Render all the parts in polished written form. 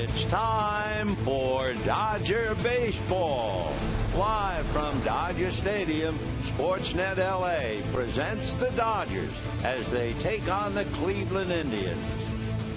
It's time for Dodger Baseball. Live from Dodger Stadium, Sportsnet LA presents the Dodgers as they take on the Cleveland Indians.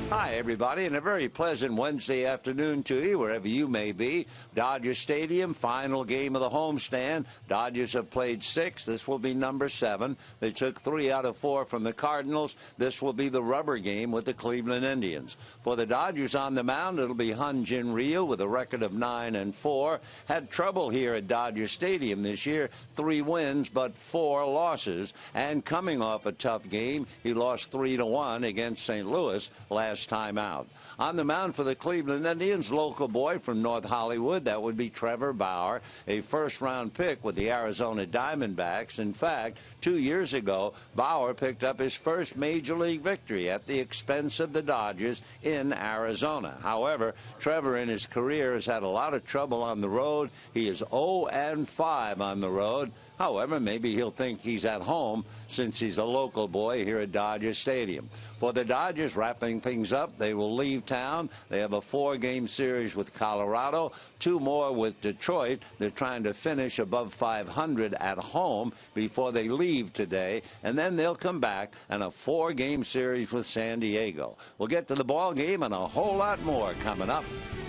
Hi, everybody, and a very pleasant Wednesday afternoon to you, wherever you may be. Dodger Stadium, final game of the homestand. Dodgers have played 6. This will be number 7. They took 3 out of 4 from the Cardinals. This will be the rubber game with the Cleveland Indians. For the Dodgers on the mound, it'll be Hyun-Jin Ryu with a record of 9-4. Had trouble here at Dodger Stadium this year. 3 wins, but 4 losses. And coming off a tough game, he lost 3-1 against St. Louis last time out. On the mound for the Cleveland Indians, local boy from North Hollywood, that would be Trevor Bauer, a first-round pick with the Arizona Diamondbacks. In fact, 2 years ago, Bauer picked up his first major league victory at the expense of the Dodgers in Arizona. However, Trevor in his career has had a lot of trouble on the road. He is 0-5 on the road. However, maybe he'll think he's at home since he's a local boy here at Dodger Stadium. For the Dodgers, wrapping things up, they will leave town. They have a 4-game series with Colorado, 2 more with Detroit. They're trying to finish above 500 at home before they leave today, and then they'll come back and a 4-game series with San Diego. We'll get to the ball game and a whole lot more coming up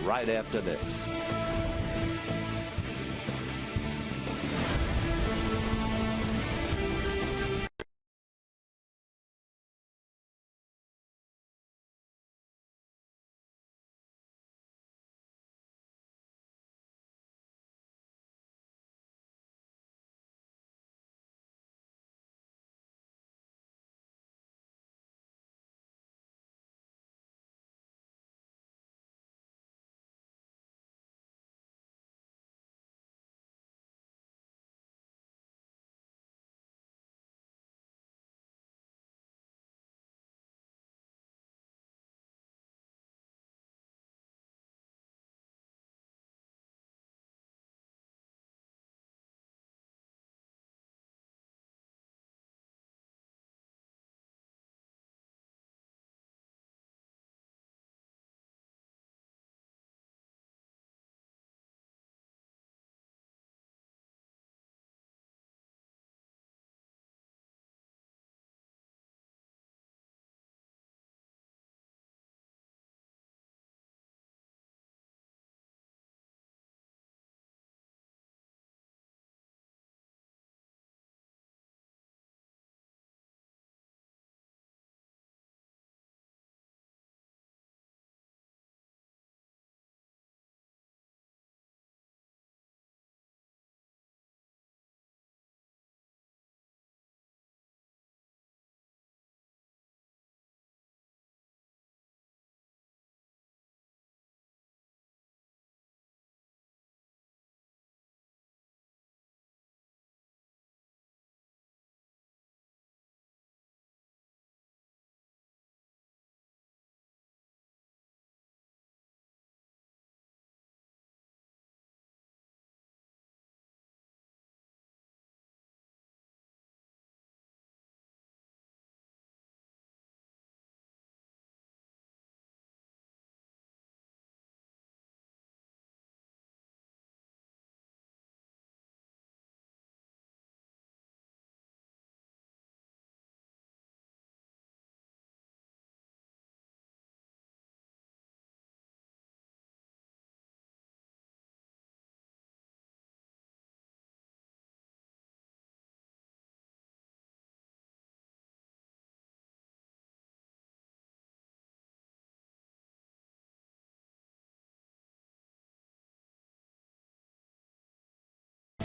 right after this.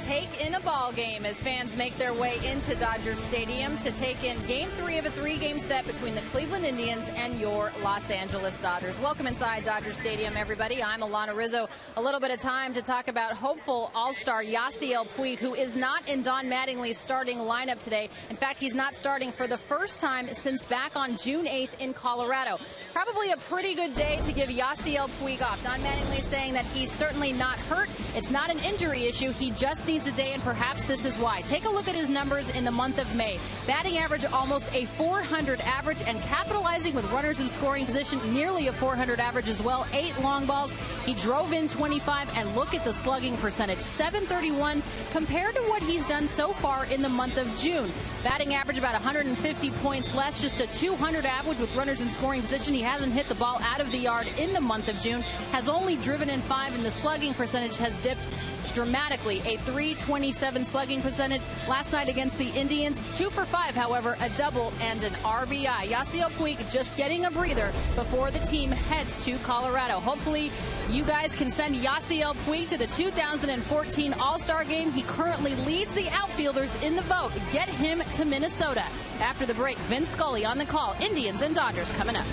Take in a ball game as fans make their way into Dodger Stadium to take in Game 3 of a 3-game set between the Cleveland Indians and your Los Angeles Dodgers. Welcome inside Dodger Stadium, everybody. I'm Alana Rizzo. A little bit of time to talk about hopeful All-Star Yasiel Puig, who is not in Don Mattingly's starting lineup today. In fact, he's not starting for the first time since back on June 8th in Colorado. Probably a pretty good day to give Yasiel Puig off. Don Mattingly saying that he's certainly not hurt. It's not an injury issue. He just needs needs a day, and perhaps this is why. Take a look at his numbers in the month of May. Batting average almost a 400 average, and capitalizing with runners in scoring position, nearly a 400 average as well. 8 long balls. He drove in 25, and look at the slugging percentage, 731 compared to what he's done so far in the month of June. Batting average about 150 points less, just a 200 average with runners in scoring position. He hasn't hit the ball out of the yard in the month of June, has only driven in 5, and the slugging percentage has dipped dramatically. A 327 slugging percentage last night against the Indians. 2 for 5, however, a double and an RBI. Yasiel Puig just getting a breather before the team heads to Colorado. Hopefully you guys can send Yasiel Puig to the 2014 All-Star game. He currently leads the outfielders in the vote. Get him to Minnesota. After the break, Vince Scully on the call. Indians and Dodgers coming up.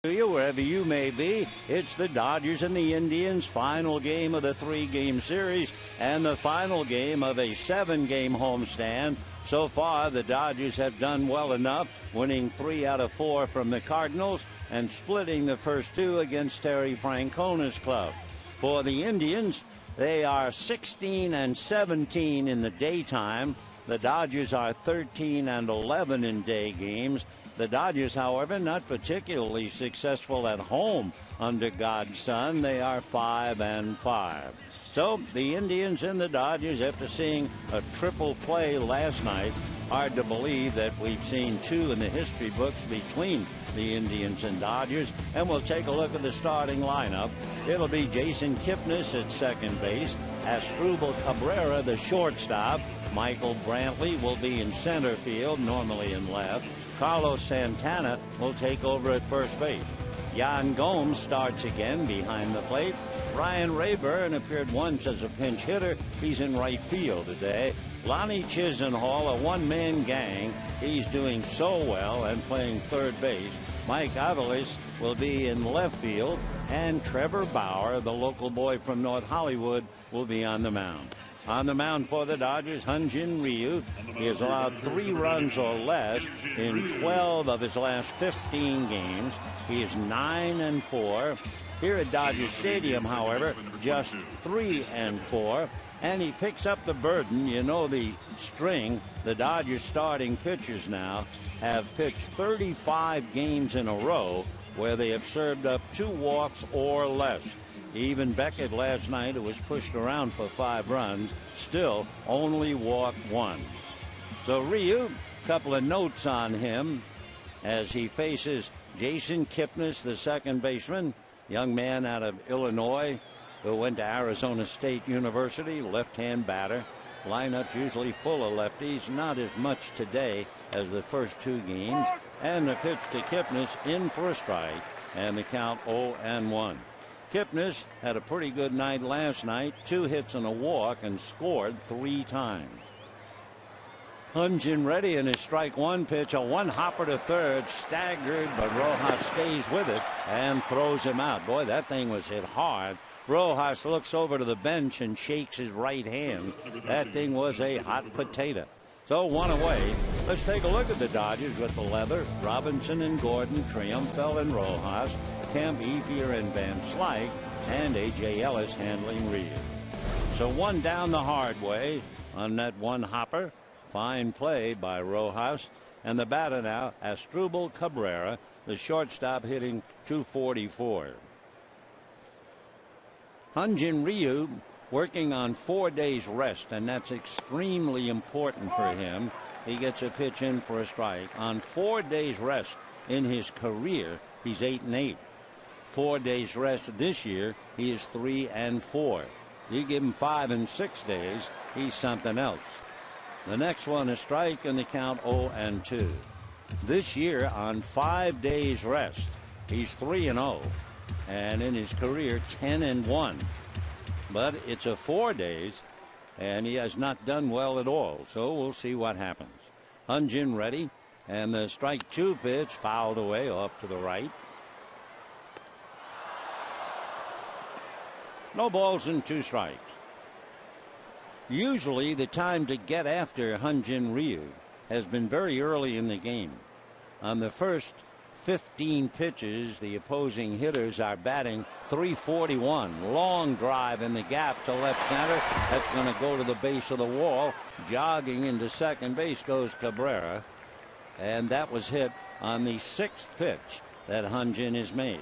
You, wherever you may be, it's the Dodgers and the Indians' final game of the 3-game series and the final game of a 7-game homestand. So far, the Dodgers have done well enough, winning 3 out of 4 from the Cardinals and splitting the first 2 against Terry Francona's club. For the Indians, they are 16 and 17 in the daytime. The Dodgers are 13 and 11 in day games. The Dodgers, however, not particularly successful at home under God's sun. They are 5 and 5. So the Indians and the Dodgers, after seeing a triple play last night, hard to believe that we've seen 2 in the history books between the Indians and Dodgers. And we'll take a look at the starting lineup. It'll be Jason Kipnis at second base, Asdrubal Cabrera, the shortstop. Michael Brantley will be in center field, normally in left. Carlos Santana will take over at first base. Yan Gomes starts again behind the plate. Ryan Rayburn appeared once as a pinch hitter. He's in right field today. Lonnie Chisenhall, a one-man gang. He's doing so well and playing third base. Mike Avalos will be in left field. And Trevor Bauer, the local boy from North Hollywood, will be on the mound. On the mound for the Dodgers, Hyun-Jin Ryu. He has allowed 3 runs or less in 12 of his last 15 games. He is 9 and 4. Here at Dodger Stadium, however, just 3 and 4. And he picks up the burden. You know the string. The Dodgers starting pitchers now have pitched 35 games in a row where they have served up 2 walks or less. Even Beckett last night, who was pushed around for 5 runs, still only walked 1. So Ryu, couple of notes on him as he faces Jason Kipnis, the second baseman, young man out of Illinois who went to Arizona State University, left-hand batter. Lineup's usually full of lefties, not as much today as the first 2 games. And the pitch to Kipnis in for a strike, and the count 0-1. Kipnis had a pretty good night last night, 2 hits and a walk, and scored 3 times. Hunjin ready in his strike 1 pitch, a 1-hopper to third, staggered, but Rojas stays with it and throws him out. Boy, that thing was hit hard. Rojas looks over to the bench and shakes his right hand. That thing was a hot potato. So 1 away. Let's take a look at the Dodgers with the leather. Robinson and Gordon, Triumphel and Rojas, Kemp, Ethier and Van Slyke, and A.J. Ellis handling Ryu. So 1 down the hard way on that 1-hopper. Fine play by Rojas. And the batter now, Asdrubal Cabrera, the shortstop, hitting .244. Hunjin Ryu working on 4 days rest, and that's extremely important for him. He gets a pitch in for a strike. On 4 days rest in his career, he's 8-8. 4 days rest this year, he is 3-4. You give him 5 and 6 days, he's something else. The next one, a strike, and the count 0-2. This year, on 5 days rest, he's 3-0, and in his career 10-1. But it's a 4 days, and he has not done well at all. So we'll see what happens. Hunjin ready, and the strike 2 pitch fouled away off to the right. No balls and 2 strikes. Usually the time to get after Hunjin Ryu has been very early in the game. On the first 15 pitches, the opposing hitters are batting .341. Long drive in the gap to left center. That's going to go to the base of the wall. Jogging into second base goes Cabrera. And that was hit on the 6th pitch that Hunjin has made.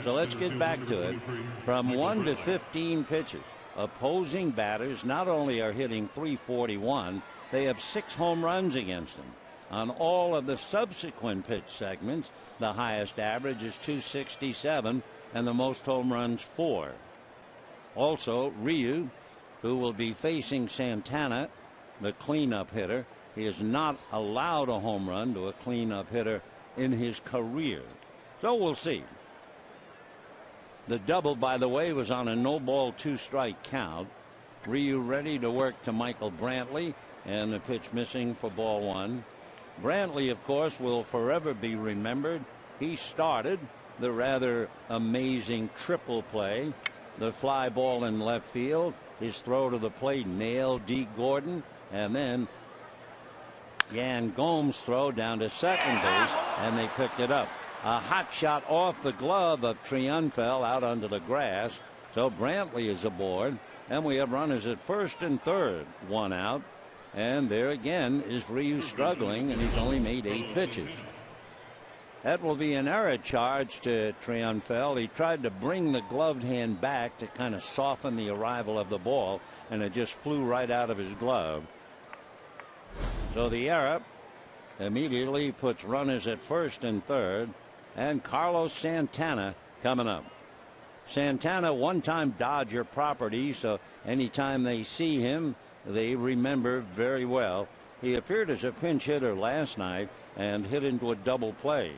So let's get back to it. From 1 to 15 pitches, opposing batters not only are hitting .341, they have 6 home runs against them. On all of the subsequent pitch segments, the highest average is .267, and the most home runs 4. Also, Ryu, who will be facing Santana, the cleanup hitter, he is not allowed a home run to a cleanup hitter in his career. So we'll see. The double, by the way, was on a no-ball 2-strike count. Ryu ready to work to Michael Brantley, and the pitch missing for ball 1. Brantley, of course, will forever be remembered. He started the rather amazing triple play, the fly ball in left field, his throw to the plate nailed D. Gordon, and then Yan Gomes' throw down to second base, and they picked it up. A hot shot off the glove of Triumphel out onto the grass. So Brantley is aboard, and we have runners at first and third, 1 out. And there again is Ryu struggling, and he's only made 8 pitches. That will be an error charge to Triumphel. He tried to bring the gloved hand back to kind of soften the arrival of the ball, and it just flew right out of his glove. So the error immediately puts runners at first and third, and Carlos Santana coming up. Santana, one-time Dodger property, so anytime they see him, they remember very well. He appeared as a pinch hitter last night and hit into a double play.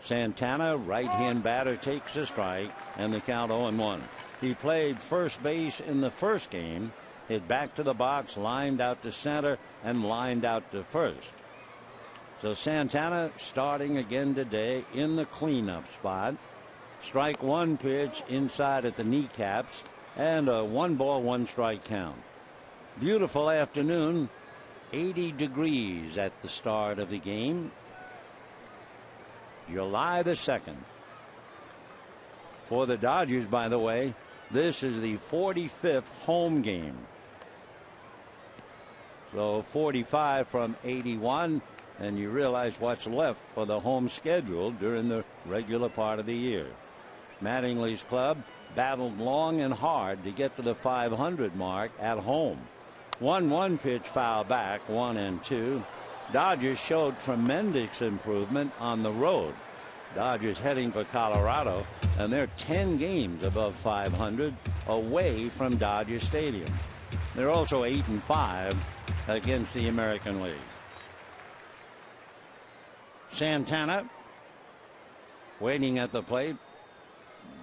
Santana, right-hand batter, takes a strike, and the count 0-1. He played first base in the first game, hit back to the box, lined out to center, and lined out to first. So Santana starting again today in the cleanup spot. Strike 1 pitch inside at the kneecaps, and a 1-ball 1-strike count. Beautiful afternoon, 80 degrees at the start of the game. July the 2nd. For the Dodgers, by the way, this is the 45th home game. So 45 from 81, and you realize what's left for the home schedule during the regular part of the year. Mattingly's club battled long and hard to get to the 500 mark at home. 1-1 pitch foul back, 1-2. Dodgers showed tremendous improvement on the road. Dodgers heading for Colorado, and they're 10 games above 500 away from Dodger Stadium. They're also 8-5 against the American League. Santana waiting at the plate.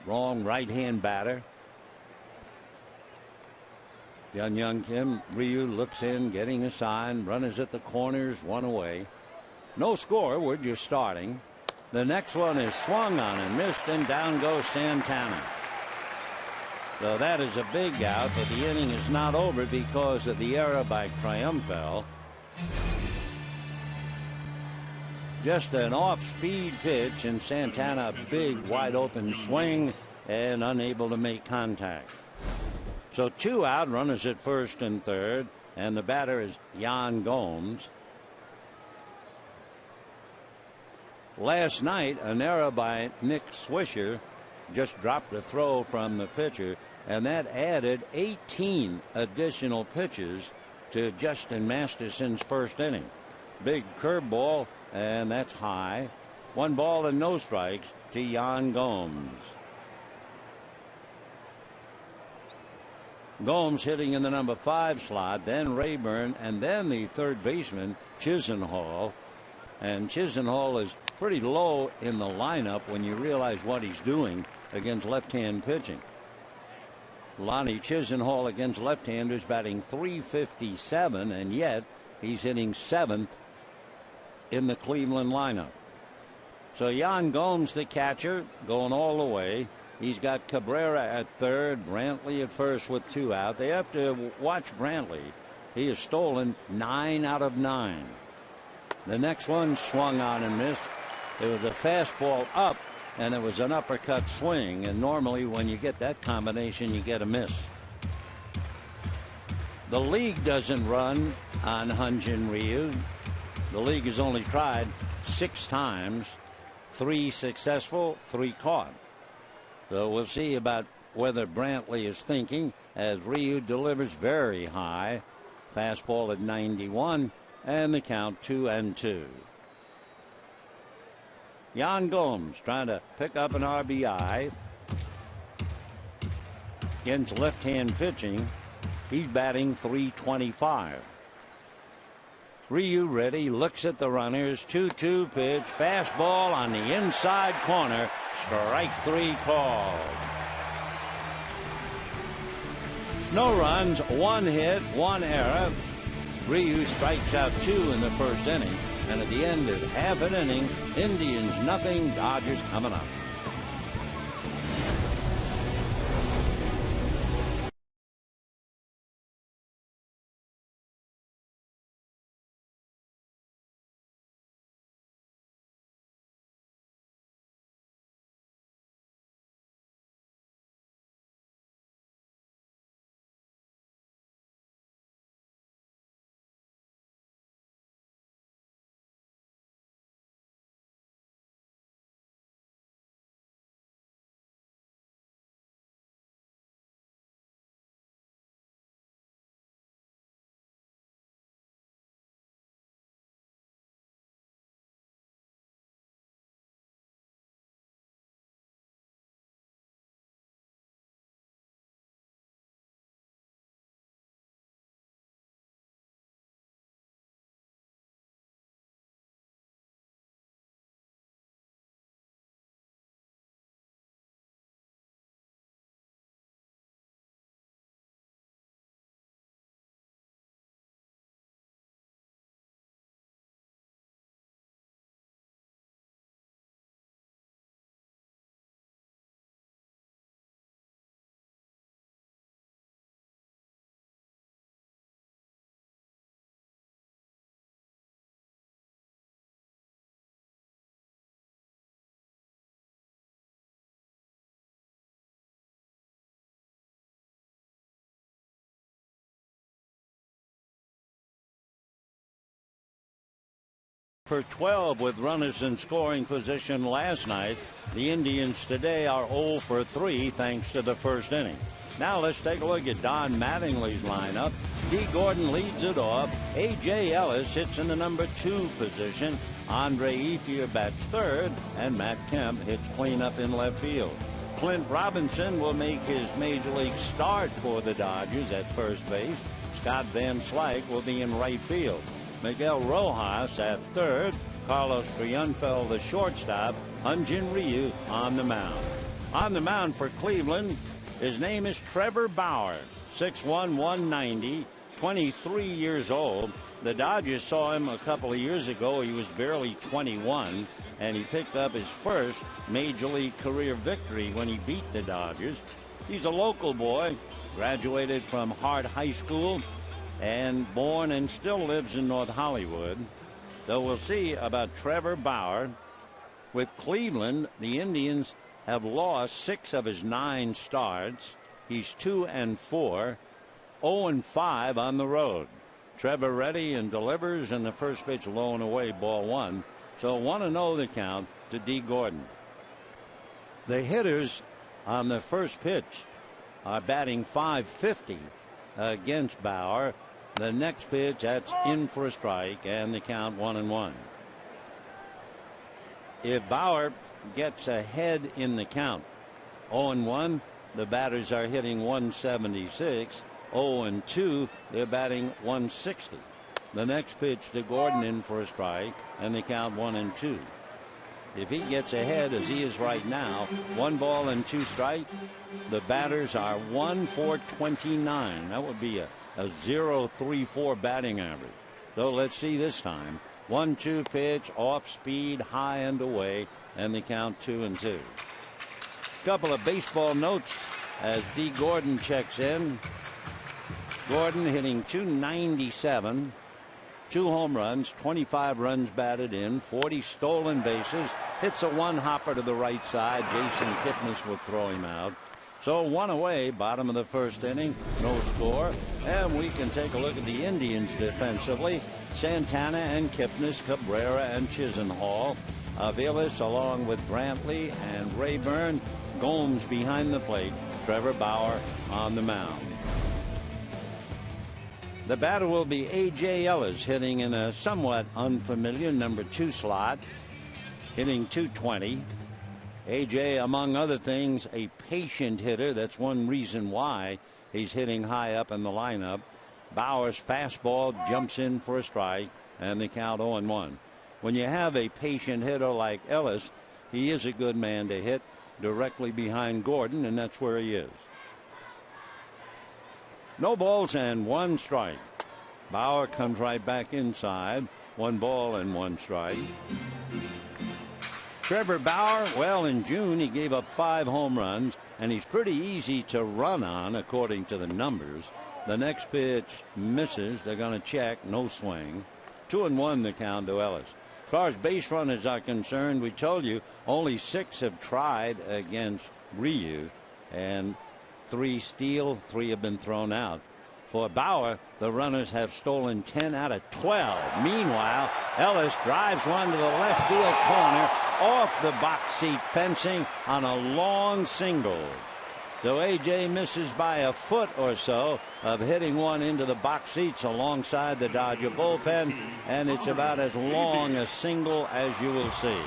Wrong right-hand batter. Young Kim Ryu looks in, getting a sign. Runners at the corners, one away. No score. We're just starting. The next one is swung on and missed, and down goes Santana. So that is a big out, but the inning is not over because of the error by Triumphel. Just an off-speed pitch, and Santana a big wide open swing and unable to make contact. So 2 out, runners at first and third, and the batter is Yan Gomes. Last night, an error by Nick Swisher just dropped a throw from the pitcher, and that added 18 additional pitches to Justin Masterson's first inning. Big curveball, and that's high. 1 ball and no strikes to Yan Gomes. Gomes hitting in the number 5 slot, then Rayburn, and then the third baseman Chisenhall. And Chisenhall is pretty low in the lineup when you realize what he's doing against left-hand pitching. Lonnie Chisenhall against left-handers batting .357, and yet he's hitting 7th in the Cleveland lineup. So Yan Gomes, the catcher, going all the way. He's got Cabrera at third, Brantley at first with 2 out. They have to watch Brantley. He has stolen 9 out of 9. The next one swung on and missed. It was a fastball up, and it was an uppercut swing. And normally when you get that combination, you get a miss. The league doesn't run on Hyun-Jin Ryu. The league has only tried 6 times, 3 successful, 3 caught. So we'll see about whether Brantley is thinking as Ryu delivers very high. Fastball at 91, and the count 2-2. Yan Gomes trying to pick up an RBI against left-hand pitching. He's batting .325. Ryu ready, looks at the runners. 2-2 pitch, fastball on the inside corner. Strike 3 called. No runs, 1 hit, 1 error. Ryu strikes out 2 in the first inning, and at the end of half an inning, Indians nothing, Dodgers coming up. for 12 with runners in scoring position last night. The Indians today are 0 for 3 thanks to the first inning. Now let's take a look at Don Mattingly's lineup. D. Gordon leads it off. A.J. Ellis hits in the number 2 position. Andre Ethier bats third, and Matt Kemp hits cleanup in left field. Clint Robinson will make his major league start for the Dodgers at first base. Scott Van Slyke will be in right field. Miguel Rojas at third. Carlos Triunfel, the shortstop. Hyun-Jin Ryu on the mound. On the mound for Cleveland, his name is Trevor Bauer, 6'1", 190, 23 years old. The Dodgers saw him a couple of years ago. He was barely 21, and he picked up his first major league career victory when he beat the Dodgers. He's a local boy, graduated from Hart High School, and born and still lives in North Hollywood. So we'll see about Trevor Bauer. With Cleveland, the Indians have lost 6 of his 9 starts. He's 2-4, 0-5 on the road. Trevor ready and delivers, and the first pitch low and away, ball 1. So 1-0 the count to D. Gordon. The hitters on the first pitch are batting .550 against Bauer. The next pitch, that's in for a strike, and the count 1-1. If Bauer gets ahead in the count, 0-1, the batters are hitting 176. 0-2, they're batting 160. The next pitch to Gordon in for a strike, and the count 1-2. If he gets ahead as he is right now, 1 ball and 2 strikes, the batters are 1 for 29. That would be a 0.34 batting average. So let's see this time. 1-2 pitch, off speed, high and away, and the count 2-2. Couple of baseball notes as D. Gordon checks in. Gordon hitting .297, 2 home runs, 25 runs batted in, 40 stolen bases, hits a 1-hopper to the right side. Jason Kipnis will throw him out. So 1 away, bottom of the first inning, no score. And we can take a look at the Indians defensively. Santana and Kipnis, Cabrera and Chisenhall, Aviles along with Brantley and Rayburn, Gomes behind the plate, Trevor Bauer on the mound. The batter will be A.J. Ellis, hitting in a somewhat unfamiliar number 2 slot, hitting .220. A.J., among other things, a patient hitter. That's one reason why he's hitting high up in the lineup. Bauer's fastball jumps in for a strike, and the count 0-1. When you have a patient hitter like Ellis, he is a good man to hit directly behind Gordon, and that's where he is. No balls and 1 strike. Bauer comes right back inside. 1 ball and 1 strike. Trevor Bauer, well, in June he gave up 5 home runs, and he's pretty easy to run on according to the numbers. The next pitch misses. They're going to check. No swing. 2-1 the count to Ellis. As far as base runners are concerned, we told you only 6 have tried against Ryu, and 3 steal, 3 have been thrown out. For Bauer, the runners have stolen 10 out of 12. Meanwhile, Ellis drives one to the left field corner off the box seat fencing on a long single. So A.J. misses by a foot or so of hitting one into the box seats alongside the Dodger bullpen, and it's about as long a single as you will see.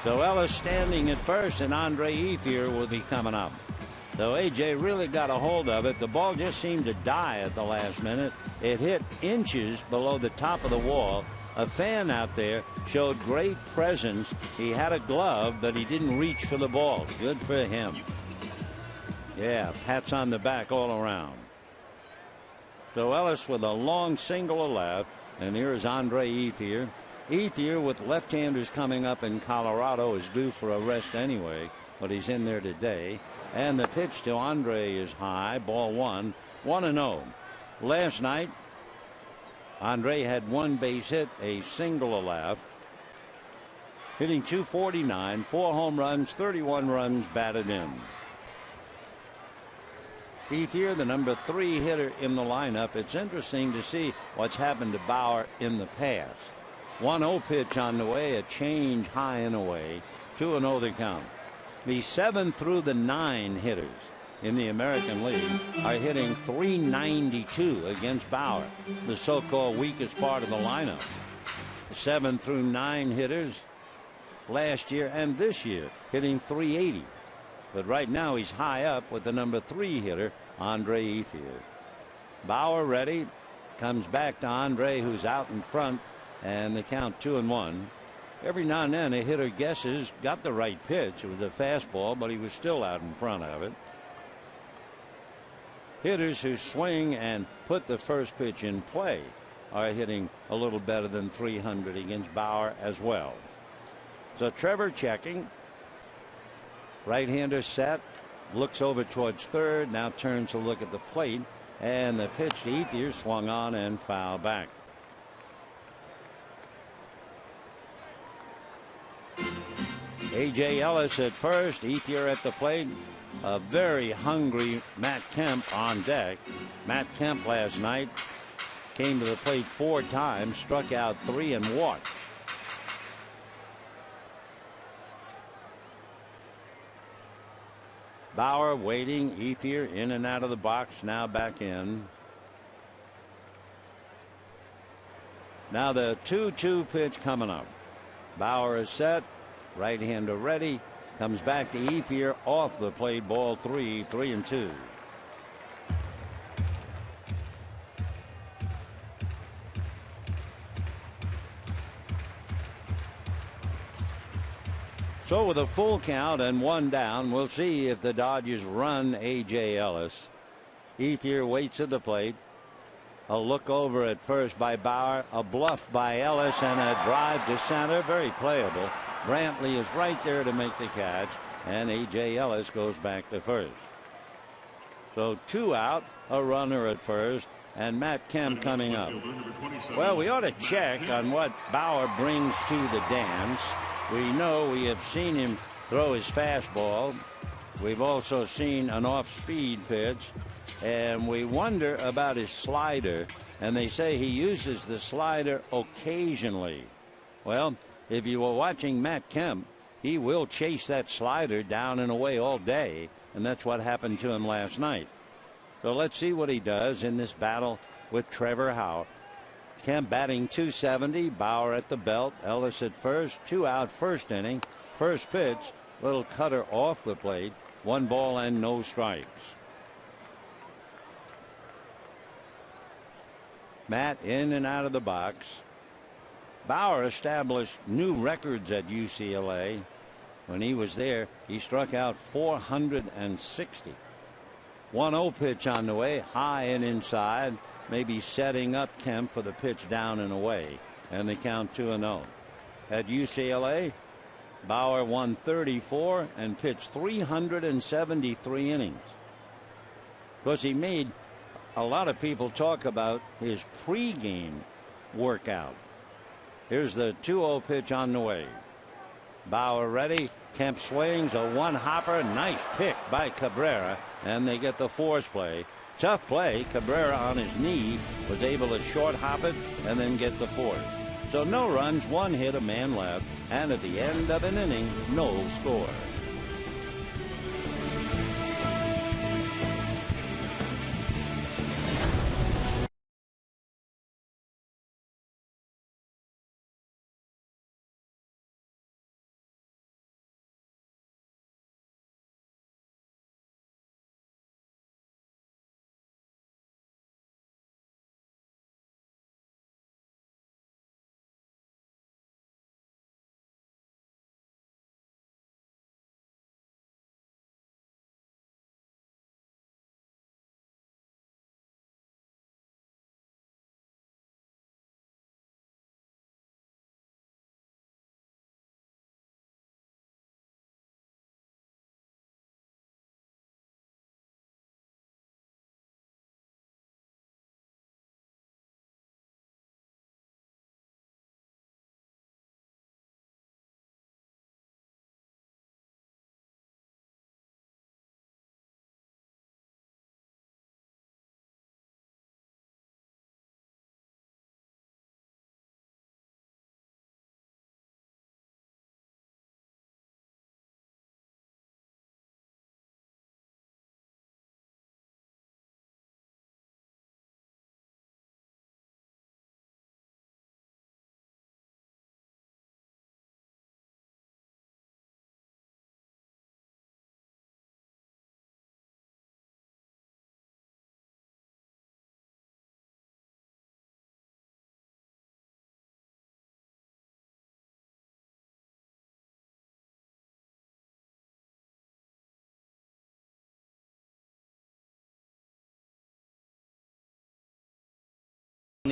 So Ellis standing at first, and Andre Ethier will be coming up. So A.J. really got a hold of it. The ball just seemed to die at the last minute. It hit inches below the top of the wall. A fan out there showed great presence. He had a glove, but he didn't reach for the ball. Good for him. Yeah, pats on the back all around. So Ellis with a long single left, and here's Andre Ethier. Ethier, with left-handers coming up in Colorado, is due for a rest anyway, but he's in there today. And the pitch to Andre is high, ball 1, 1-0. Last night, Andre had 1 base hit, a single left, hitting .249, 4 home runs, 31 runs batted in. Ethier, the number 3 hitter in the lineup. It's interesting to see what's happened to Bauer in the past. 1-0 pitch on the way, a change high and away. 2-0 the count. The 7 through the 9 hitters in the American League are hitting .392 against Bauer, the so-called weakest part of the lineup. The 7 through 9 hitters last year and this year hitting .380. But right now he's high up with the number 3 hitter, Andre Ethier. Bauer ready, comes back to Andre, who's out in front, and the count 2-1. Every now and then a hitter guesses, got the right pitch. It was a fastball, but he was still out in front of it. Hitters who swing and put the first pitch in play are hitting a little better than .300 against Bauer as well. So Trevor checking. Right-hander set. Looks over towards third. Now turns to look at the plate. And the pitch to Ethier swung on and foul back. A.J. Ellis at first. Ethier at the plate. A very hungry Matt Kemp on deck. Matt Kemp last night came to the plate 4 times, struck out 3 and walked. Bauer waiting. Ethier in and out of the box, now back in. Now the 2-2 pitch coming up. Bauer is set. Right-hander ready. Comes back to Ethier off the plate. Ball 3, 3-2. So with a full count and 1 down, we'll see if the Dodgers run A.J. Ellis. Ethier waits at the plate. A look over at first by Bauer. A bluff by Ellis and a drive to center. Very playable. Brantley is right there to make the catch, and A.J. Ellis goes back to first. So 2 out, a runner at first, and Matt Kemp coming up. Well, we ought to check on what Bauer brings to the dance. We know we have seen him throw his fastball. We've also seen an off-speed pitch, and we wonder about his slider, and they say he uses the slider occasionally. Well, if you were watching Matt Kemp, he will chase that slider down and away all day, and that's what happened to him last night. So let's see what he does in this battle with Trevor Howard. Kemp batting .270, Bauer at the belt, Ellis at first. 2 out, first inning. First pitch, little cutter off the plate. 1 ball and no strikes. Matt in and out of the box. Bauer established new records at UCLA. When he was there, he struck out 460. 1-0 pitch on the way, high and inside, maybe setting up Kemp for the pitch down and away, and the count 2-0. At UCLA, Bauer won 34 and pitched 373 innings. Of course, he made a lot of people talk about his pregame workout. Here's the 2-0 pitch on the way. Bauer ready. Kemp swings, a 1-hopper. Nice pick by Cabrera, and they get the force play. Tough play. Cabrera on his knee was able to short hop it and then get the force. So no runs, 1 hit, a man left, and at the end of an inning, no score.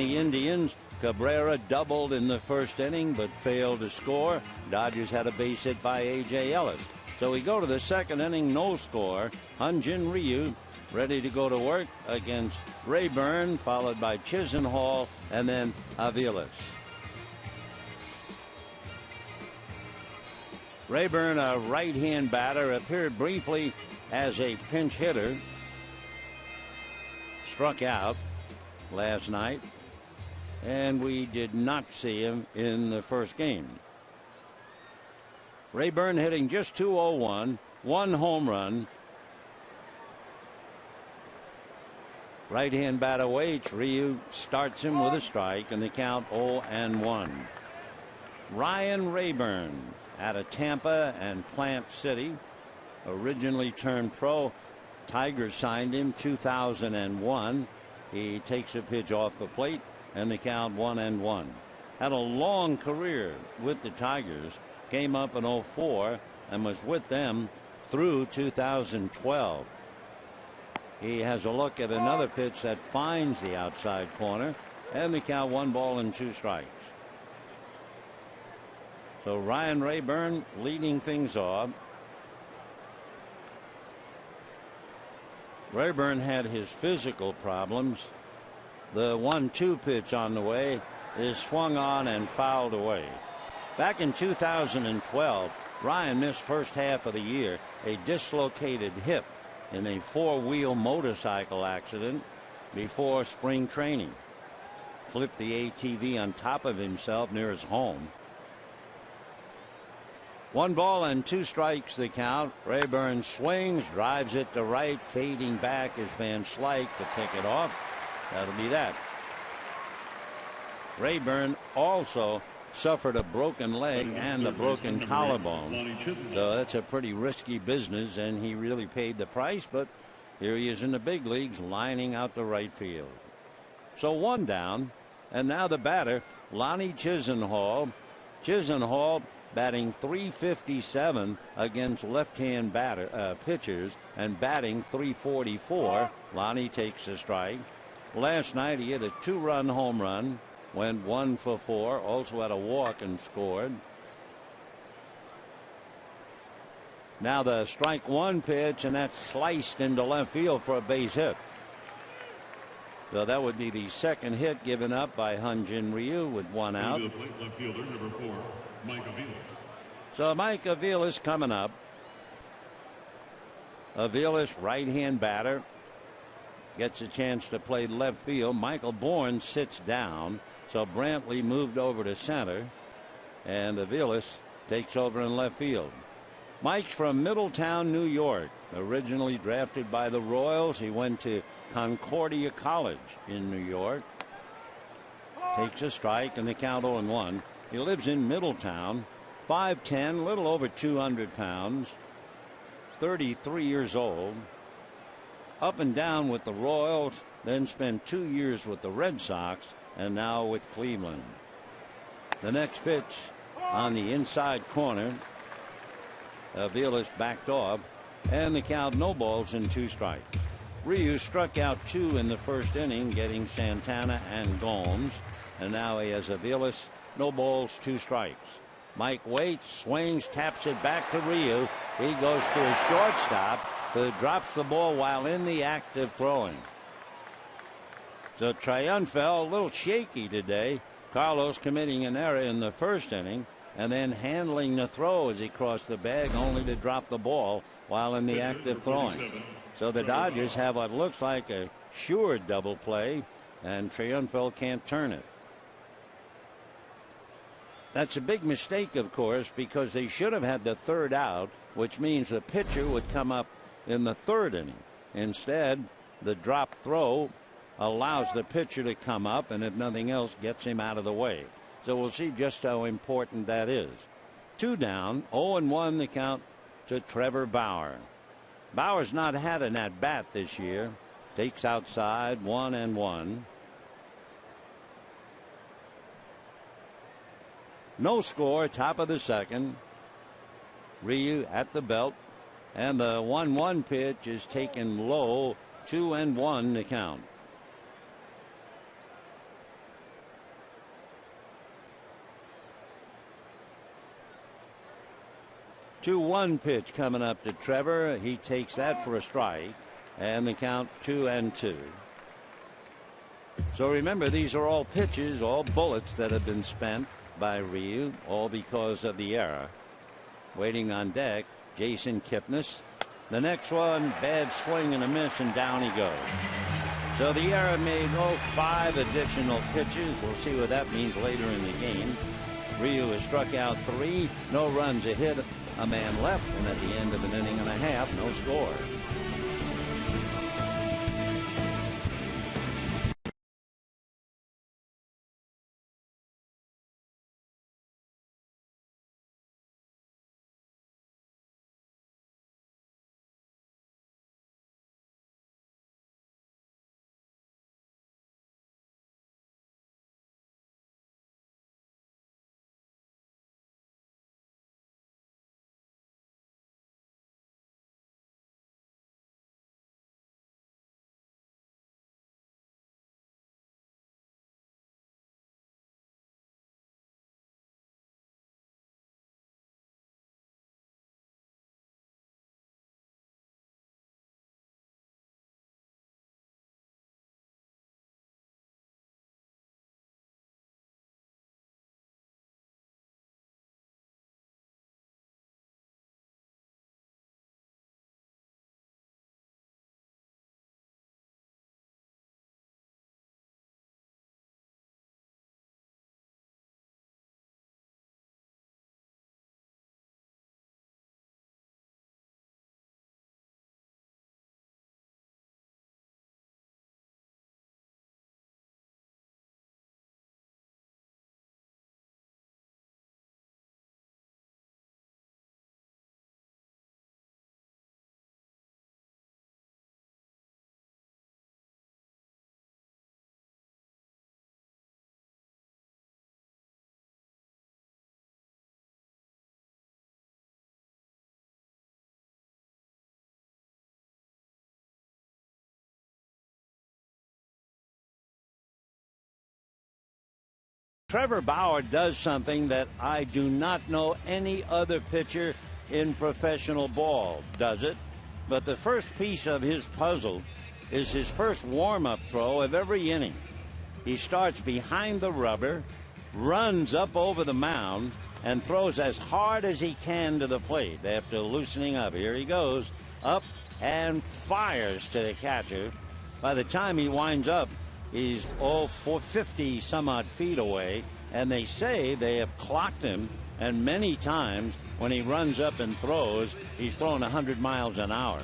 The Indians, Cabrera doubled in the first inning but failed to score. Dodgers had a base hit by A.J. Ellis. So we go to the second inning, no score. Hyun-Jin Ryu ready to go to work against Rayburn, followed by Chisenhall and then Aviles. Rayburn, a right-hand batter, appeared briefly as a pinch hitter. Struck out last night, and we did not see him in the first game. Rayburn hitting just .201, 1 home run. Right-hand batter waits. Ryu starts him with a strike, and the count 0-1. Ryan Rayburn out of Tampa and Plant City, originally turned pro. Tigers signed him 2001. He takes a pitch off the plate, and the count 1-1. Had a long career with the Tigers. Came up in 04 and was with them through 2012. He has a look at another pitch that finds the outside corner, and the count 1-2 strikes. So Ryan Rayburn leading things off. Rayburn had his physical problems. The 1-2 pitch on the way is swung on and fouled away. Back in 2012, Ryan missed first half of the year, a dislocated hip in a 4-wheel motorcycle accident before spring training. Flipped the ATV on top of himself near his home. 1-2 strikes the count. Rayburn swings, drives it to right, fading back is Van Slyke to pick it off. That'll be that. Rayburn also suffered a broken leg and a broken collarbone. So that's a pretty risky business, and he really paid the price, but here he is in the big leagues lining out the right field. So 1 down, and now the batter, Lonnie Chisenhall. Chisenhall batting .357 against left-hand pitchers and batting .344. Lonnie takes a strike. Last night he hit a 2-run home run, went 1 for 4, also had a walk and scored. Now the strike 1 pitch, and that's sliced into left field for a base hit. So that would be the second hit given up by Hyun-Jin Ryu with 1 out. Left fielder, number 4, Mike Aviles. So Mike Aviles coming up. Aviles, right-hand batter, gets a chance to play left field. Michael Bourne sits down, so Brantley moved over to center, and Aviles takes over in left field. Mike's from Middletown, New York, originally drafted by the Royals. He went to Concordia College in New York. Takes a strike, and the count 0-1. He lives in Middletown, 5'10", little over 200 pounds, 33 years old. Up and down with the Royals, then spent 2 years with the Red Sox, and now with Cleveland. The next pitch on the inside corner. Aviles backed off, and the count 0-2 strikes. Ryu struck out 2 in the first inning, getting Santana and Gomes, and now he has Aviles, 0-2 strikes. Mike waits, swings, taps it back to Ryu. He goes to his shortstop, who drops the ball while in the act of throwing. So Triunfel a little shaky today. Carlos committing an error in the first inning, and then handling the throw as he crossed the bag, only to drop the ball while in the act of throwing. So the Dodgers have what looks like a sure double play, and Triunfel can't turn it. That's a big mistake, of course, because they should have had the 3rd out, which means the pitcher would come up in the 3rd inning. Instead, the drop throw allows the pitcher to come up, and if nothing else, gets him out of the way. So we'll see just how important that is. 2 down, 0-1 the count to Trevor Bauer. Bauer's not had an at-bat this year. Takes outside, 1-1. No score, top of the second. Ryu at the belt, and the 1-1 pitch is taken low, 2-1 to count. 2-1 pitch coming up to Trevor. He takes that for a strike, and the count 2-2. So remember, these are all pitches, all bullets that have been spent by Ryu, all because of the error. Waiting on deck, Jason Kipnis. The next one, bad swing and a miss, and down he goes. So the error made 5 additional pitches. We'll see what that means later in the game. Ryu has struck out 3, no runs, a hit, a man left, and at the end of an inning and a half, no score. Trevor Bauer does something that I do not know any other pitcher in professional ball does it. But the first piece of his puzzle is his first warm-up throw of every inning. He starts behind the rubber, runs up over the mound, and throws as hard as he can to the plate after loosening up. Here he goes, up and fires to the catcher. By the time he winds up, he's all 450 some odd feet away, and they say they have clocked him, and many times when he runs up and throws, he's throwing 100 miles an hour.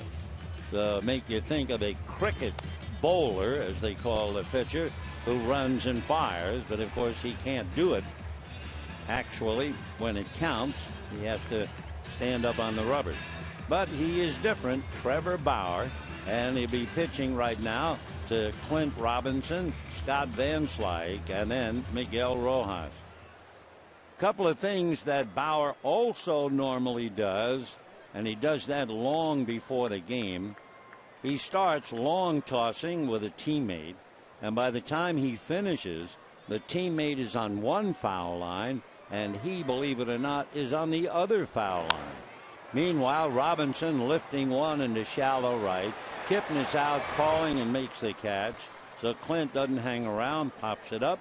To make you think of a cricket bowler, as they call the pitcher, who runs and fires, but of course he can't do it. Actually, when it counts, he has to stand up on the rubber. But he is different, Trevor Bauer, and he'll be pitching right now to Clint Robinson, Scott Van Slyke, and then Miguel Rojas. A couple of things that Bauer also normally does, and he does that long before the game. He starts long tossing with a teammate, and by the time he finishes, the teammate is on one foul line, and he, believe it or not, is on the other foul line. Meanwhile, Robinson lifting one into shallow right. Kipnis out calling and makes the catch. So Clint doesn't hang around, pops it up,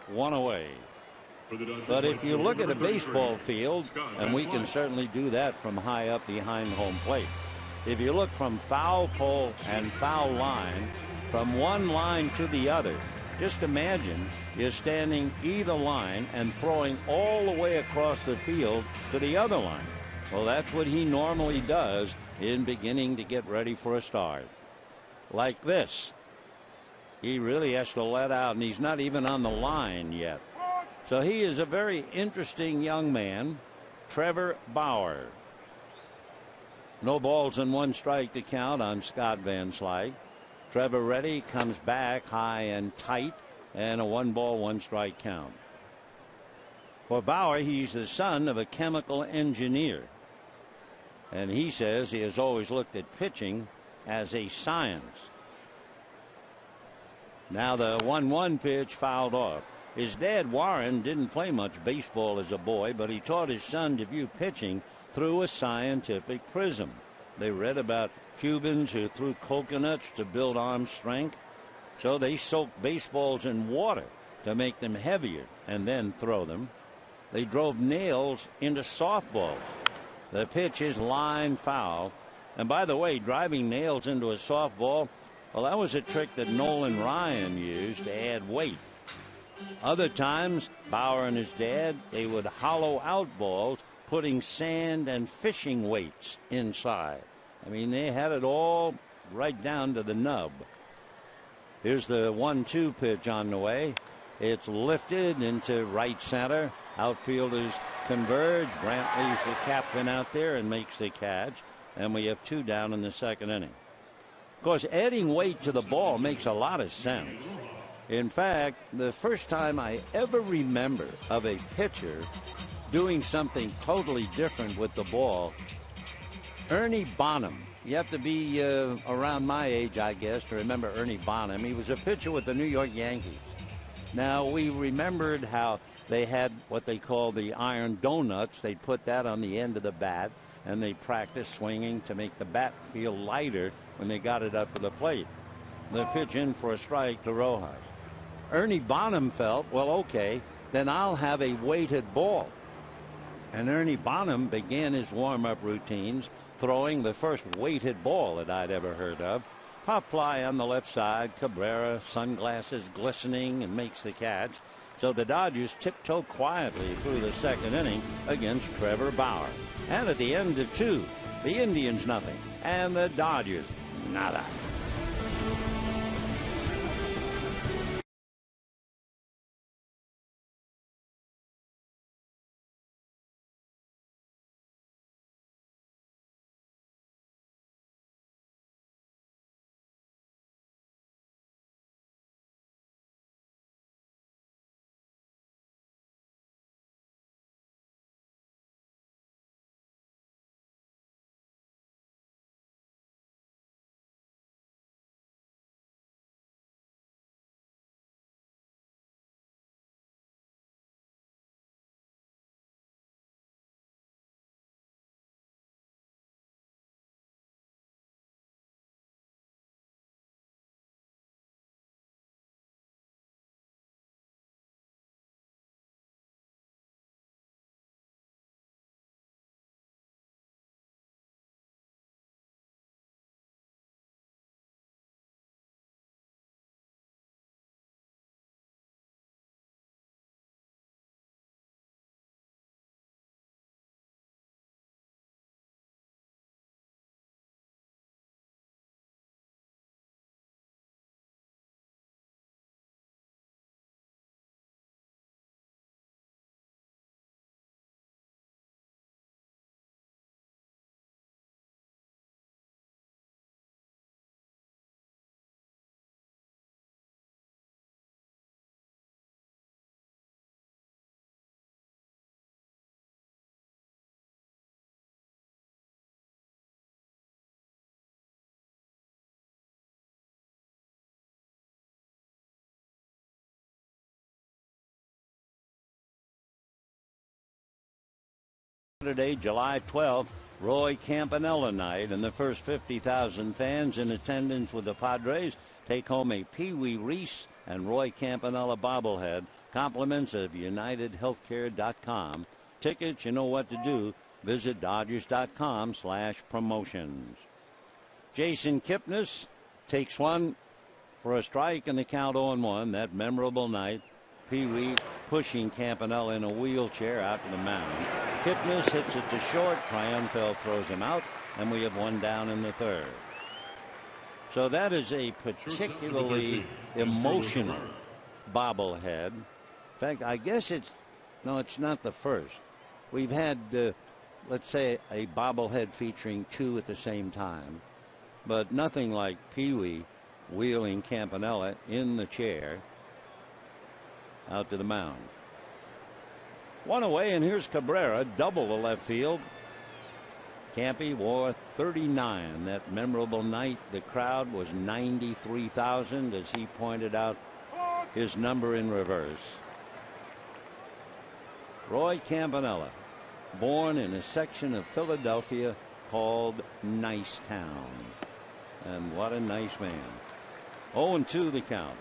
one away. But if you look at a baseball field, and we can certainly do that from high up behind home plate. If you look from foul pole and foul line, from one line to the other, just imagine you're standing either line and throwing all the way across the field to the other line. Well, that's what he normally does in beginning to get ready for a start. Like this. He really has to let out, and he's not even on the line yet. So he is a very interesting young man, Trevor Bauer. No balls and one strike to count on Scott Van Slyke. Trevor ready, comes back high and tight, and a 1-ball, 1-strike count. For Bauer, he's the son of a chemical engineer. And he says he has always looked at pitching as a science. Now the 1-1 pitch fouled off. His dad, Warren, didn't play much baseball as a boy, but he taught his son to view pitching through a scientific prism. They read about Cubans who threw coconuts to build arm strength. So they soaked baseballs in water to make them heavier and then throw them. They drove nails into softballs. The pitch is line foul. And by the way, driving nails into a softball, well, that was a trick that Nolan Ryan used to add weight. Other times, Bauer and his dad, they would hollow out balls, putting sand and fishing weights inside. I mean, they had it all right down to the nub. Here's the 1-2 pitch on the way. It's lifted into right center. Outfielders converge. Brantley's the captain out there and makes the catch. And we have 2 down in the second inning. Of course, adding weight to the ball makes a lot of sense. In fact, the first time I ever remember of a pitcher doing something totally different with the ball, Ernie Bonham. You have to be around my age, I guess, to remember Ernie Bonham. He was a pitcher with the New York Yankees. Now, we remembered how they had what they call the iron donuts. They put that on the end of the bat, and they practiced swinging to make the bat feel lighter when they got it up to the plate. The pitch in for a strike to Rojas. Ernie Bonham felt, well, okay, then I'll have a weighted ball. And Ernie Bonham began his warm-up routines throwing the first weighted ball that I'd ever heard of. Pop fly on the left side. Cabrera, sunglasses glistening, and makes the catch. So the Dodgers tiptoe quietly through the second inning against Trevor Bauer. And at the end of 2, the Indians nothing, and the Dodgers nada. Saturday, July 12th, Roy Campanella night, and the first 50,000 fans in attendance with the Padres take home a Pee Wee Reese and Roy Campanella bobblehead. Compliments of UnitedHealthcare.com. Tickets, you know what to do. Visit Dodgers.com/promotions. Jason Kipnis takes one for a strike and the count 0-1. That memorable night. Pee Wee pushing Campanella in a wheelchair out to the mound. Kipnis hits it to short. Triumphel throws him out, and we have 1 down in the 3rd. So that is a particularly emotional bobblehead. In fact, I guess it's not the first. We've had, let's say, a bobblehead featuring 2 at the same time, but nothing like Pee Wee wheeling Campanella in the chair out to the mound. 1 away, and here's Cabrera, double the left field. Campy wore 39 that memorable night. The crowd was 93,000, as he pointed out his number in reverse. Roy Campanella born in a section of Philadelphia called Nice Town. And what a nice man. 0-2 the count.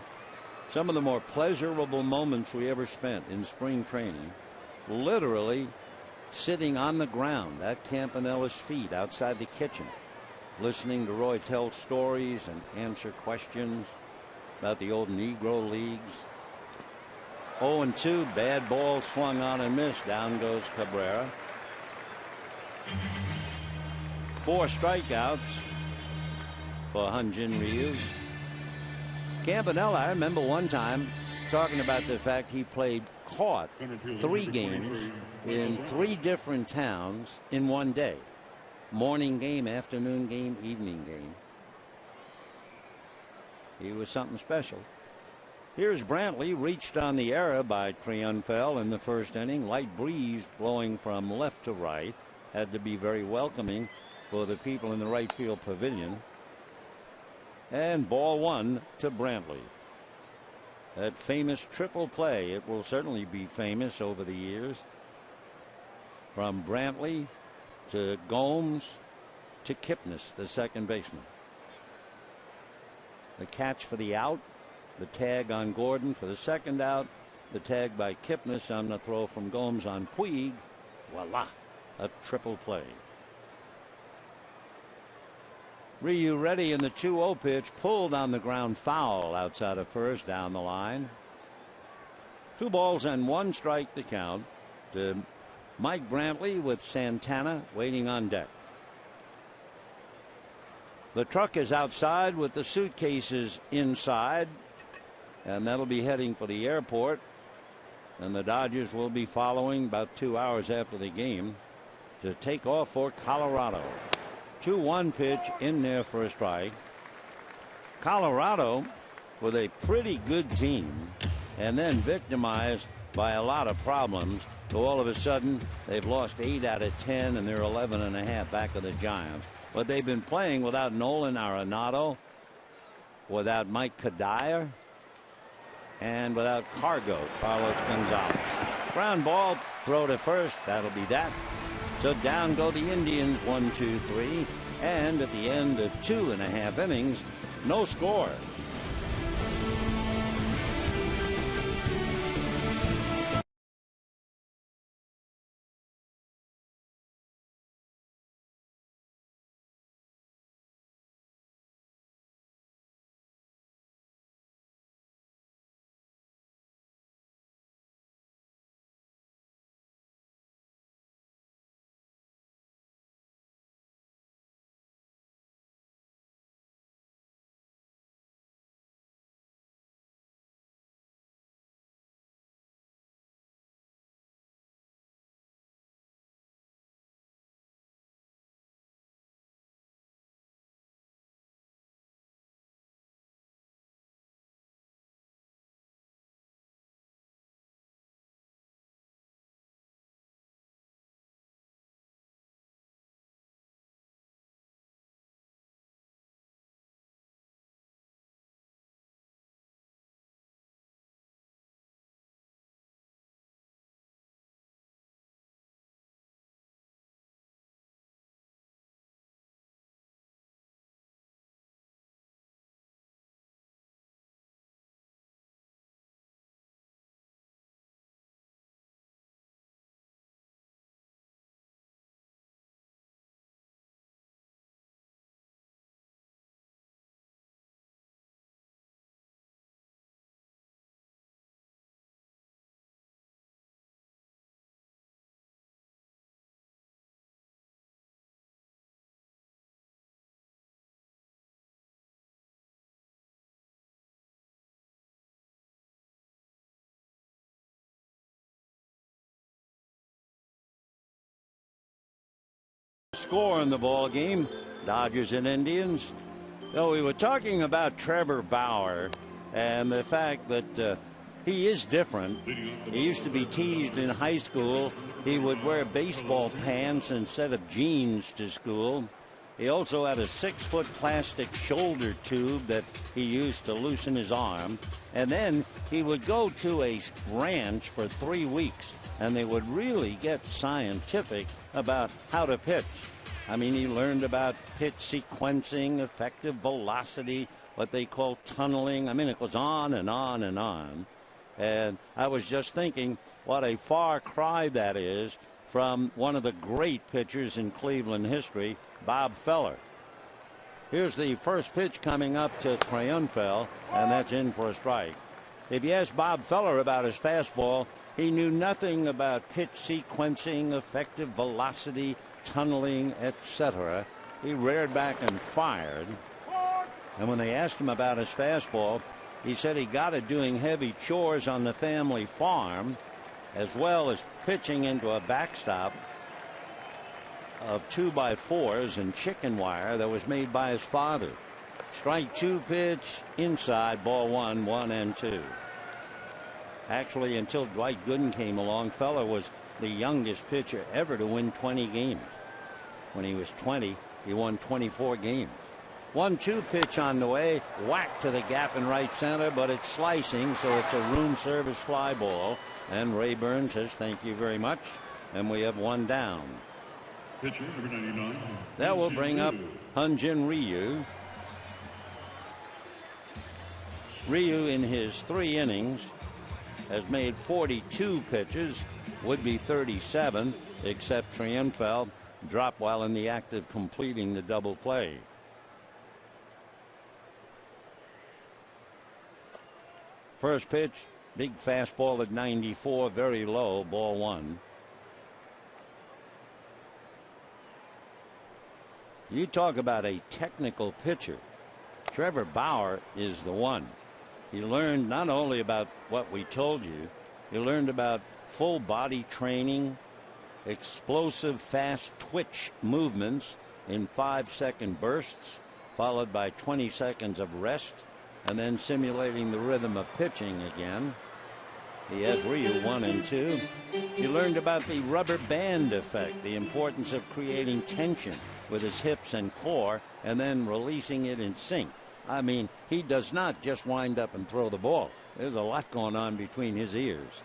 Some of the more pleasurable moments we ever spent in spring training, literally sitting on the ground at Campanella's feet outside the kitchen, listening to Roy tell stories and answer questions about the old Negro leagues. 0-2, bad ball swung on and missed. Down goes Cabrera. 4 strikeouts for Hyun-Jin Ryu. Campanella, I remember one time talking about the fact he caught 3 games in 3 different towns in one day. Morning game, afternoon game, evening game. He was something special. Here's Brantley, reached on the error by Triunfel in the first inning. Light breeze blowing from left to right. Had to be very welcoming for the people in the right field pavilion. And ball 1 to Brantley. That famous triple play, it will certainly be famous over the years. From Brantley to Gomes to Kipnis, the second baseman. The catch for the out, the tag on Gordon for the second out, the tag by Kipnis on the throw from Gomes on Puig. Voila, a triple play. Ryu ready in the 2-0 pitch, pulled on the ground, foul outside of first, down the line. 2 balls and 1 strike the count to Mike Brantley with Santana waiting on deck. The truck is outside with the suitcases inside, and that'll be heading for the airport. And the Dodgers will be following about 2 hours after the game to take off for Colorado. 2-1 pitch in there for a strike. Colorado with a pretty good team and then victimized by a lot of problems. So all of a sudden they've lost 8 out of 10 and they're 11.5 back of the Giants. But they've been playing without Nolan Arenado, without Mike Kadire, and without Carlos Gonzalez. Ground ball, throw to first. That'll be that. So down go the Indians, 1-2-3, and at the end of 2.5 innings, no score. Score in the ball game, Dodgers and Indians. Though we were talking about Trevor Bauer and the fact that he is different. He used to be teased in high school. He would wear baseball pants instead of jeans to school. He also had a 6-foot plastic shoulder tube that he used to loosen his arm. And then he would go to a ranch for 3 weeks, and they would really get scientific about how to pitch. I mean, he learned about pitch sequencing, effective velocity, what they call tunneling. I mean, it goes on and on and on. And I was just thinking what a far cry that is from one of the great pitchers in Cleveland history, Bob Feller. Here's the first pitch coming up to Triunfel, and that's in for a strike. If you ask Bob Feller about his fastball, he knew nothing about pitch sequencing, effective velocity, tunneling, etc. He reared back and fired. And when they asked him about his fastball, he said he got it doing heavy chores on the family farm, as well as pitching into a backstop of 2x4s and chicken wire that was made by his father. Strike 2 pitch inside, ball 1, 1-2. Actually, until Dwight Gooden came along, Feller was the youngest pitcher ever to win 20 games. When he was 20, he won 24 games. 1-2 pitch on the way, whack to the gap in right center, but it's slicing, so it's a room service fly ball. And Ray Burns says thank you very much, and we have one down. Pitcher number 99. That will bring up Hyun-Jin Ryu. Ryu in his 3 innings has made 42 pitches, would be 37, except Triunfel dropped while in the act of completing the double play. First pitch, big fastball at 94, very low, ball 1. You talk about a technical pitcher. Trevor Bauer is the one. He learned not only about what we told you, he learned about full body training, explosive fast twitch movements in 5-second bursts, followed by 20 seconds of rest, and then simulating the rhythm of pitching again. He had Ryu 1 and 2. He learned about the rubber band effect, the importance of creating tension with his hips and core, and then releasing it in sync. I mean, he does not just wind up and throw the ball. There's a lot going on between his ears.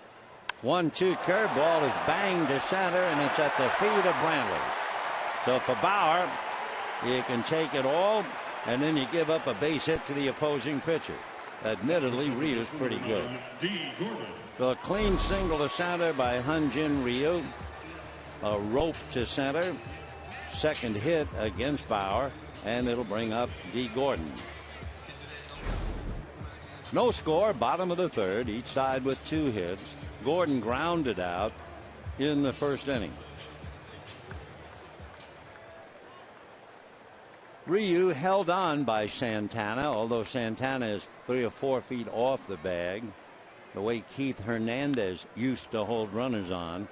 1-2 curveball is banged to center, and it's at the feet of Brantley. So for Bauer, you can take it all, and then you give up a base hit to the opposing pitcher. Admittedly, Ryu's pretty good. So a clean single to center by Hyun-Jin Ryu. A rope to center. Second hit against Bauer, and it'll bring up D. Gordon. No score, bottom of the third, each side with 2 hits. Gordon grounded out in the first inning. Ryu held on by Santana, although Santana is 3 or 4 feet off the bag, the way Keith Hernandez used to hold runners on.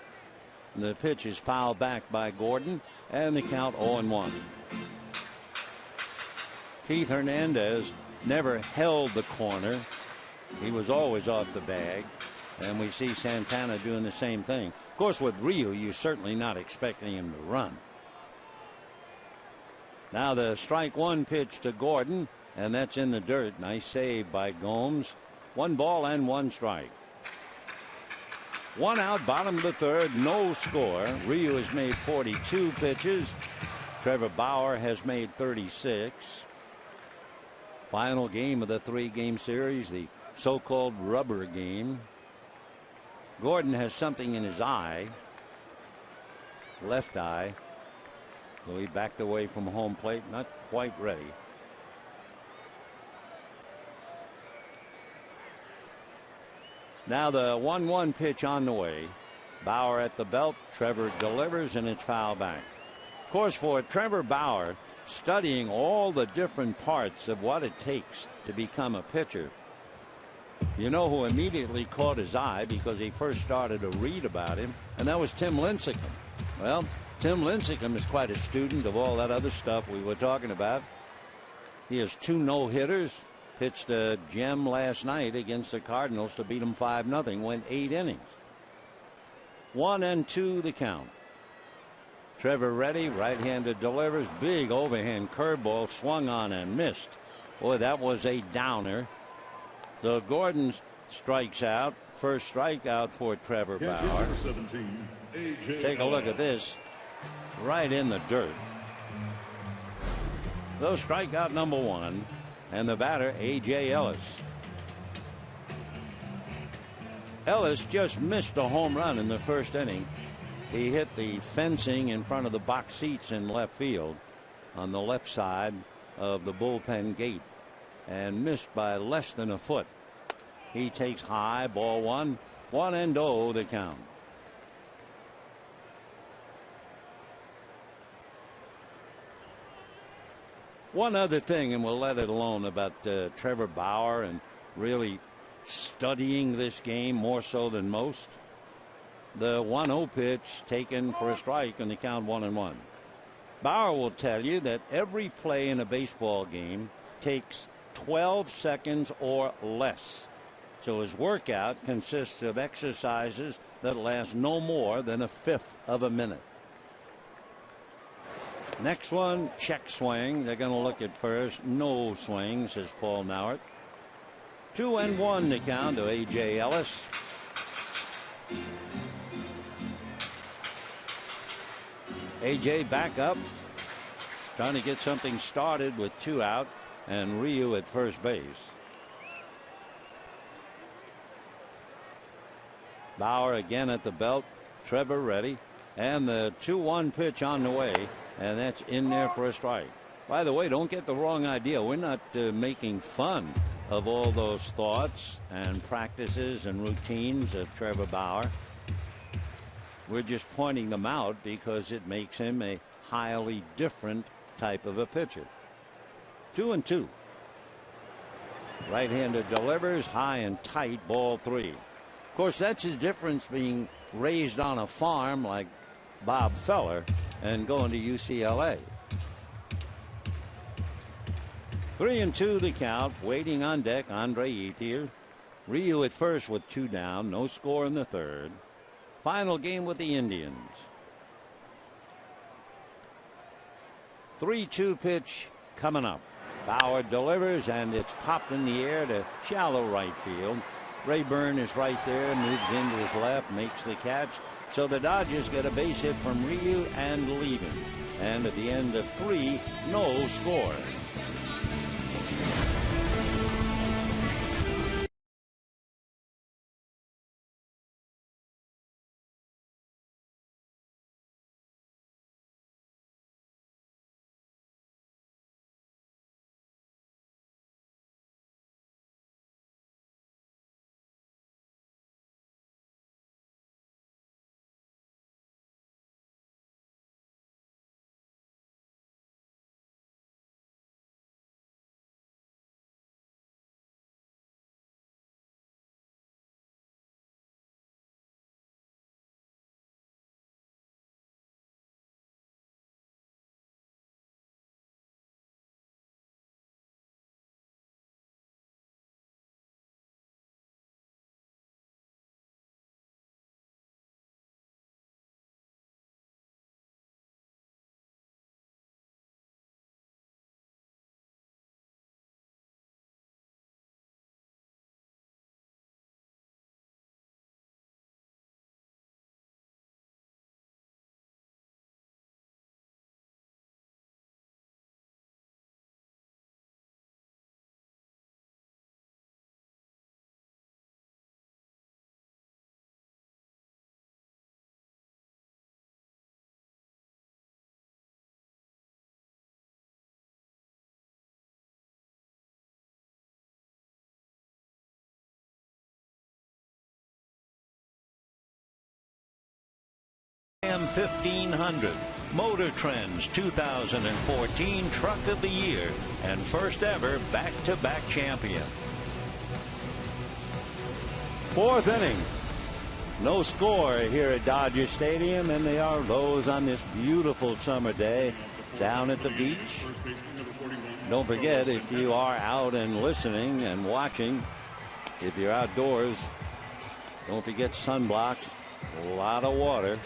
The pitch is fouled back by Gordon, and the count 0-1. Keith Hernandez never held the corner. He was always off the bag, and we see Santana doing the same thing. Of course, with Ryu, you're certainly not expecting him to run. Now the strike 1 pitch to Gordon, and that's in the dirt. Nice save by Gomes. 1 ball and 1 strike. 1 out, bottom of the third, no score. Ryu has made 42 pitches. Trevor Bauer has made 36. Final game of the 3-game series, the so-called rubber game. Gordon has something in his eye, left eye. So he backed away from home plate, not quite ready. Now the 1-1 pitch on the way. Bauer at the belt. Trevor delivers, and it's fouled back. Of course, for Trevor Bauer, studying all the different parts of what it takes to become a pitcher, you know who immediately caught his eye because he first started to read about him, and that was Tim Lincecum. Well, Tim Lincecum is quite a student of all that other stuff we were talking about. He has 2 no-hitters. Pitched a gem last night against the Cardinals to beat them 5-0. Went 8 innings. 1-2 the count. Trevor Ready, right-handed, delivers. Big overhand curveball, swung on and missed. Boy, that was a downer. So Gordon strikes out. First strikeout for Trevor Bauer. 17, Take a look at this. Right in the dirt. So strikeout number one. And the batter, A.J. Ellis. Ellis just missed a home run in the first inning. He hit the fencing in front of the box seats in left field on the left side of the bullpen gate and missed by less than a foot. He takes high, ball one, 1-0 the count. One other thing, and we'll let it alone, about Trevor Bauer and really studying this game more so than most. The 1-0 pitch taken for a strike and the count 1-1. Bauer will tell you that every play in a baseball game takes 12 seconds or less. So his workout consists of exercises that last no more than a fifth of a minute. Next one, check swing. They're going to look at first. No swing, says Paul Nauert. 2-1 the count to A.J. Ellis. A.J. back up, trying to get something started with 2 out, and Ryu at first base. Bauer again at the belt. Trevor Ready, and the 2-1 pitch on the way, and that's in there for a strike. By the way, don't get the wrong idea. We're not making fun of all those thoughts and practices and routines of Trevor Bauer. We're just pointing them out because it makes him a highly different type of a pitcher. 2-2. Right-handed delivers, high and tight, ball 3. Of course, that's the difference being raised on a farm like Bob Feller and going to UCLA. 3-2 the count. Waiting on deck, Andre Ethier. Ryu at first with 2 down. No score in the third. Final game with the Indians. 3-2 pitch coming up. Bauer delivers, and it's popped in the air to shallow right field. Rayburn is right there, moves into his left, makes the catch. So the Dodgers get a base hit from Ryu and lead him. And at the end of 3, no score. AM 1500, Motor Trend's 2014 Truck of the Year and first ever back-to-back champion. 4th inning. No score here at Dodger Stadium, and they are lows on this beautiful summer day down at the beach. Don't forget, if you are out and listening and watching, if you're outdoors, don't forget sunblock, a lot of water.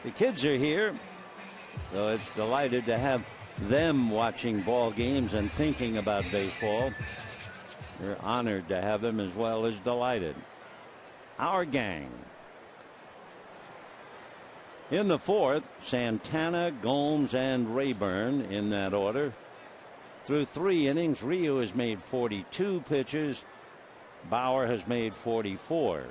The kids are here, so it's delighted to have them watching ball games and thinking about baseball. We're honored to have them as well as delighted. Our gang. In the fourth, Santana, Gomes, and Rayburn in that order. Through 3 innings, Ryu has made 42 pitches. Bauer has made 44.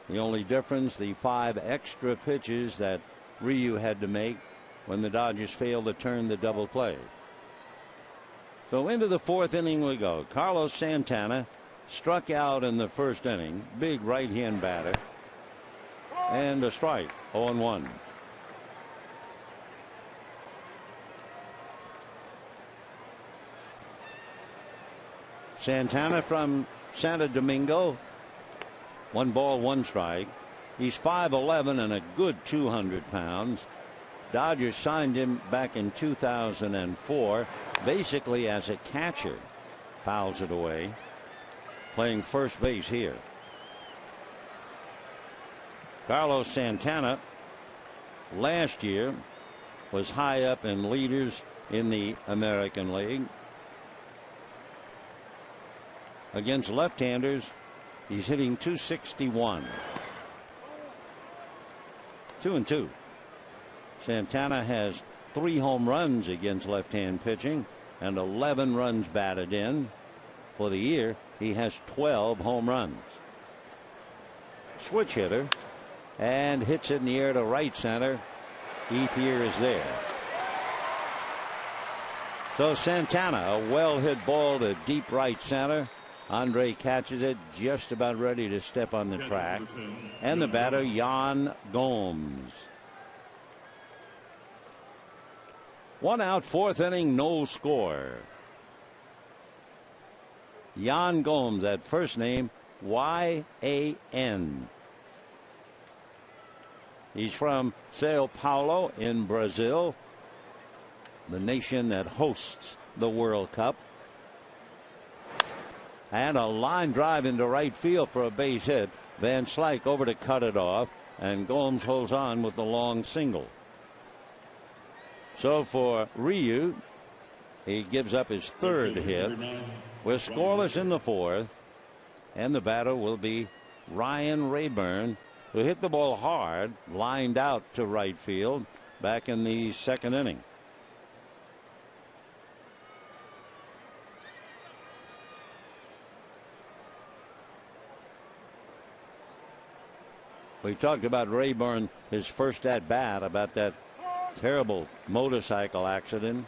The only difference, the 5 extra pitches that Ryu had to make when the Dodgers failed to turn the double play. So into the 4th inning we go. Carlos Santana struck out in the 1st inning. Big right-hand batter. And a strike. 0-1. Santana from Santo Domingo. 1 ball, 1 strike. He's 5'11" and a good 200 pounds. Dodgers signed him back in 2004, basically as a catcher. Fouls it away. Playing first base here. Carlos Santana last year was high up in leaders in the American League. Against left-handers, he's hitting .261. 2-2. Santana has 3 home runs against left-hand pitching and 11 runs batted in. For the year, he has 12 home runs. Switch hitter, and hits it in the air to right center. Ethier is there. So Santana, a well hit ball to deep right center. Andre catches it, just about ready to step on the track. And the batter, Yan Gomes. 1 out, 4th inning, no score. Yan Gomes, that first name, Y-A-N. He's from Sao Paulo in Brazil, the nation that hosts the World Cup. And a line drive into right field for a base hit. Van Slyke over to cut it off, and Gomes holds on with the long single. So for Ryu, he gives up his 3rd hit. We're scoreless in the 4th, and the batter will be Ryan Rayburn, who hit the ball hard, lined out to right field back in the 2nd inning. We talked about Rayburn, his first at bat, about that terrible motorcycle accident.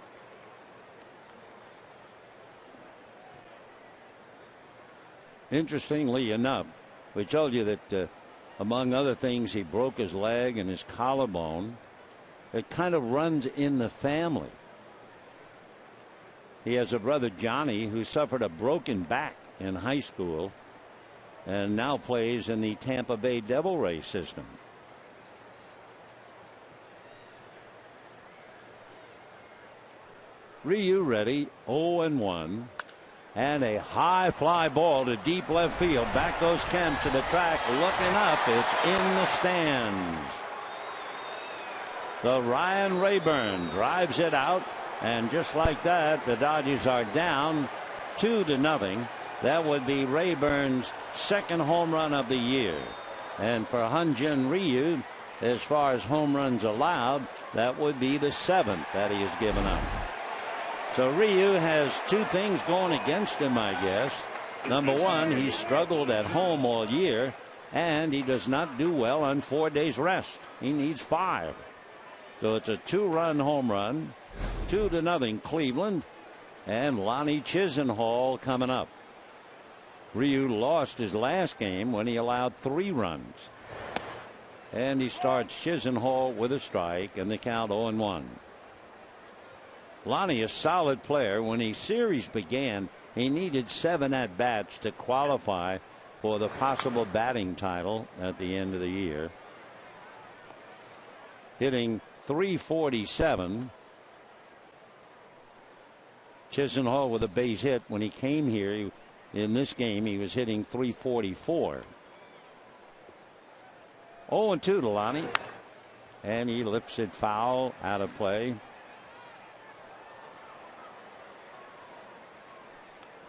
Interestingly enough, we told you that among other things, he broke his leg and his collarbone. It kind of runs in the family. He has a brother, Johnny, who suffered a broken back in high school and now plays in the Tampa Bay Devil Rays system. Ryu ready, 0-1. And a high fly ball to deep left field. Back goes Kemp to the track, looking up. It's in the stands. So Ryan Rayburn drives it out, and just like that, the Dodgers are down 2-0. That would be Rayburn's 2nd home run of the year. And for Hyun-Jin Ryu, as far as home runs allowed, that would be the 7th that he has given up. So Ryu has 2 things going against him, I guess. Number 1, he struggled at home all year, and he does not do well on 4 days rest. He needs 5. So it's a 2-run home run, 2-0 Cleveland, and Lonnie Chisenhall coming up. Ryu lost his last game when he allowed 3 runs. And he starts Chisenhall with a strike, and the count 0-1. Lonnie, a solid player. When the series began, he needed 7 at-bats to qualify for the possible batting title at the end of the year. Hitting .347. Chisenhall with a base hit. When he came here, in this game, he was hitting .344. 0-2 to Lonnie. And he lifts it foul, out of play.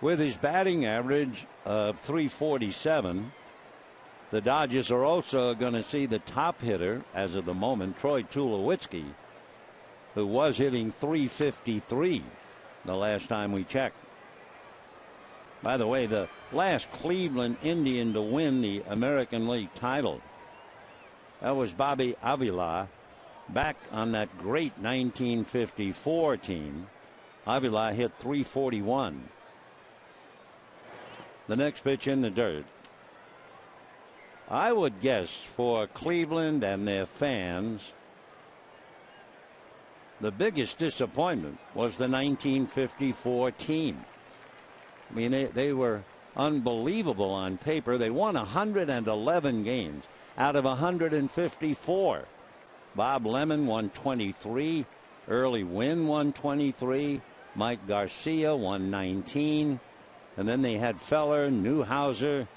With his batting average of .347, the Dodgers are also going to see the top hitter, as of the moment, Troy Tulowitzki, who was hitting .353 the last time we checked. By the way, the last Cleveland Indian to win the American League title, that was Bobby Avila back on that great 1954 team. Avila hit .341. The next pitch in the dirt. I would guess for Cleveland and their fans, the biggest disappointment was the 1954 team. I mean, they were unbelievable on paper. They won 111 games out of 154. Bob Lemon won 23. Early Wynn won 23. Mike Garcia won 19. And then they had Feller, Newhouser,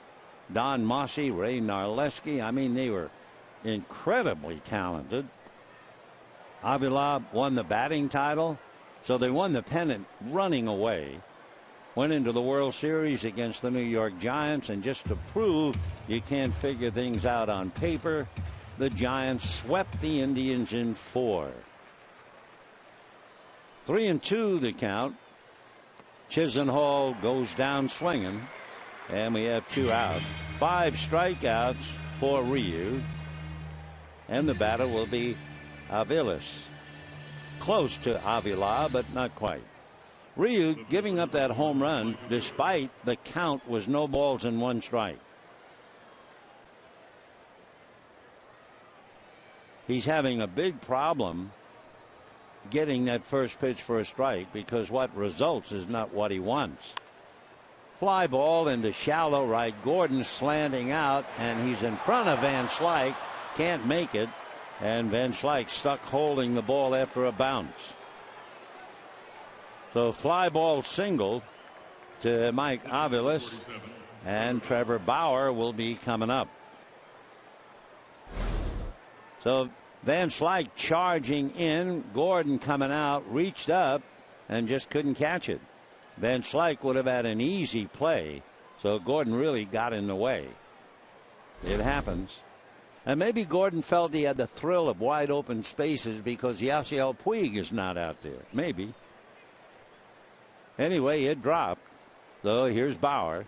Don Mossy, Ray Narleski. I mean, they were incredibly talented. Avila won the batting title, so they won the pennant running away. Went into the World Series against the New York Giants, and just to prove you can't figure things out on paper, the Giants swept the Indians in 4. 3-2 the count. Chisenhall goes down swinging, and we have 2 out. 5 strikeouts for Ryu, and the batter will be Aviles. Close to Avila, but not quite. Ryu giving up that home run despite the count was no balls and 1 strike. He's having a big problem getting that first pitch for a strike, because what results is not what he wants. Fly ball into shallow right. Gordon slanting out, and he's in front of Van Slyke. Can't make it, and Van Slyke stuck holding the ball after a bounce. So fly ball single to Mike Aviles, and Trevor Bauer will be coming up. So Van Slyke charging in, Gordon coming out, reached up and just couldn't catch it. Van Slyke would have had an easy play, so Gordon really got in the way. It happens. And maybe Gordon felt he had the thrill of wide open spaces because Yasiel Puig is not out there. Maybe. Anyway, it dropped. So here's Bauer.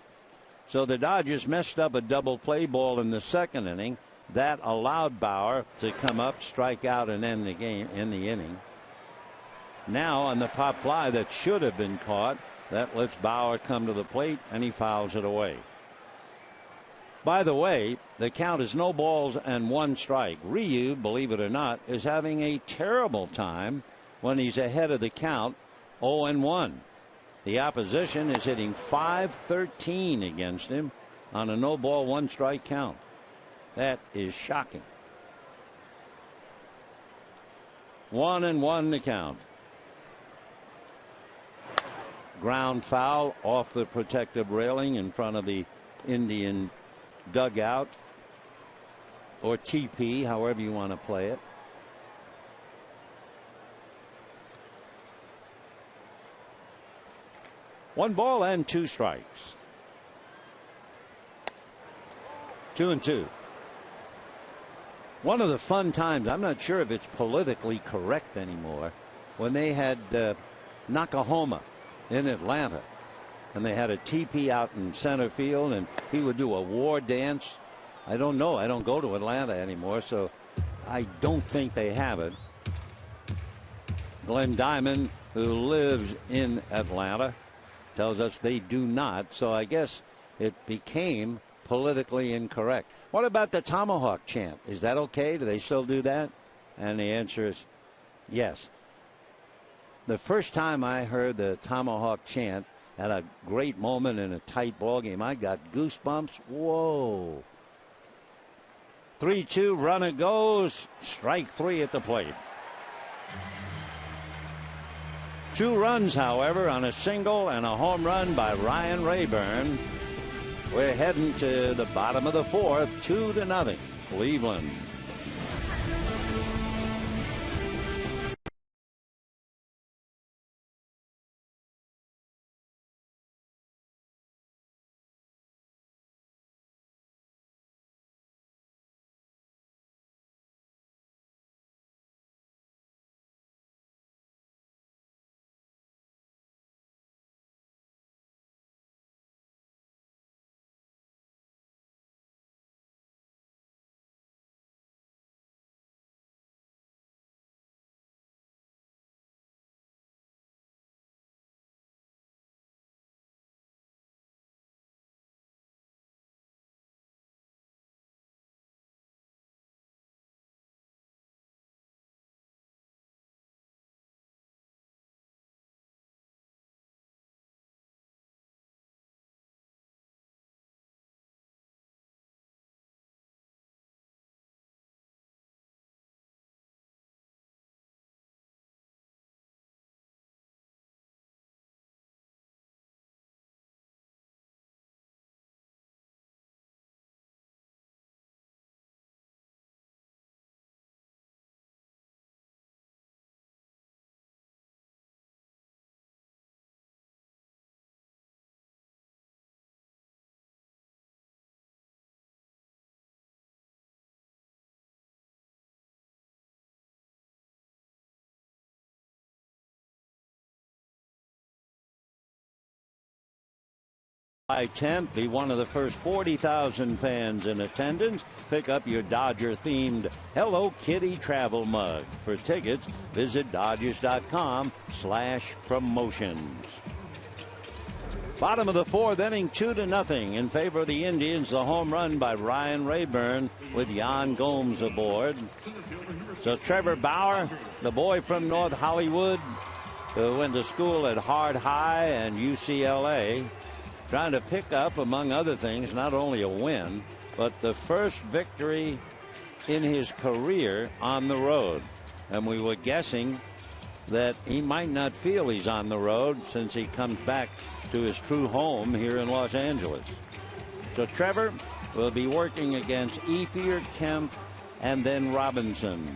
So the Dodgers messed up a double play ball in the second inning. That allowed Bauer to come up, strike out, and end the game, in the inning. Now on the pop fly that should have been caught, that lets Bauer come to the plate, and he fouls it away. By the way, the count is no balls and 1 strike. Ryu, believe it or not, is having a terrible time when he's ahead of the count, 0-1. The opposition is hitting .513 against him on a no ball 1 strike count. That is shocking. 1-1 the count. Ground foul off the protective railing in front of the Indian dugout, or TP, however you want to play it. One ball and 2 strikes. 2-2. One of the fun times, I'm not sure if it's politically correct anymore, when they had Nakahoma in Atlanta, and they had a TP out in center field, and he would do a war dance. I don't know. I don't go to Atlanta anymore, so I don't think they have it. Glenn Diamond, who lives in Atlanta, tells us they do not. So I guess it became politically incorrect. What about the tomahawk chant? Is that okay? Do they still do that? And the answer is yes. The first time I heard the tomahawk chant at a great moment in a tight ball game, I got goosebumps. Whoa. 3-2, runner goes. Strike 3 at the plate. 2 runs, however, on a single and a home run by Ryan Rayburn. We're heading to the bottom of the 4th, 2-0. Cleveland. July 10th, be one of the first 40,000 fans in attendance. Pick up your Dodger-themed Hello Kitty travel mug. For tickets, visit Dodgers.com/promotions. Bottom of the fourth inning, 2-0 in favor of the Indians. The home run by Ryan Rayburn with Yan Gomes aboard. So Trevor Bauer, the boy from North Hollywood, who went to school at Hard High and UCLA, trying to pick up, among other things, not only a win, but the first victory in his career on the road. And we were guessing that he might not feel he's on the road since he comes back to his true home here in Los Angeles. So Trevor will be working against Ethier, Kemp, and then Robinson.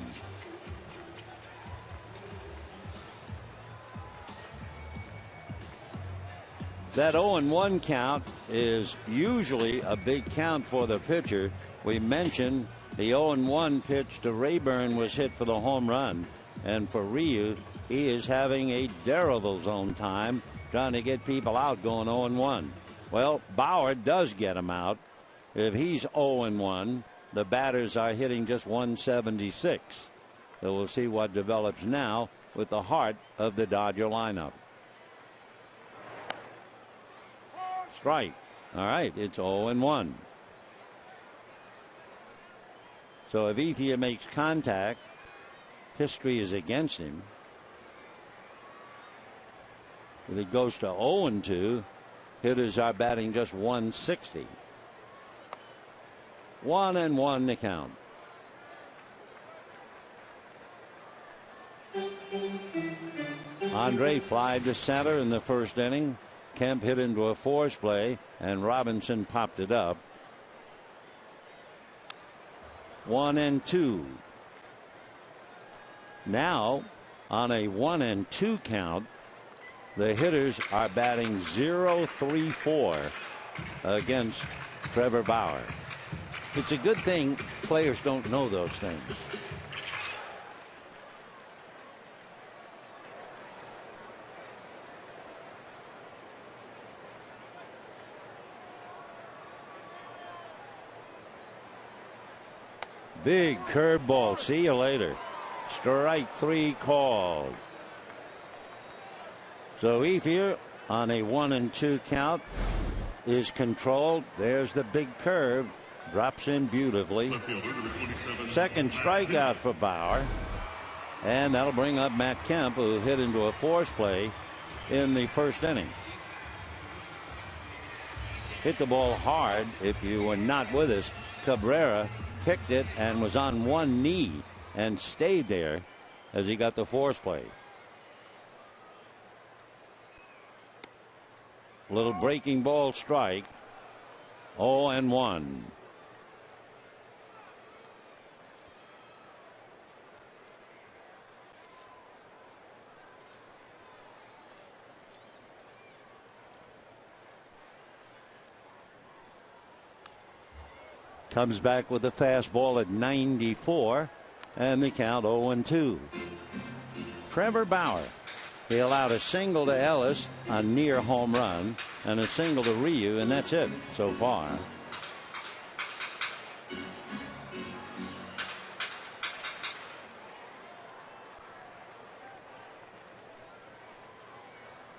That 0-1 count is usually a big count for the pitcher. We mentioned the 0-1 pitch to Rayburn was hit for the home run. And for Ryu, he is having a terrible zone time trying to get people out going 0-1. Well, Bauer does get him out. If he's 0-1, the batters are hitting just 176. So we'll see what develops now with the heart of the Dodger lineup. Strike. All right, it's 0-1. So if Ethier makes contact, history is against him. If it goes to 0-2, hitters are batting just 160. 1-1 to count. Andre flied to center in the first inning. Kemp hit into a force play, and Robinson popped it up. 1-2. Now, on a 1-2 count, the hitters are batting .034 against Trevor Bauer. It's a good thing players don't know those things. Big curveball. See you later. Strike three called. So Ethier on a 1-2 count is controlled. There's the big curve. Drops in beautifully. Second strikeout for Bauer. And that'll bring up Matt Kemp, who hit into a force play in the first inning. Hit the ball hard. If you were not with us, Cabrera picked it and was on one knee and stayed there as he got the force play. Little breaking ball strike. 0-1. Comes back with the fastball at 94, and the count 0-2. Trevor Bauer. He allowed a single to Ellis, a near home run, and a single to Ryu, and that's it so far.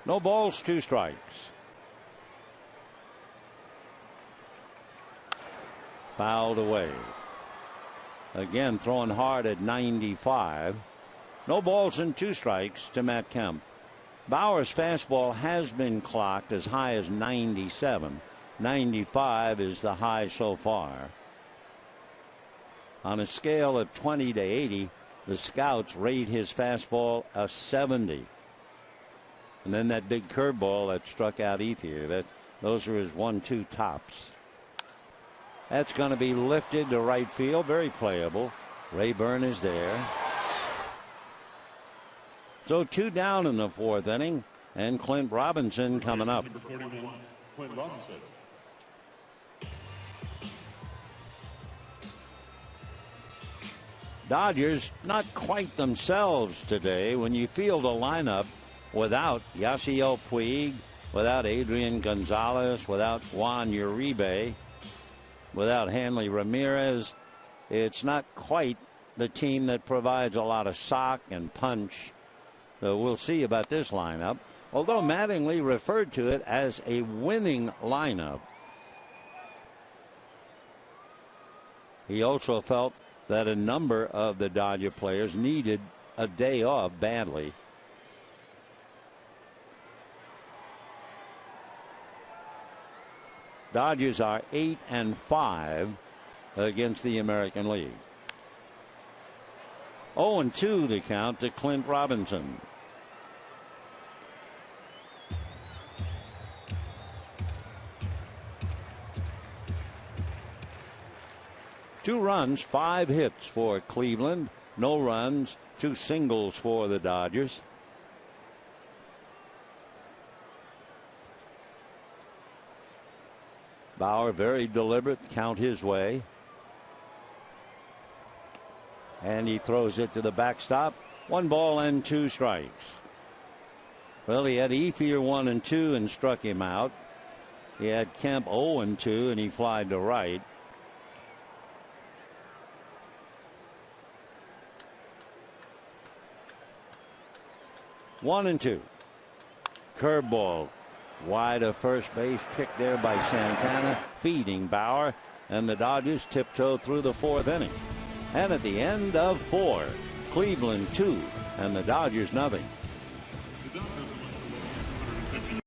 No balls, 2 strikes. Fouled away. Again throwing hard at 95. No balls and 2 strikes to Matt Kemp. Bauer's fastball has been clocked as high as 97. 95 is the high so far. On a scale of 20 to 80, the scouts rate his fastball a 70. And then that big curveball that struck out Ethier, those are his 1-2 tops. That's going to be lifted to right field, very playable. Rayburn is there. So 2 down in the 4th inning, and Clint Robinson coming up. Number 41, Clint Robinson. Dodgers not quite themselves today when you field a lineup without Yasiel Puig, without Adrian Gonzalez, without Juan Uribe, without Hanley Ramirez. It's not quite the team that provides a lot of sock and punch. So we'll see about this lineup. Although Mattingly referred to it as a winning lineup, he also felt that a number of the Dodger players needed a day off badly. Dodgers are 8-5 against the American League. 0-2 the count to Clint Robinson. Two runs, 5 hits for Cleveland. No runs, 2 singles for the Dodgers. Bauer very deliberate, count his way. And he throws it to the backstop. 1 ball and 2 strikes. Well, he had Ethier 1-2 and struck him out. He had Kemp 0-2 and he flied to right. One and 2. Curveball. Wide of first base, picked there by Santana, feeding Bauer, and the Dodgers tiptoe through the 4th inning. And at the end of 4, Cleveland 2 and the Dodgers nothing. The Dodgers went for 250.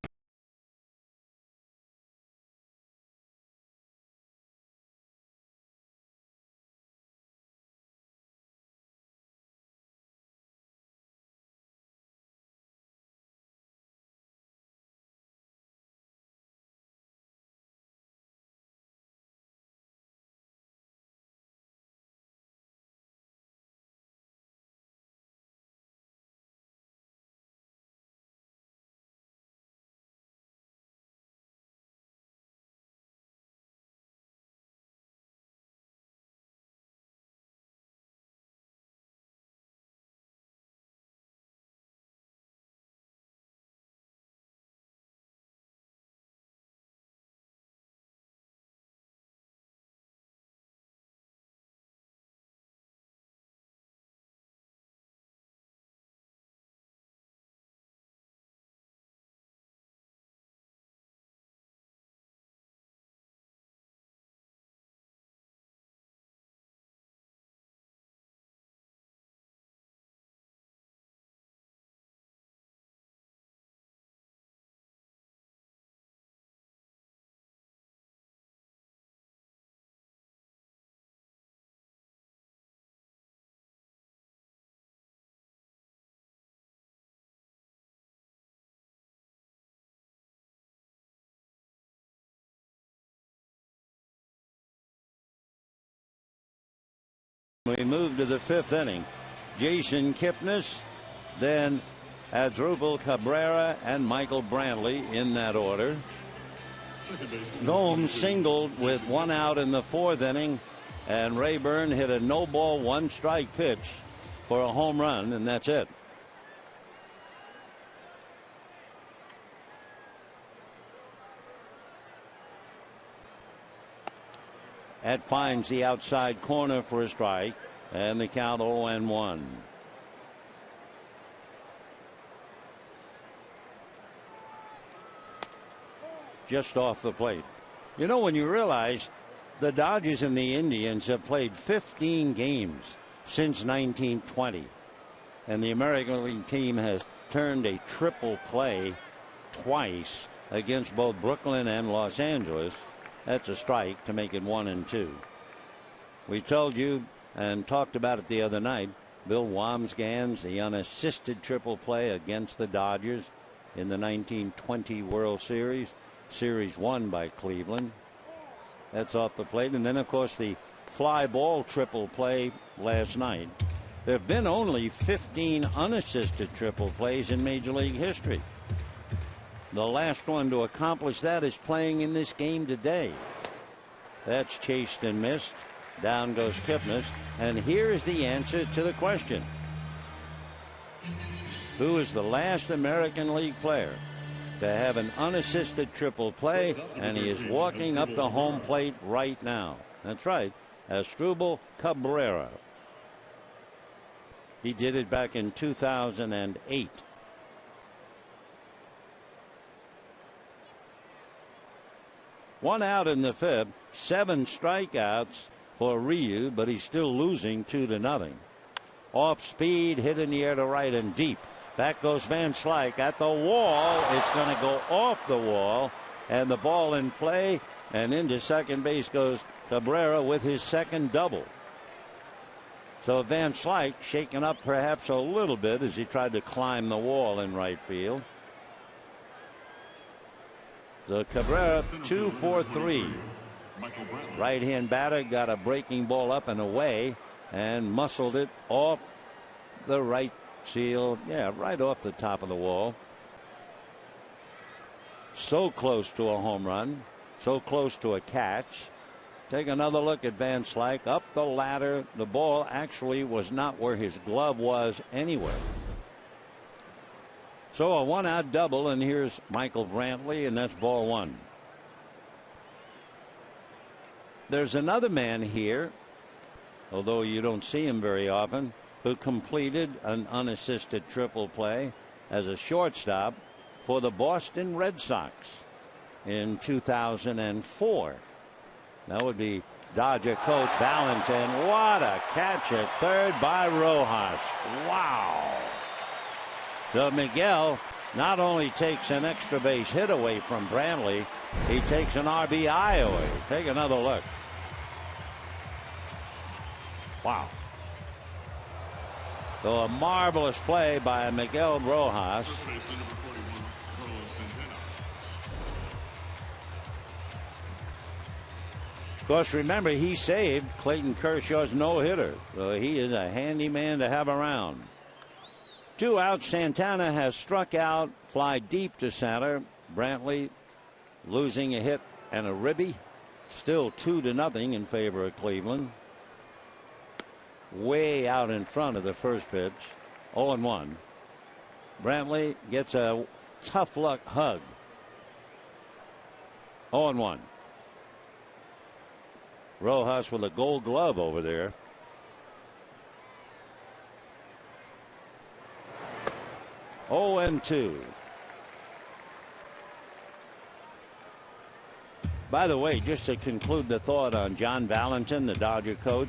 We move to the 5th inning. Jason Kipnis, then Asdrubal Cabrera and Michael Brantley in that order. Gomes singled with 1 out in the 4th inning, and Rayburn hit a no-ball 1-strike pitch for a home run, and that's it. That finds the outside corner for a strike, and the count 0-1. Just off the plate. You know, when you realize the Dodgers and the Indians have played 15 games since 1920, and the American League team has turned a triple play twice against both Brooklyn and Los Angeles, that's a strike to make it 1-2. We told you and talked about it the other night. Bill Wambsgans, the unassisted triple play against the Dodgers in the 1920 World Series. Series won by Cleveland. That's off the plate. And then, of course, the fly ball triple play last night. There have been only 15 unassisted triple plays in Major League history. The last one to accomplish that is playing in this game today. That's chased and missed. Down goes Kipnis. And here's the answer to the question. Who is the last American League player to have an unassisted triple play? And he is walking up the home plate right now. That's right, Asdrubal Cabrera. He did it back in 2008. One out in the 5th, 7 strikeouts for Ryu, but he's still losing 2-0. Off speed, hit in the air to right and deep. Back goes Van Slyke at the wall. It's going to go off the wall, and the ball in play, and into second base goes Cabrera with his second double. So Van Slyke shaken up perhaps a little bit as he tried to climb the wall in right field. So Cabrera 2 for 3. Right hand batter got a breaking ball up and away and muscled it off the right field. Yeah, right off the top of the wall. So close to a home run, so close to a catch. Take another look at Van Slyke up the ladder. The ball actually was not where his glove was anywhere. So a 1-out double, and here's Michael Brantley, and that's ball 1. There's another man here, although you don't see him very often, who completed an unassisted triple play as a shortstop for the Boston Red Sox in 2004. That would be Dodger coach Valentin. What a catch at third by Rojas. Wow. So Miguel not only takes an extra base hit away from Brantley, he takes an RBI away. Take another look. Wow. So a marvelous play by Miguel Rojas. Of course, remember, he saved Clayton Kershaw's no-hitter. So he is a handy man to have around. 2 out. Santana has struck out. Fly deep to center. Brantley losing a hit and a ribby. Still 2-0 in favor of Cleveland. Way out in front of the first pitch. 0-1. Brantley gets a tough luck hug. 0-1. Rojas with a gold glove over there. Oh, and 2. By the way, just to conclude the thought on John Valentin, the Dodger coach,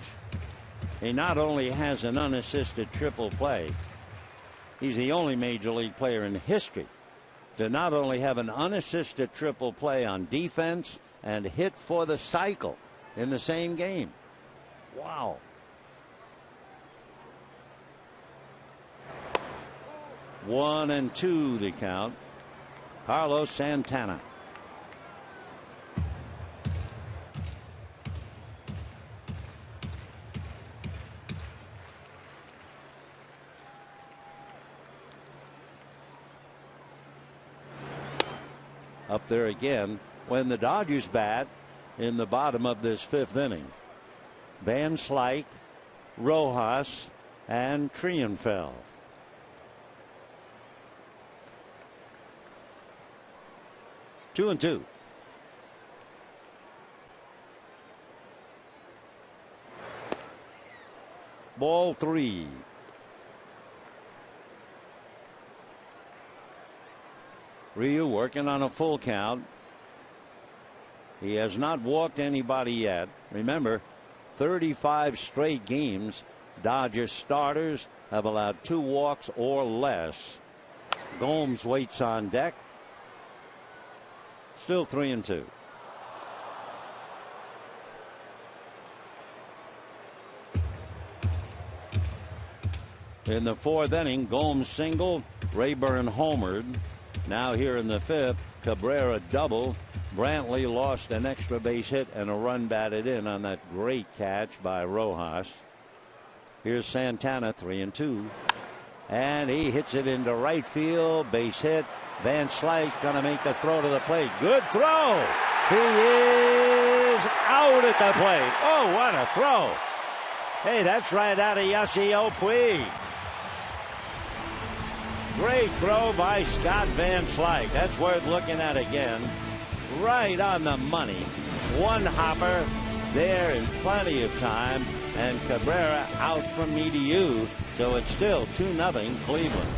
he not only has an unassisted triple play, he's the only major league player in history to not only have an unassisted triple play on defense and hit for the cycle in the same game. Wow. One and 2 the count. Carlos Santana. Up there again. when the Dodgers bat in the bottom of this 5th inning. Van Slyke, Rojas, and Trienfeld. Two and two. Ball 3. Ryu working on a full count. He has not walked anybody yet. Remember, 35 straight games, Dodgers starters have allowed 2 walks or less. Gomes waits on deck. Still 3 and 2. In the 4th inning, Gomes singled, Rayburn homered. Now here in the 5th, Cabrera double. Brantley lost an extra base hit and a run batted in on that great catch by Rojas. Here's Santana, 3 and 2. And he hits it into right field. Base hit. Van Slyke's going to make the throw to the plate. Good throw. He is out at the plate. Oh, what a throw. Hey, that's right out of Yasiel Puig. Great throw by Scott Van Slyke. That's worth looking at again. Right on the money. One hopper there in plenty of time. And Cabrera out from me to you. So it's still 2-0 Cleveland.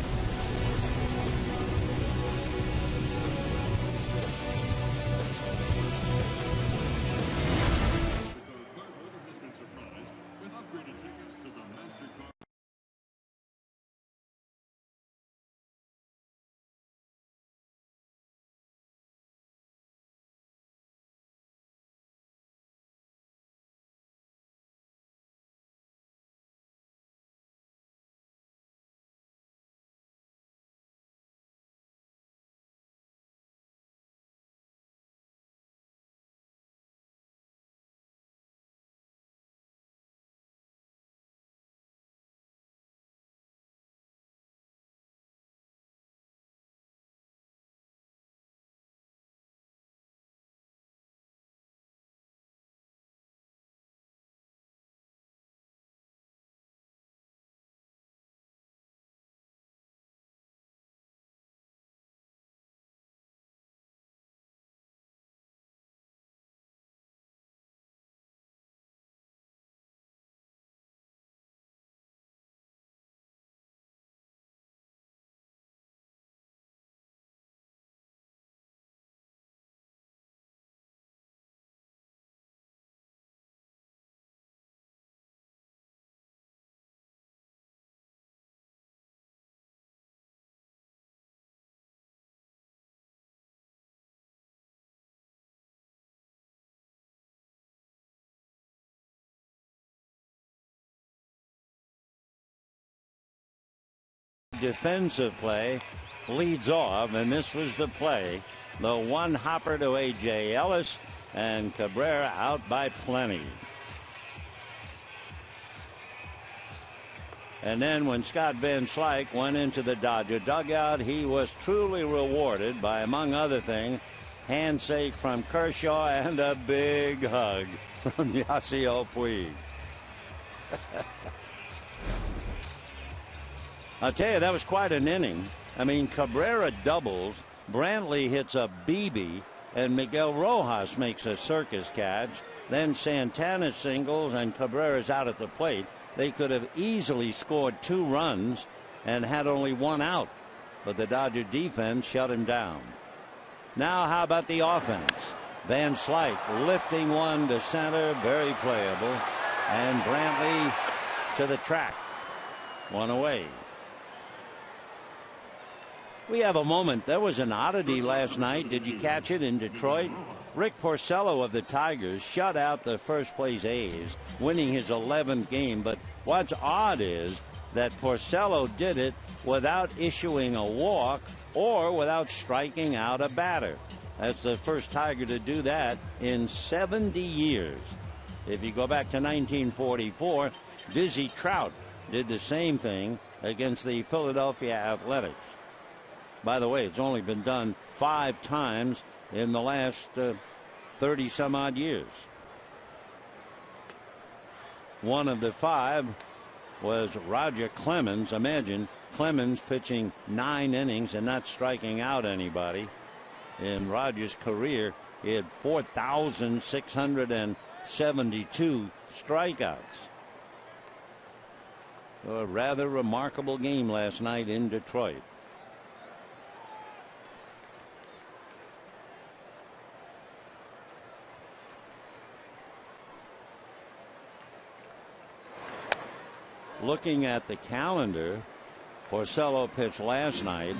Defensive play leads off, and this was the play. The one hopper to A.J. Ellis, and Cabrera out by plenty. And then when Scott Van Slyke went into the Dodger dugout, he was truly rewarded by, among other things, handshake from Kershaw and a big hug from Yasiel Puig. I'll tell you, that was quite an inning. I mean, Cabrera doubles, Brantley hits a BB, and Miguel Rojas makes a circus catch. Then Santana singles, and Cabrera's out at the plate. They could have easily scored 2 runs and had only 1 out, but the Dodger defense shut him down. Now how about the offense? Van Slyke lifting one to center, very playable, and Brantley to the track. 1 away. We have a moment. There was an oddity last night. Did you catch it in Detroit? Rick Porcello of the Tigers shut out the first place A's, winning his 11th game. But what's odd is that Porcello did it without issuing a walk or without striking out a batter. That's the first Tiger to do that in 70 years. If you go back to 1944, Dizzy Trout did the same thing against the Philadelphia Athletics. By the way, it's only been done 5 times in the last 30 some odd years. One of the 5 was Roger Clemens. Imagine Clemens pitching 9 innings and not striking out anybody. In Roger's career, he had 4,672 strikeouts. A rather remarkable game last night in Detroit. Looking at the calendar, Porcello pitched last night.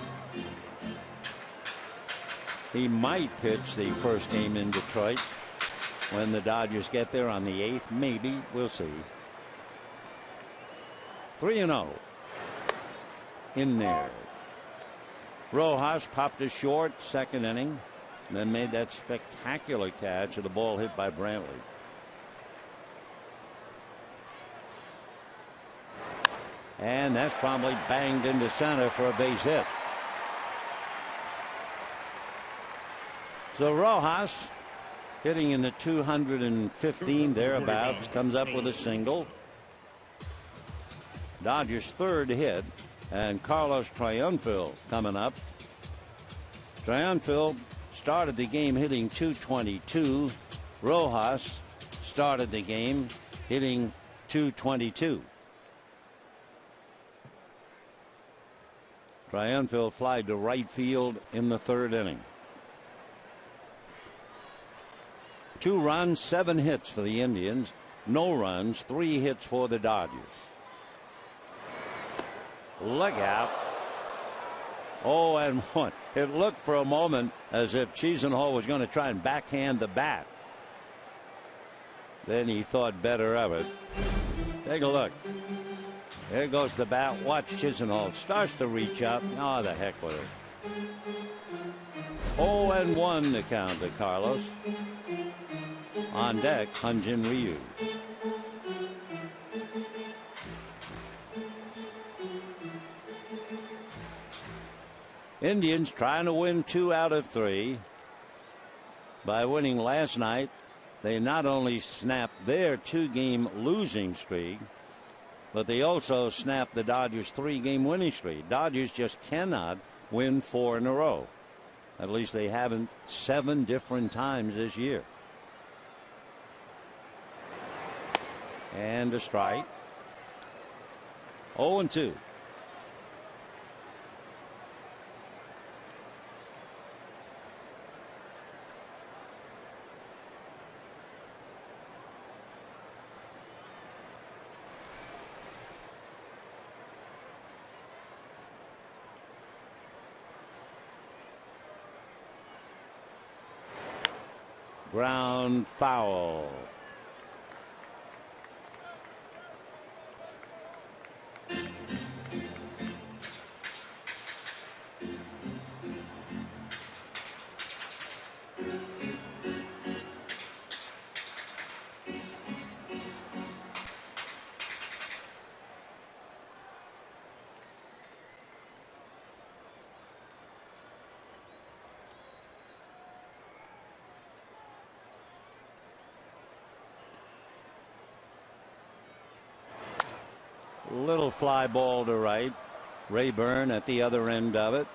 He might pitch the first game in Detroit when the Dodgers get there on the 8th. Maybe. We'll see. 3-0 in there. Rojas popped a short second inning, then made that spectacular catch of the ball hit by Brantley. And that's probably banged into center for a base hit. So Rojas, hitting in the 215 thereabouts, comes up with a single. Dodgers' 3rd hit, and Carlos Triunfo coming up. Triunfo started the game hitting 222. Rojas started the game hitting 222. Triunfo fly to right field in the 3rd inning. 2 runs, 7 hits for the Indians. No runs, 3 hits for the Dodgers. Look out. 0-1. It looked for a moment as if Chisenhall was going to try and backhand the bat. Then he thought better of it. Take a look. There goes the bat. Watch Chisenhall. Starts to reach up. Oh, the heck with it. 0-1 the count to Carlos. On deck, Hyun-Jin Ryu. Indians trying to win 2 out of 3. By winning last night, they not only snapped their 2-game losing streak, but they also snapped the Dodgers' 3-game winning streak. Dodgers just cannot win 4 in a row. At least they haven't 7 different times this year. And a strike. 0-2. Ground foul. Little fly ball to right. Rayburn at the other end of it.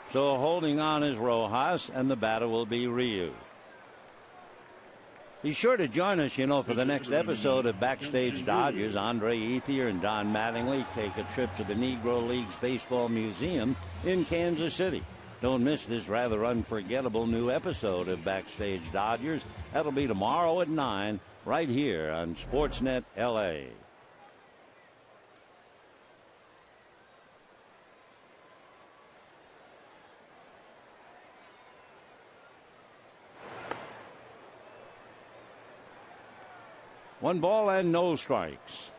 So holding on is Rojas, and the batter will be Ryu. Be sure to join us, for the next episode of Backstage Dodgers. Andre Ethier and Don Mattingly take a trip to the Negro Leagues Baseball Museum in Kansas City. Don't miss this rather unforgettable new episode of Backstage Dodgers. That'll be tomorrow at 9 right here on Sportsnet LA. One ball and no strikes.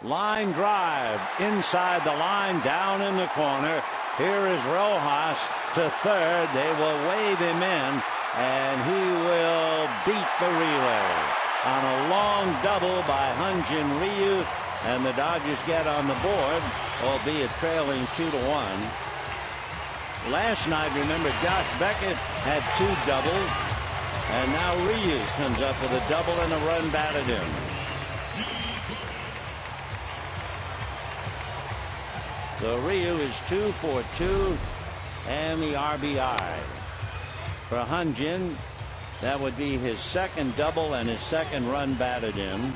Line drive inside the line, down in the corner. Here is Rojas to third. They will wave him in. and he will beat the relay on a long double by Hyun-Jin Ryu, and the Dodgers get on the board, albeit trailing 2-1. Last night, remember, Josh Beckett had 2 doubles, and now Ryu comes up with a double and a run batted in. So Ryu is 2 for 2 and the RBI. For Hyun-Jin, that would be his second double and his second run batted in.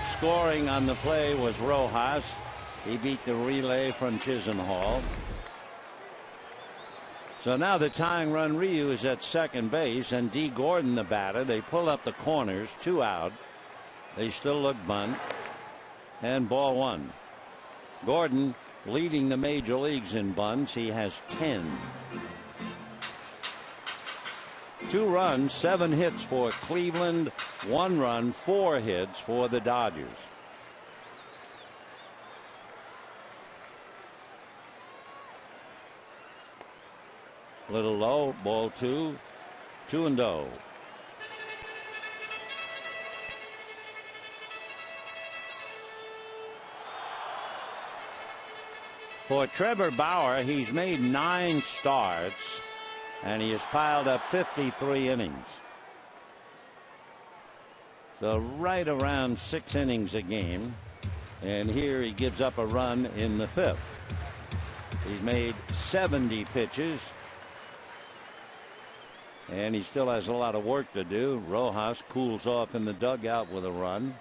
Scoring on the play was Rojas. He beat the relay from Chisenhall. So now the tying run, Ryu, is at second base, and D. Gordon, the batter. They pull up the corners, 2 out. They still look bunt, and ball 1. Gordon leading the major leagues in bunts. He has 10. 2 runs, 7 hits for Cleveland, 1 run, 4 hits for the Dodgers. Little low, ball 2, 2-0. For Trevor Bauer, he's made 9 starts, and he has piled up 53 innings. So right around 6 innings a game, and here he gives up a run in the 5th. He's made 70 pitches, and he still has a lot of work to do. Rojas cools off in the dugout with a run.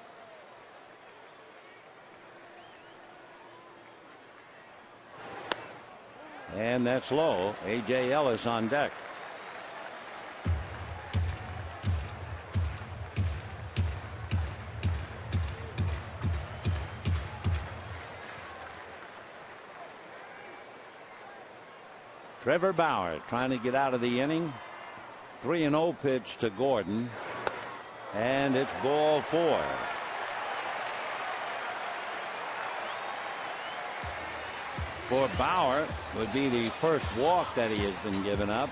And that's low. A.J. Ellis on deck. Trevor Bauer trying to get out of the inning. 3-0 pitch to Gordon, and it's ball 4. For Bauer would be the first walk that he has been given up.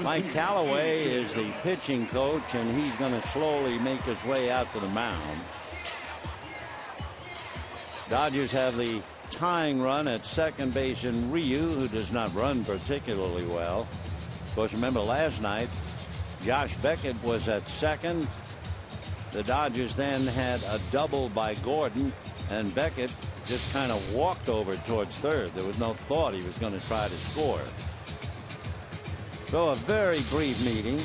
Mike Callaway is the pitching coach, and he's going to slowly make his way out to the mound. Dodgers have the tying run at second base in Ryu, who does not run particularly well. Of course, remember last night, Josh Beckett was at second. The Dodgers then had a double by Gordon, and Beckett just kind of walked over towards third. There was no thought he was going to try to score. So a very brief meeting.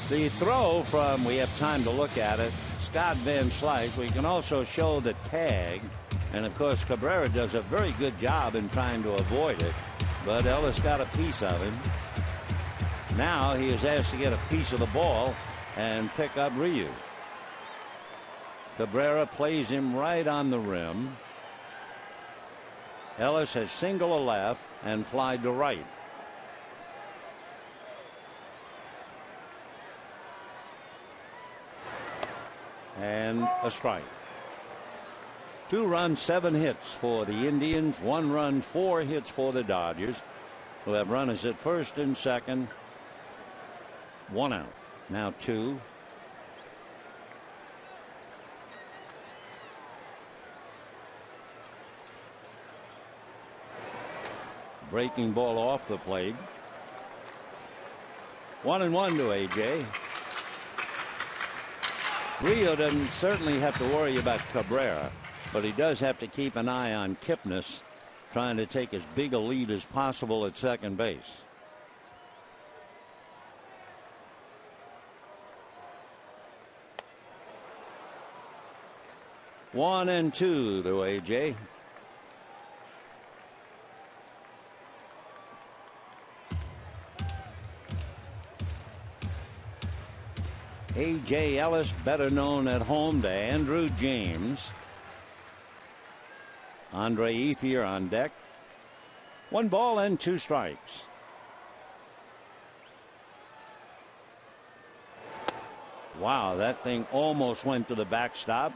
The throw from, we have time to look at it, Scott Van Slyke. We can also show the tag, and of course Cabrera does a very good job in trying to avoid it, but Ellis got a piece of him. Now he is asked to get a piece of the ball and pick up Ryu. Cabrera plays him right on the rim. Ellis has single to left and fly to right. And a strike. 2 runs, 7 hits for the Indians. 1 run, 4 hits for the Dodgers, who have runners at first and second. 1 out. Now 2. Breaking ball off the plate. 1-1 to A.J. Rio doesn't certainly have to worry about Cabrera, but he does have to keep an eye on Kipnis, trying to take as big a lead as possible at second base. One and 2 to A.J. A.J. Ellis, better known at home to Andrew James. Andre Ethier on deck. 1 ball and 2 strikes. Wow, that thing almost went to the backstop.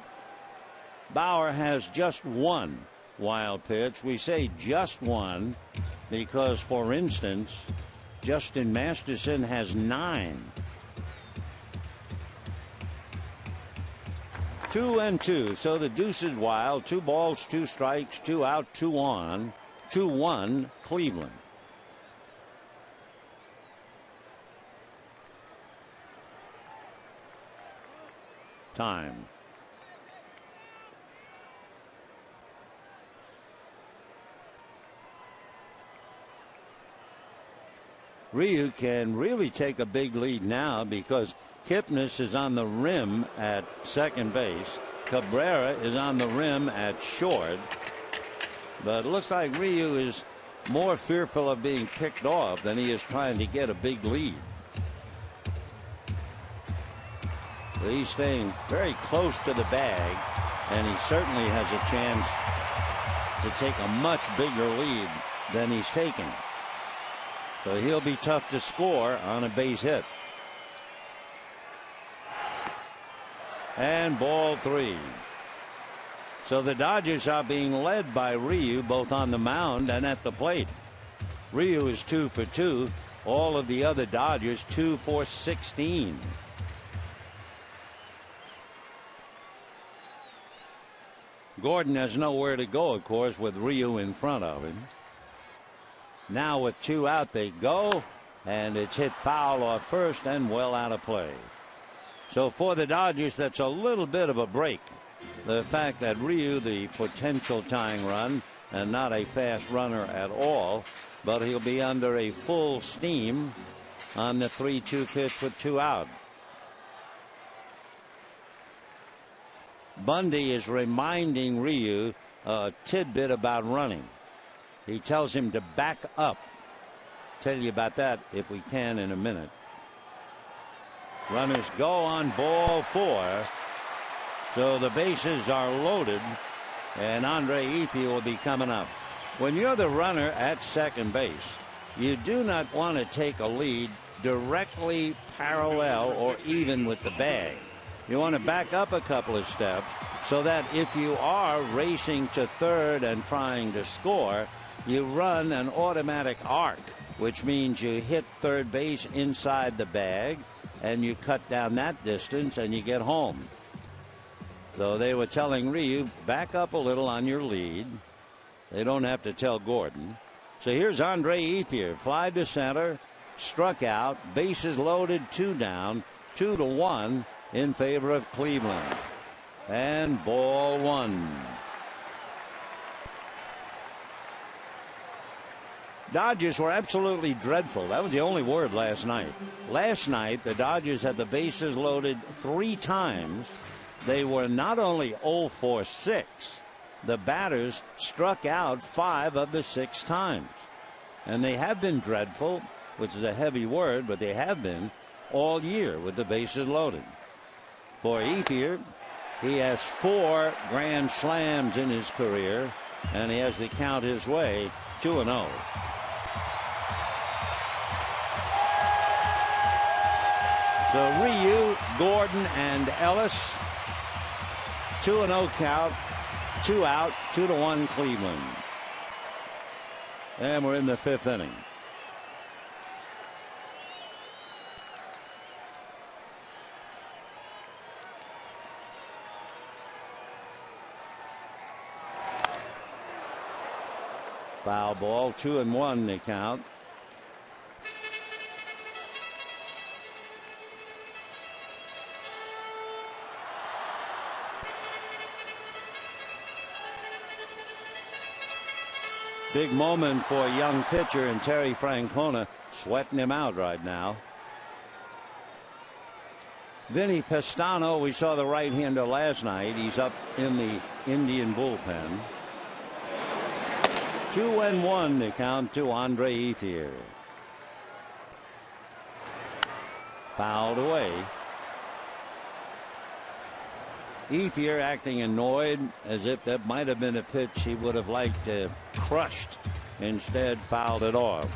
Bauer has just 1 wild pitch. We say just one because, for instance, Justin Masterson has 9. 2-2. So the deuce is wild. 2 balls, 2 strikes, 2 out, 2 on. 2-1 Cleveland. Time. Ryu can really take a big lead now because Kipnis is on the rim at second base. Cabrera is on the rim at short. But it looks like Ryu is more fearful of being picked off than he is trying to get a big lead. He's staying very close to the bag, and he certainly has a chance to take a much bigger lead than he's taken. So he'll be tough to score on a base hit. And ball 3. So the Dodgers are being led by Ryu both on the mound and at the plate. Ryu is 2 for 2. All of the other Dodgers 2 for 16. Gordon has nowhere to go, of course, with Ryu in front of him. Now with 2 out they go, and it's hit foul off first and well out of play. So for the Dodgers, that's a little bit of a break. The fact that Ryu, the potential tying run, and not a fast runner at all, but he'll be under a full steam on the 3-2 pitch with 2 out. Bundy is reminding Ryu a tidbit about running. He tells him to back up. Tell you about that if we can in a minute. Runners go on ball 4. So the bases are loaded, and Andre Ethier will be coming up. When you're the runner at second base, you do not want to take a lead directly parallel or even with the bag. You want to back up a couple of steps so that if you are racing to third and trying to score, you run an automatic arc, which means you hit third base inside the bag and you cut down that distance and you get home. So they were telling Ryu, back up a little on your lead. They don't have to tell Gordon. So here's Andre Ethier, fly to center, struck out, bases loaded, 2 down, 2-1 in favor of Cleveland. And ball 1. Dodgers were absolutely dreadful. That was the only word last night. Last night, the Dodgers had the bases loaded 3 times. They were not only 0 for 6, the batters struck out 5 of the 6 times. And they have been dreadful, which is a heavy word, but they have been all year with the bases loaded. For Ethier, he has 4 grand slams in his career, and he has the count his way, 2-0. So Ryu, Gordon, and Ellis, 2-0 count, 2 out, 2-1 Cleveland. And we're in the 5th inning. Foul ball, 2-1 the count. Big moment for a young pitcher and Terry Francona, sweating him out right now. Vinny Pestano, we saw the right-hander last night. He's up in the Indian bullpen. 2-1 the count to Andre Ethier. Fouled away. Ethier acting annoyed, as if that might have been a pitch he would have liked to crushed. Instead, fouled it off.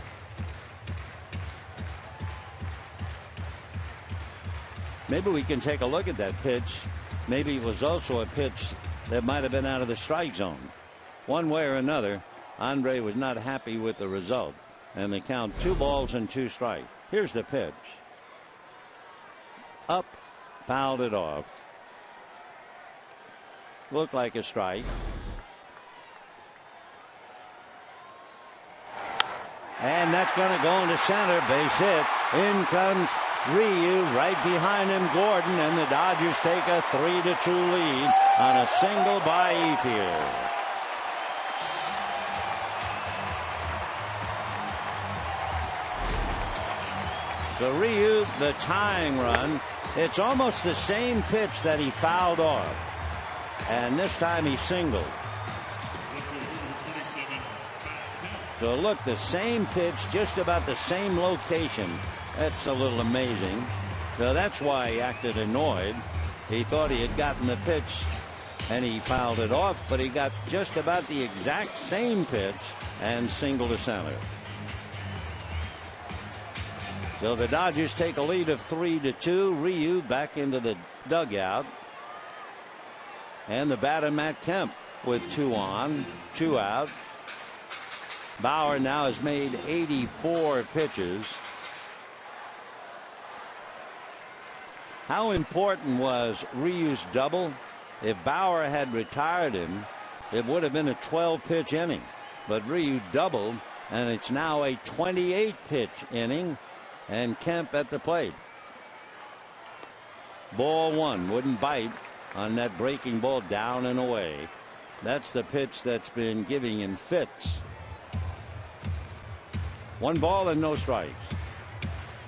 Maybe we can take a look at that pitch. Maybe it was also a pitch that might have been out of the strike zone. one way or another, Andre was not happy with the result, and they count 2 balls and 2 strikes. Here's the pitch. Up, fouled it off. Looked like a strike. And that's going to go into center. Base hit. In comes Ryu. Right behind him, Gordon. And the Dodgers take a 3-2 lead on a single by Ethier. So Ryu, the tying run. It's almost the same pitch that he fouled off. And this time he singled. So look, the same pitch, just about the same location. That's a little amazing. So that's why he acted annoyed. He thought he had gotten the pitch and he fouled it off, but he got just about the exact same pitch and singled to center. So the Dodgers take a lead of 3-2. Ryu back into the dugout. And the batter, Matt Kemp, with 2 on, 2 out. Bauer now has made 84 pitches. How important was Ryu's double? If Bauer had retired him, it would have been a 12-pitch inning. But Ryu doubled, and it's now a 28-pitch inning, and Kemp at the plate. Ball 1, wouldn't bite on that breaking ball, down and away. That's the pitch that's been giving him fits. 1 ball and no strikes.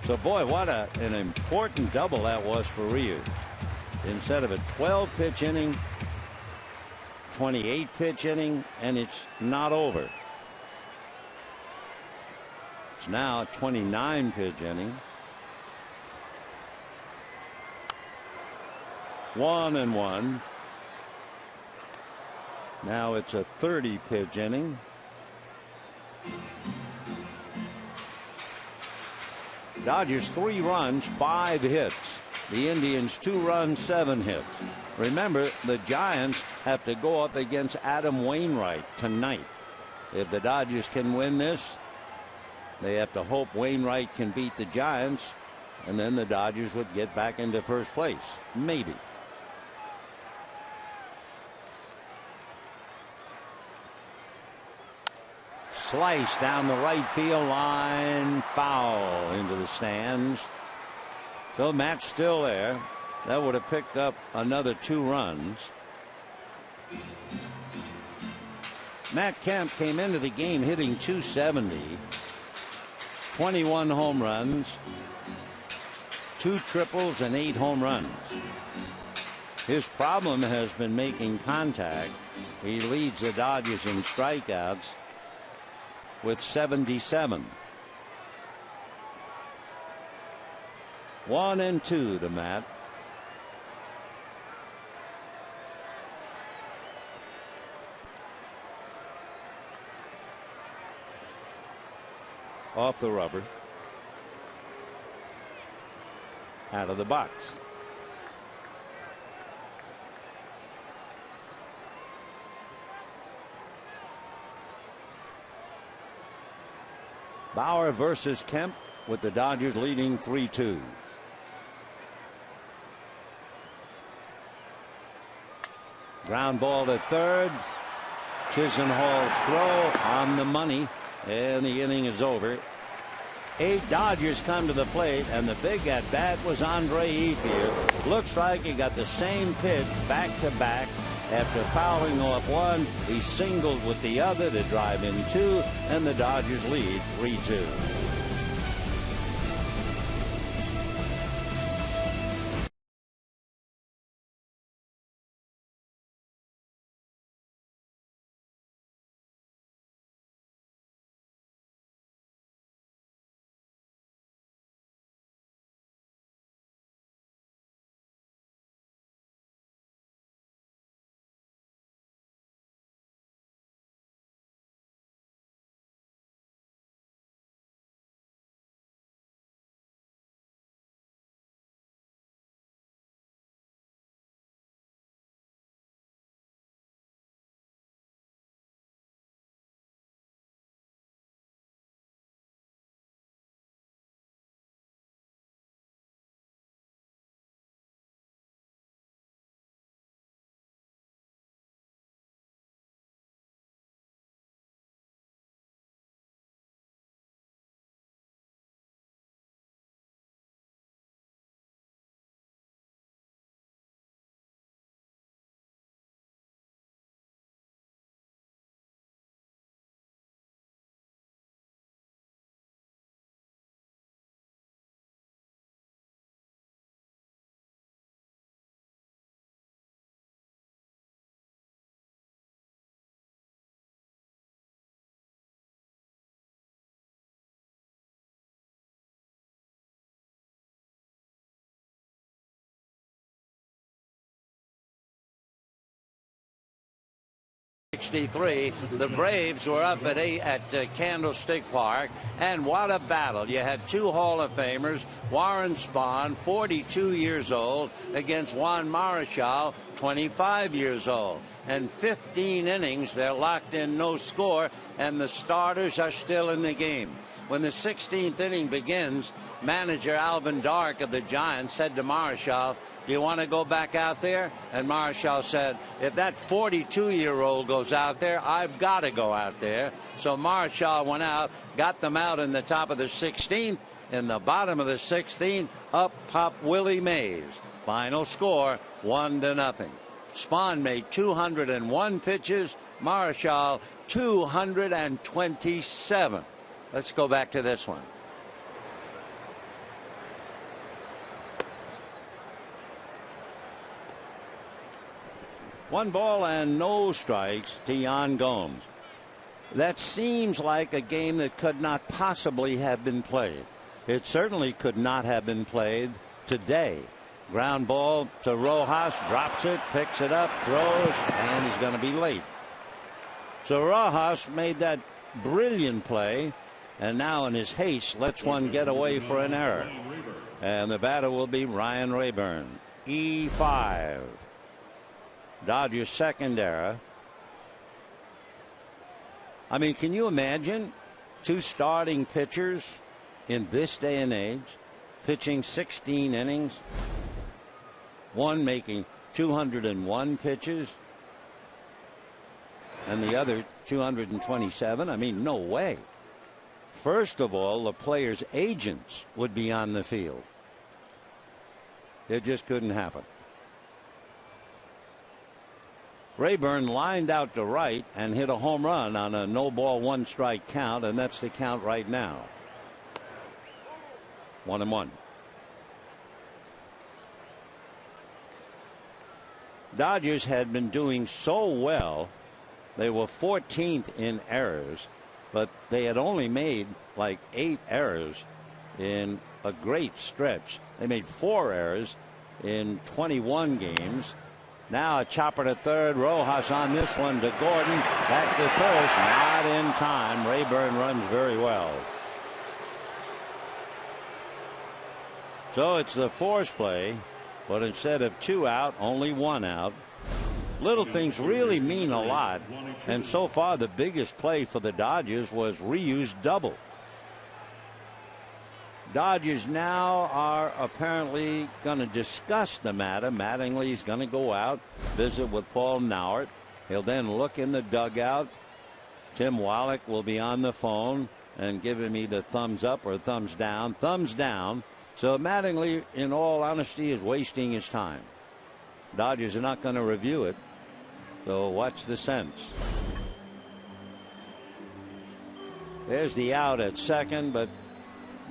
So boy, what an important double that was for Ryu. Instead of a 12-pitch inning, 28-pitch inning, and it's not over. It's now a 29-pitch inning. 1-1. Now it's a 30-pitch inning. Dodgers 3 runs, 5 hits. The Indians 2 runs, 7 hits. Remember, the Giants have to go up against Adam Wainwright tonight. If the Dodgers can win this, they have to hope Wainwright can beat the Giants, and then the Dodgers would get back into first place. Maybe. Slice down the right field line, foul into the stands. So Matt's still there. That would have picked up another 2 runs. Matt Kemp came into the game hitting .270, 21 home runs, 2 triples and 8 home runs. His problem has been making contact. He leads the Dodgers in strikeouts with 77. 1-2 to Matt. Off the rubber. Out of the box. Bauer versus Kemp, with the Dodgers leading 3-2. Ground ball to third. Chisenhall's throw on the money, and the inning is over. 8 Dodgers come to the plate, and the big at bat was Andre Ethier. Looks like he got the same pitch back to back. After fouling off one, he singled with the other to drive in 2, and the Dodgers lead 3-2. 63. The Braves were up at Candlestick Park, and what a battle. You had two Hall of Famers, Warren Spahn, 42 years old, against Juan Marichal, 25 years old. And 15 innings, they're locked in, no score, and the starters are still in the game. When the 16th inning begins, manager Alvin Dark of the Giants said to Marichal, "Do you want to go back out there?" And Marichal said, "If that 42-year-old goes out there, I've got to go out there." So Marichal went out, got them out in the top of the 16th. In the bottom of the 16th, up popped Willie Mays. Final score, 1-0. Spahn made 201 pitches, Marichal 227. Let's go back to this one. One ball and no strikes to Yan Gomes. That seems like a game that could not possibly have been played. It certainly could not have been played today. Ground ball to Rojas, drops it, picks it up, throws, and he's going to be late. So Rojas made that brilliant play, and now in his haste lets one get away for an error. And the batter will be Ryan Rayburn. E5. Dodgers' second error. I mean, can you imagine two starting pitchers in this day and age pitching 16 innings? One making 201 pitches and the other 227. I mean, no way. First of all, the players' agents would be on the field. It just couldn't happen. Rayburn lined out to right and hit a home run on a no-ball, one-strike count, and that's the count right now. 1-1. Dodgers had been doing so well. They were 14th in errors, but they had only made like 8 errors in a great stretch. They made 4 errors in 21 games. Now a chopper to third. Rojas on this one to Gordon. Back to first. Not in time. Rayburn runs very well. So it's the force play, but instead of 2 out, only 1 out. Little things really mean a lot, and so far the biggest play for the Dodgers was Ryu's double. Dodgers now are apparently going to discuss the matter. Mattingly's going to go out, visit with Paul Nauert. He'll then look in the dugout. Tim Wallach will be on the phone and giving me the thumbs up or thumbs down. Thumbs down. So Mattingly, in all honesty, is wasting his time. Dodgers are not going to review it. So watch the sense. There's the out at second, but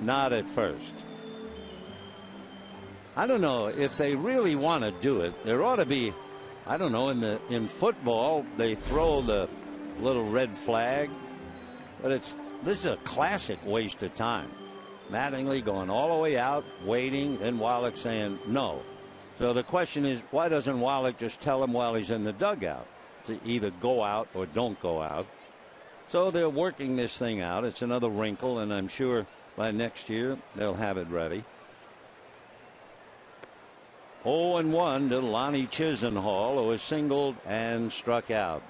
not at first. I don't know if they really want to do it. There ought to be, I don't know, in football they throw the little red flag, but this is a classic waste of time. Mattingly going all the way out, waiting, then Wallach saying no. So the question is, why doesn't Wallach just tell him while he's in the dugout to either go out or don't go out? So they're working this thing out. It's another wrinkle, and I'm sure by next year they'll have it ready. 0-1 to Lonnie Chisenhall, who was singled and struck out.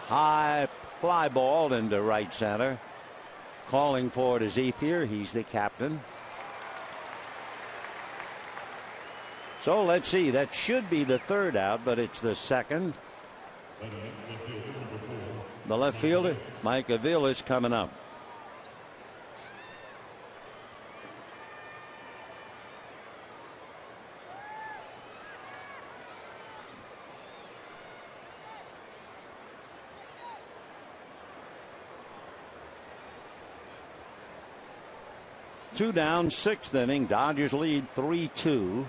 High fly ball into right center. Calling for it is Ethier. He's the captain. So let's see. That should be the third out, but it's the second. The left fielder, Mike Avila, is coming up. Two down, sixth inning. Dodgers lead 3-2.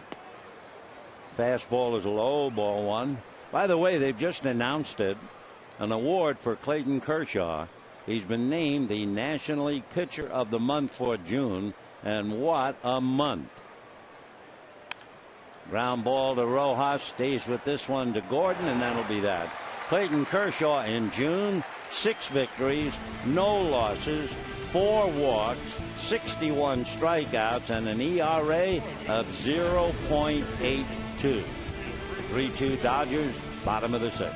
Fastball is low, ball one. By the way, they've just announced it. an award for Clayton Kershaw. He's been named the National League Pitcher of the Month for June, and what a month. Ground ball to Rojas, stays with this one to Gordon, and that'll be that. Clayton Kershaw in June, 6 victories, no losses, 4 walks, 61 strikeouts, and an ERA of 0.82. 3-2 Dodgers, bottom of the 6th.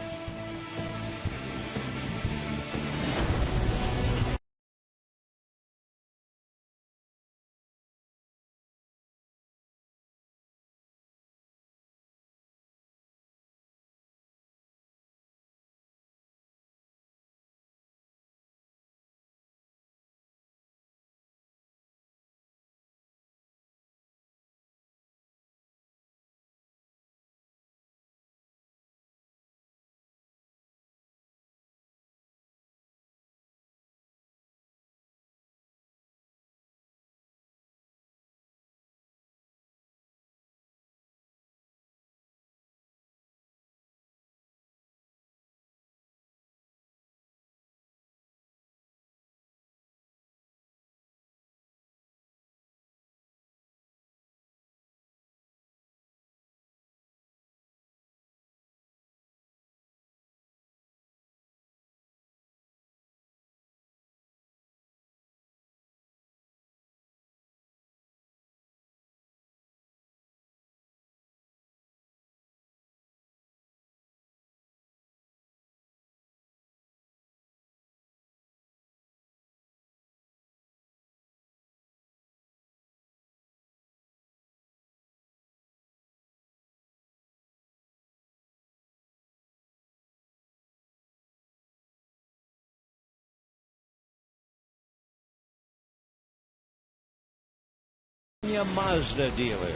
Mazda dealer.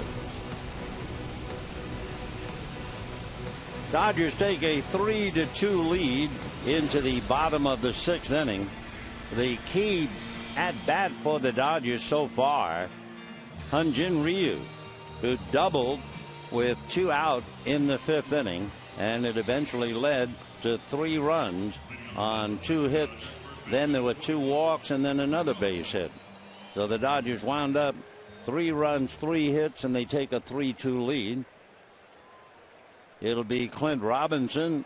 Dodgers take a 3-2 lead into the bottom of the 6th inning. The key at bat for the Dodgers so far, Hyun-Jin Ryu, who doubled with 2 out in the 5th inning, and it eventually led to 3 runs on 2 hits. Then there were 2 walks and then another base hit. So the Dodgers wound up 3 runs, 3 hits, and they take a 3-2 lead. It'll be Clint Robinson,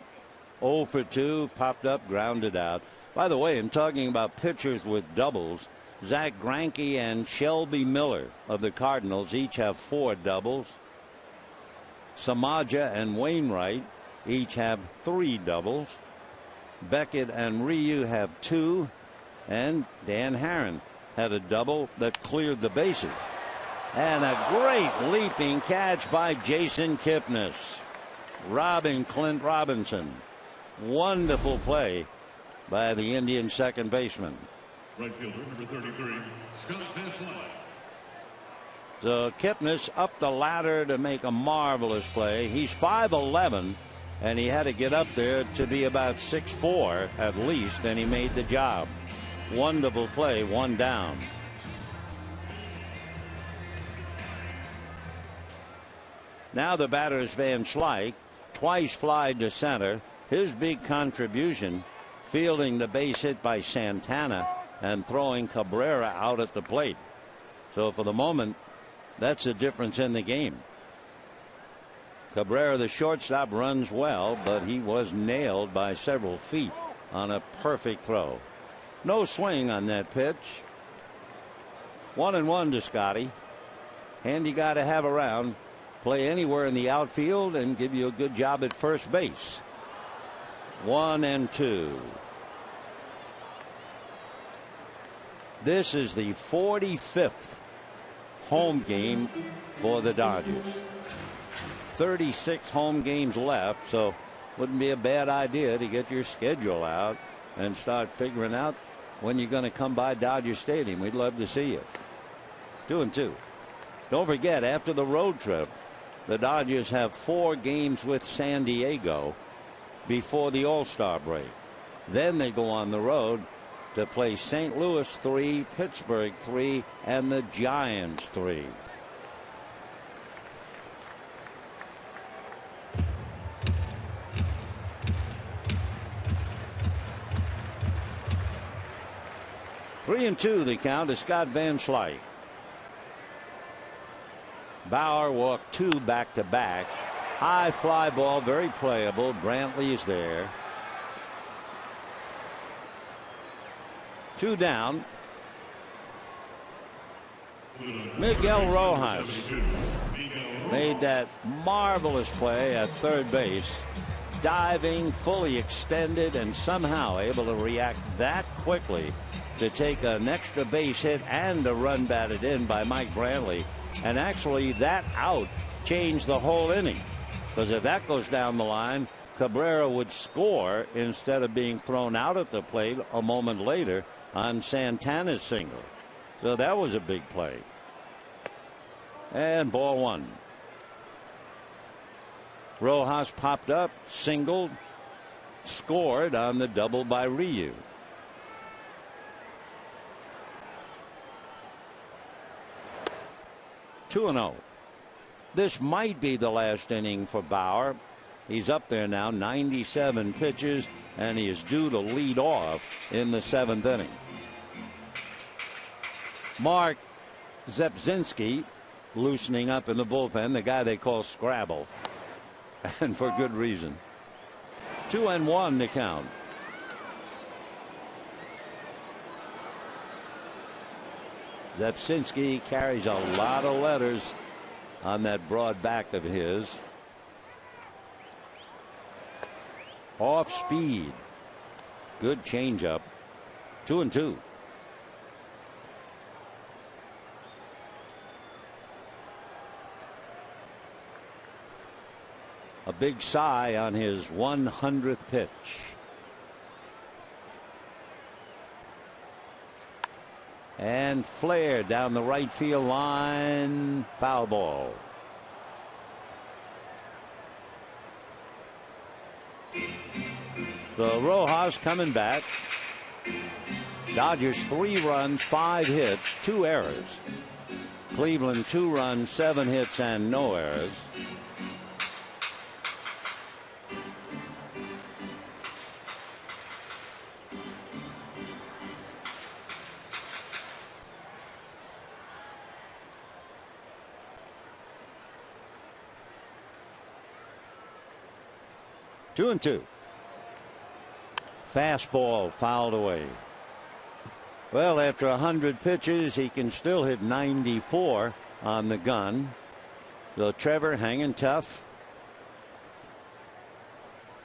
0 for 2, popped up, grounded out. By the way, in talking about pitchers with doubles, Zach Greinke and Shelby Miller of the Cardinals each have 4 doubles. Samaja and Wainwright each have 3 doubles. Beckett and Ryu have 2, and Dan Herron had a double that cleared the bases. And a great leaping catch by Jason Kipnis, robbing Clint Robinson. Wonderful play by the Indian second baseman. Right fielder, number 33, Scott Van. So Kipnis up the ladder to make a marvelous play. He's 5'11", and he had to get up there to be about 6'4" at least, and he made the job. Wonderful play, 1 down. Now the batter is Van Slyke, twice flied to center. His big contribution, fielding the base hit by Santana and throwing Cabrera out at the plate. So for the moment, that's the difference in the game. Cabrera, the shortstop, runs well, but he was nailed by several feet on a perfect throw. No swing on that pitch. 1-1 to Scotty. Handy guy to have around. Play anywhere in the outfield and give you a good job at first base. 1-2. This is the 45th home game for the Dodgers. 36 home games left, so wouldn't be a bad idea to get your schedule out and start figuring out when you're going to come by Dodger Stadium. We'd love to see you. 2-2. Don't forget, after the road trip, the Dodgers have 4 games with San Diego before the All-Star break. Then they go on the road to play St. Louis 3, Pittsburgh 3, and the Giants 3. 3-2 the count to Scott Van Slyke. Bauer walked 2 back-to-back. High fly ball, very playable. Brantley is there. 2 down. Miguel Rojas made that marvelous play at third base, diving, fully extended, and somehow able to react that quickly to take an extra base hit and a run batted in by Mike Brantley. And actually that out changed the whole inning, because if that goes down the line, Cabrera would score instead of being thrown out at the plate a moment later on Santana's single. So that was a big play. And ball 1. Rojas popped up, singled, scored on the double by Ryu. Two and 0. This might be the last inning for Bauer. He's up there now, 97 pitches, and he is due to lead off in the 7th inning. Mark Zepzinski loosening up in the bullpen, the guy they call Scrabble, and for good reason. 2-1 to count. Zepzinski carries a lot of letters on that broad back of his. Off speed. Good changeup. 2-2. A big sigh on his 100th pitch. And flare down the right field line. Foul ball. The Rojas coming back. Dodgers 3 runs, 5 hits, 2 errors. Cleveland 2 runs, 7 hits, and no errors. Two and 2. Fastball fouled away. Well, after 100 pitches, he can still hit 94 on the gun. So Trevor hanging tough.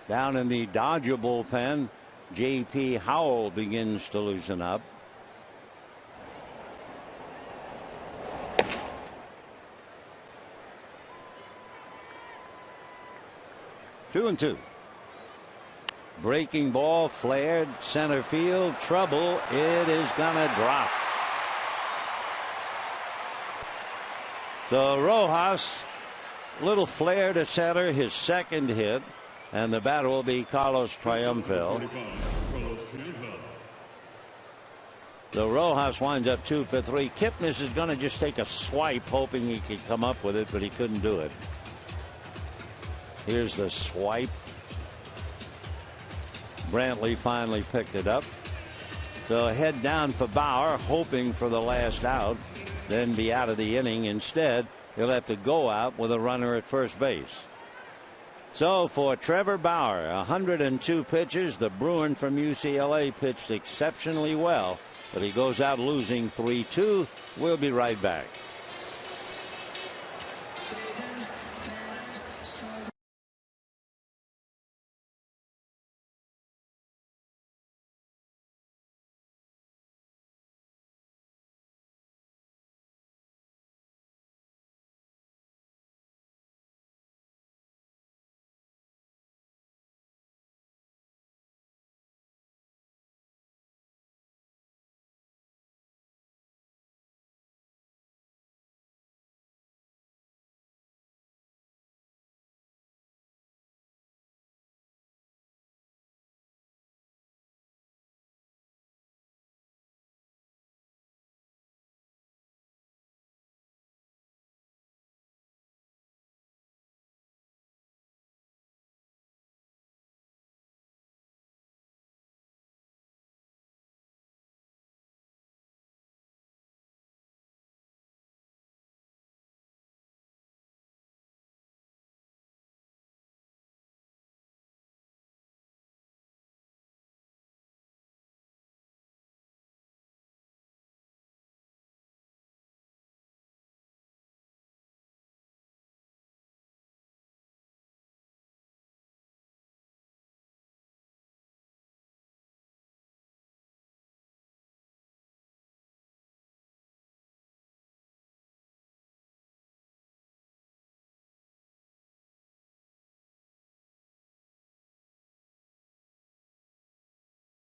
Down in the Dodger bullpen, J.P. Howell begins to loosen up. Two and 2. Breaking ball, flared, center field, trouble. It is gonna drop. So Rojas, little flare to center, his second hit, and the batter will be Carlos Triunfo. So Rojas winds up 2 for 3. Kipnis is going to just take a swipe, hoping he could come up with it, but he couldn't do it. Here's the swipe. Brantley finally picked it up. So head down for Bauer, hoping for the last out, then be out of the inning. Instead, he'll have to go out with a runner at first base. So for Trevor Bauer, 102 pitches. The Bruin from UCLA pitched exceptionally well, but he goes out losing 3-2. We'll be right back.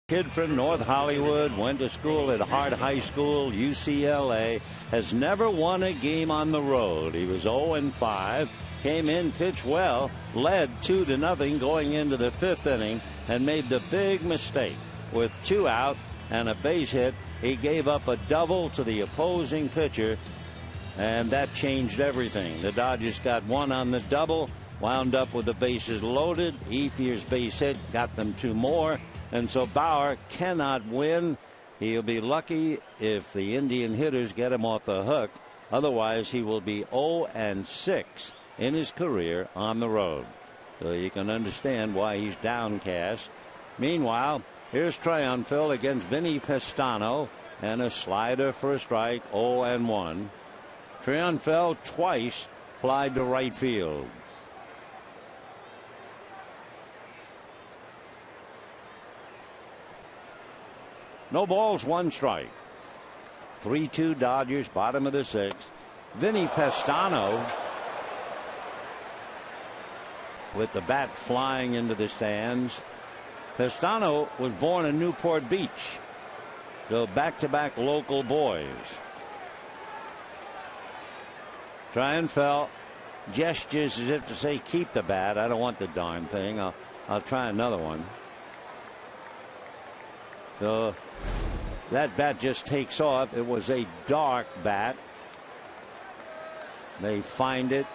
Kid from North Hollywood, went to school at Hart High School, UCLA, has never won a game on the road. He was 0-5, came in, pitched well, led 2-0 going into the 5th inning, and made the big mistake. With 2 out and a base hit, he gave up a double to the opposing pitcher, and that changed everything. The Dodgers got 1 on the double, wound up with the bases loaded. Ethier's base hit got them 2 more. And so Bauer cannot win. He'll be lucky if the Indian hitters get him off the hook. Otherwise, he will be 0-6 in his career on the road. So you can understand why he's downcast. Meanwhile, here's Triunfil against Vinny Pestano, and a slider for a strike, 0-1. Triunfil twice flied to right field. No balls, 1 strike. 3-2 Dodgers, bottom of the 6th. Vinny Pestano with the bat flying into the stands. Pestano was born in Newport Beach, so back-to-back local boys. Triunfil gestures as if to say, keep the bat. I don't want the darn thing. I'll try another one. So that bat just takes off. It was a dark bat. They find it,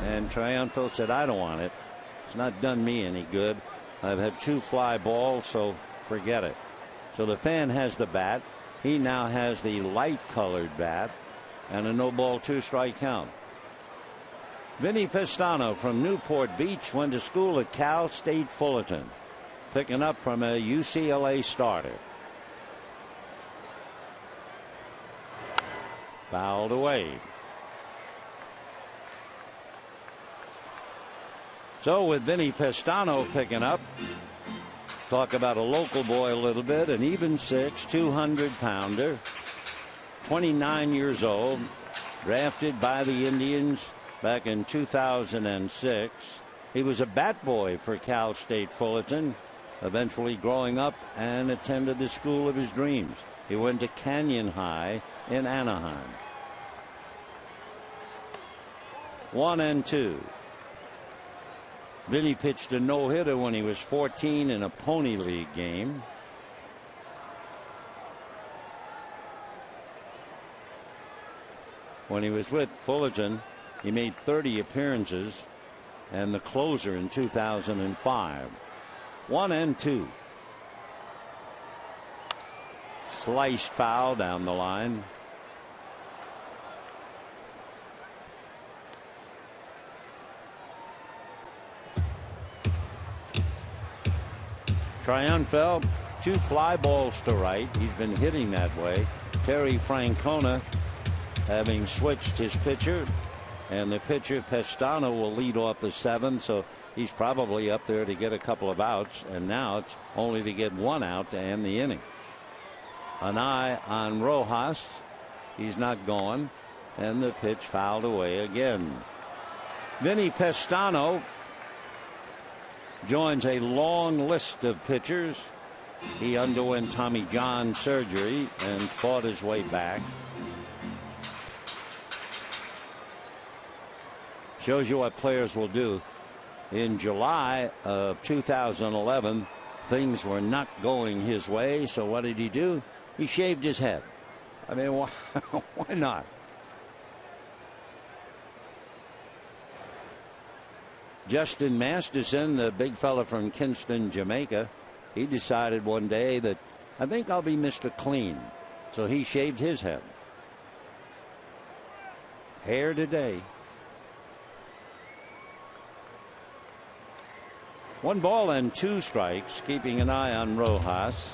and Triunfil said, I don't want it. It's not done me any good. I've had 2 fly balls, so forget it. So the fan has the bat. He now has the light colored bat, and a no ball 2 strike count. Vinny Pestano from Newport Beach went to school at Cal State Fullerton, picking up from a UCLA starter. Fouled away. So with Vinny Pestano picking up, talk about a local boy a little bit, an even 6, 200-pounder, 29 years old, drafted by the Indians back in 2006. He was a bat boy for Cal State Fullerton, eventually growing up and attended the school of his dreams. He went to Canyon High in Anaheim. 1-2. Vinny pitched a no-hitter when he was 14 in a Pony League game. When he was with Fullerton, he made 30 appearances and the closer in 2005. 1-2. Sliced foul down the line. Triunfil, 2 fly balls to right. He's been hitting that way. Terry Francona having switched his pitcher, and the pitcher Pestano will lead off the 7th, so he's probably up there to get a couple of outs, and now it's only to get 1 out to end the inning. An eye on Rojas. He's not going, and the pitch fouled away again. Vinny Pestano joins a long list of pitchers. He underwent Tommy John surgery and fought his way back. Shows you what players will do. In July of 2011, things were not going his way, so what did he do? He shaved his head. I mean, why not? Justin Masterson, the big fella from Kinston, Jamaica, he decided one day that I think I'll be Mr. Clean. So he shaved his head. Hair today. 1 ball and 2 strikes, keeping an eye on Rojas.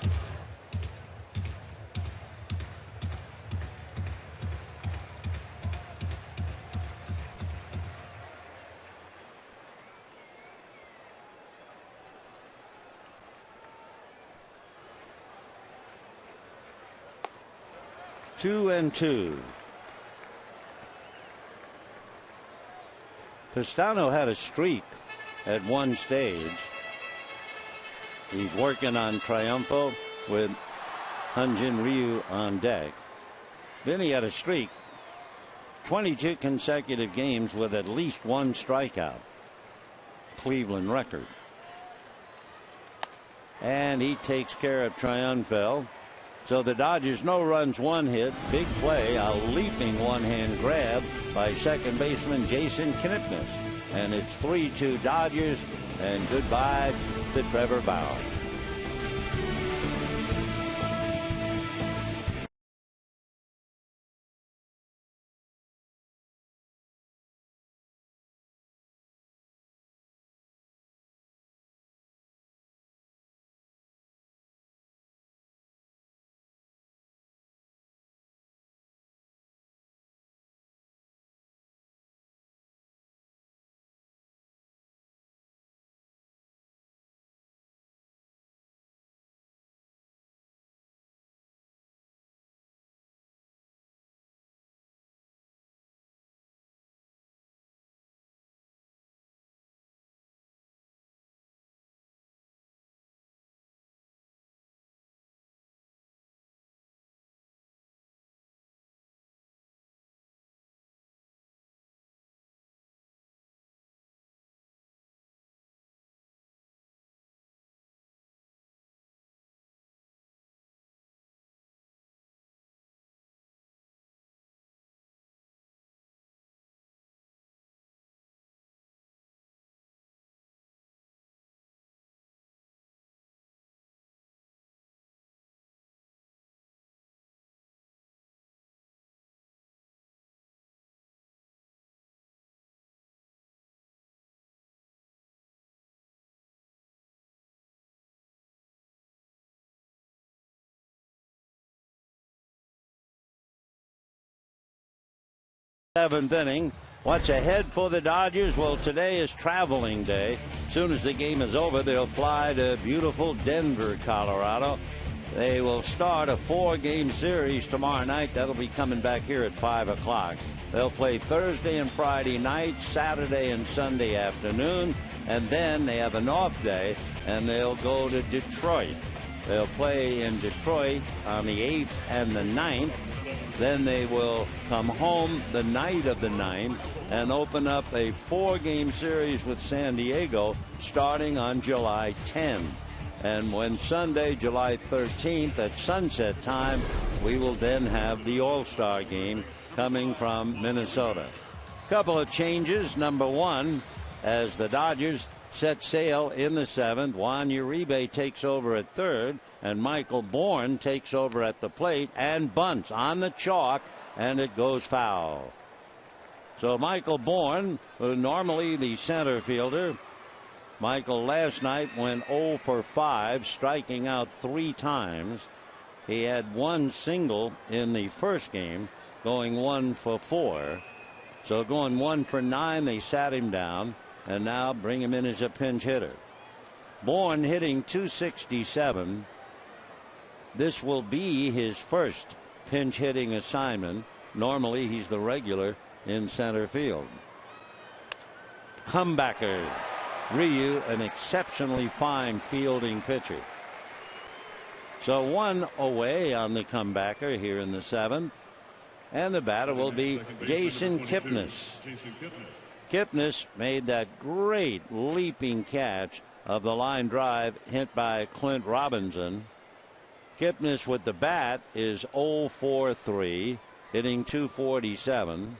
Two and 2. Pestano had a streak at one stage. He's working on Triunfo with Hyunjin Ryu on deck. Vinny had a streak, 22 consecutive games with at least one strikeout. Cleveland record. And he takes care of Triunfo. So the Dodgers, no runs, one hit. Big play, a leaping one-hand grab by second baseman Jason Kipnis. And it's 3-2 Dodgers, and goodbye to Trevor Bauer. Seventh inning. What's ahead for the Dodgers? Well, today is traveling day. As soon as the game is over, they'll fly to beautiful Denver, Colorado. They will start a 4-game series tomorrow night. That'll be coming back here at 5 o'clock. They'll play Thursday and Friday night, Saturday and Sunday afternoon, and then they have an off day, and they'll go to Detroit. They'll play in Detroit on the 8th and the 9th. Then they will come home the night of the 9th and open up a 4-game series with San Diego starting on July 10. And when Sunday, July 13th at sunset time, we will then have the All-Star game coming from Minnesota. Couple of changes. Number one, as the Dodgers set sail in the 7th, Juan Uribe takes over at third, and Michael Bourne takes over at the plate and bunts on the chalk, and it goes foul. So Michael Bourne, who normally the center fielder, Michael last night went 0 for 5, striking out 3 times. He had one single in the first game, going 1 for 4. So going 1 for 9, they sat him down and now bring him in as a pinch hitter. Bourne hitting .267. This will be his first pinch hitting assignment. Normally he's the regular in center field. Comebacker. Ryu, an exceptionally fine fielding pitcher. So 1 away on the comebacker here in the 7th. And the batter will be Jason Kipnis. Kipnis made that great leaping catch of the line drive hit by Clint Robinson. Kipnis with the bat is 0 for 3, hitting .247.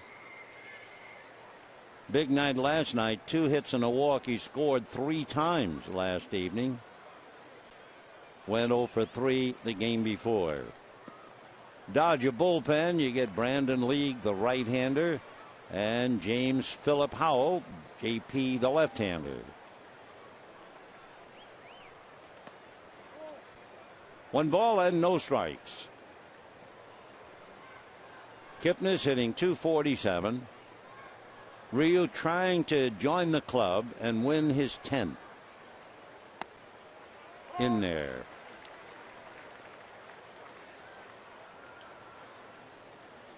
Big night last night, 2 hits and a walk. He scored 3 times last evening. Went 0 for 3 the game before. Dodger bullpen, you get Brandon League, the right-hander, and James Phillip Howell, JP, the left-hander. 1 ball and no strikes. Kipnis hitting .247. Ryu trying to join the club and win his 10th. In there.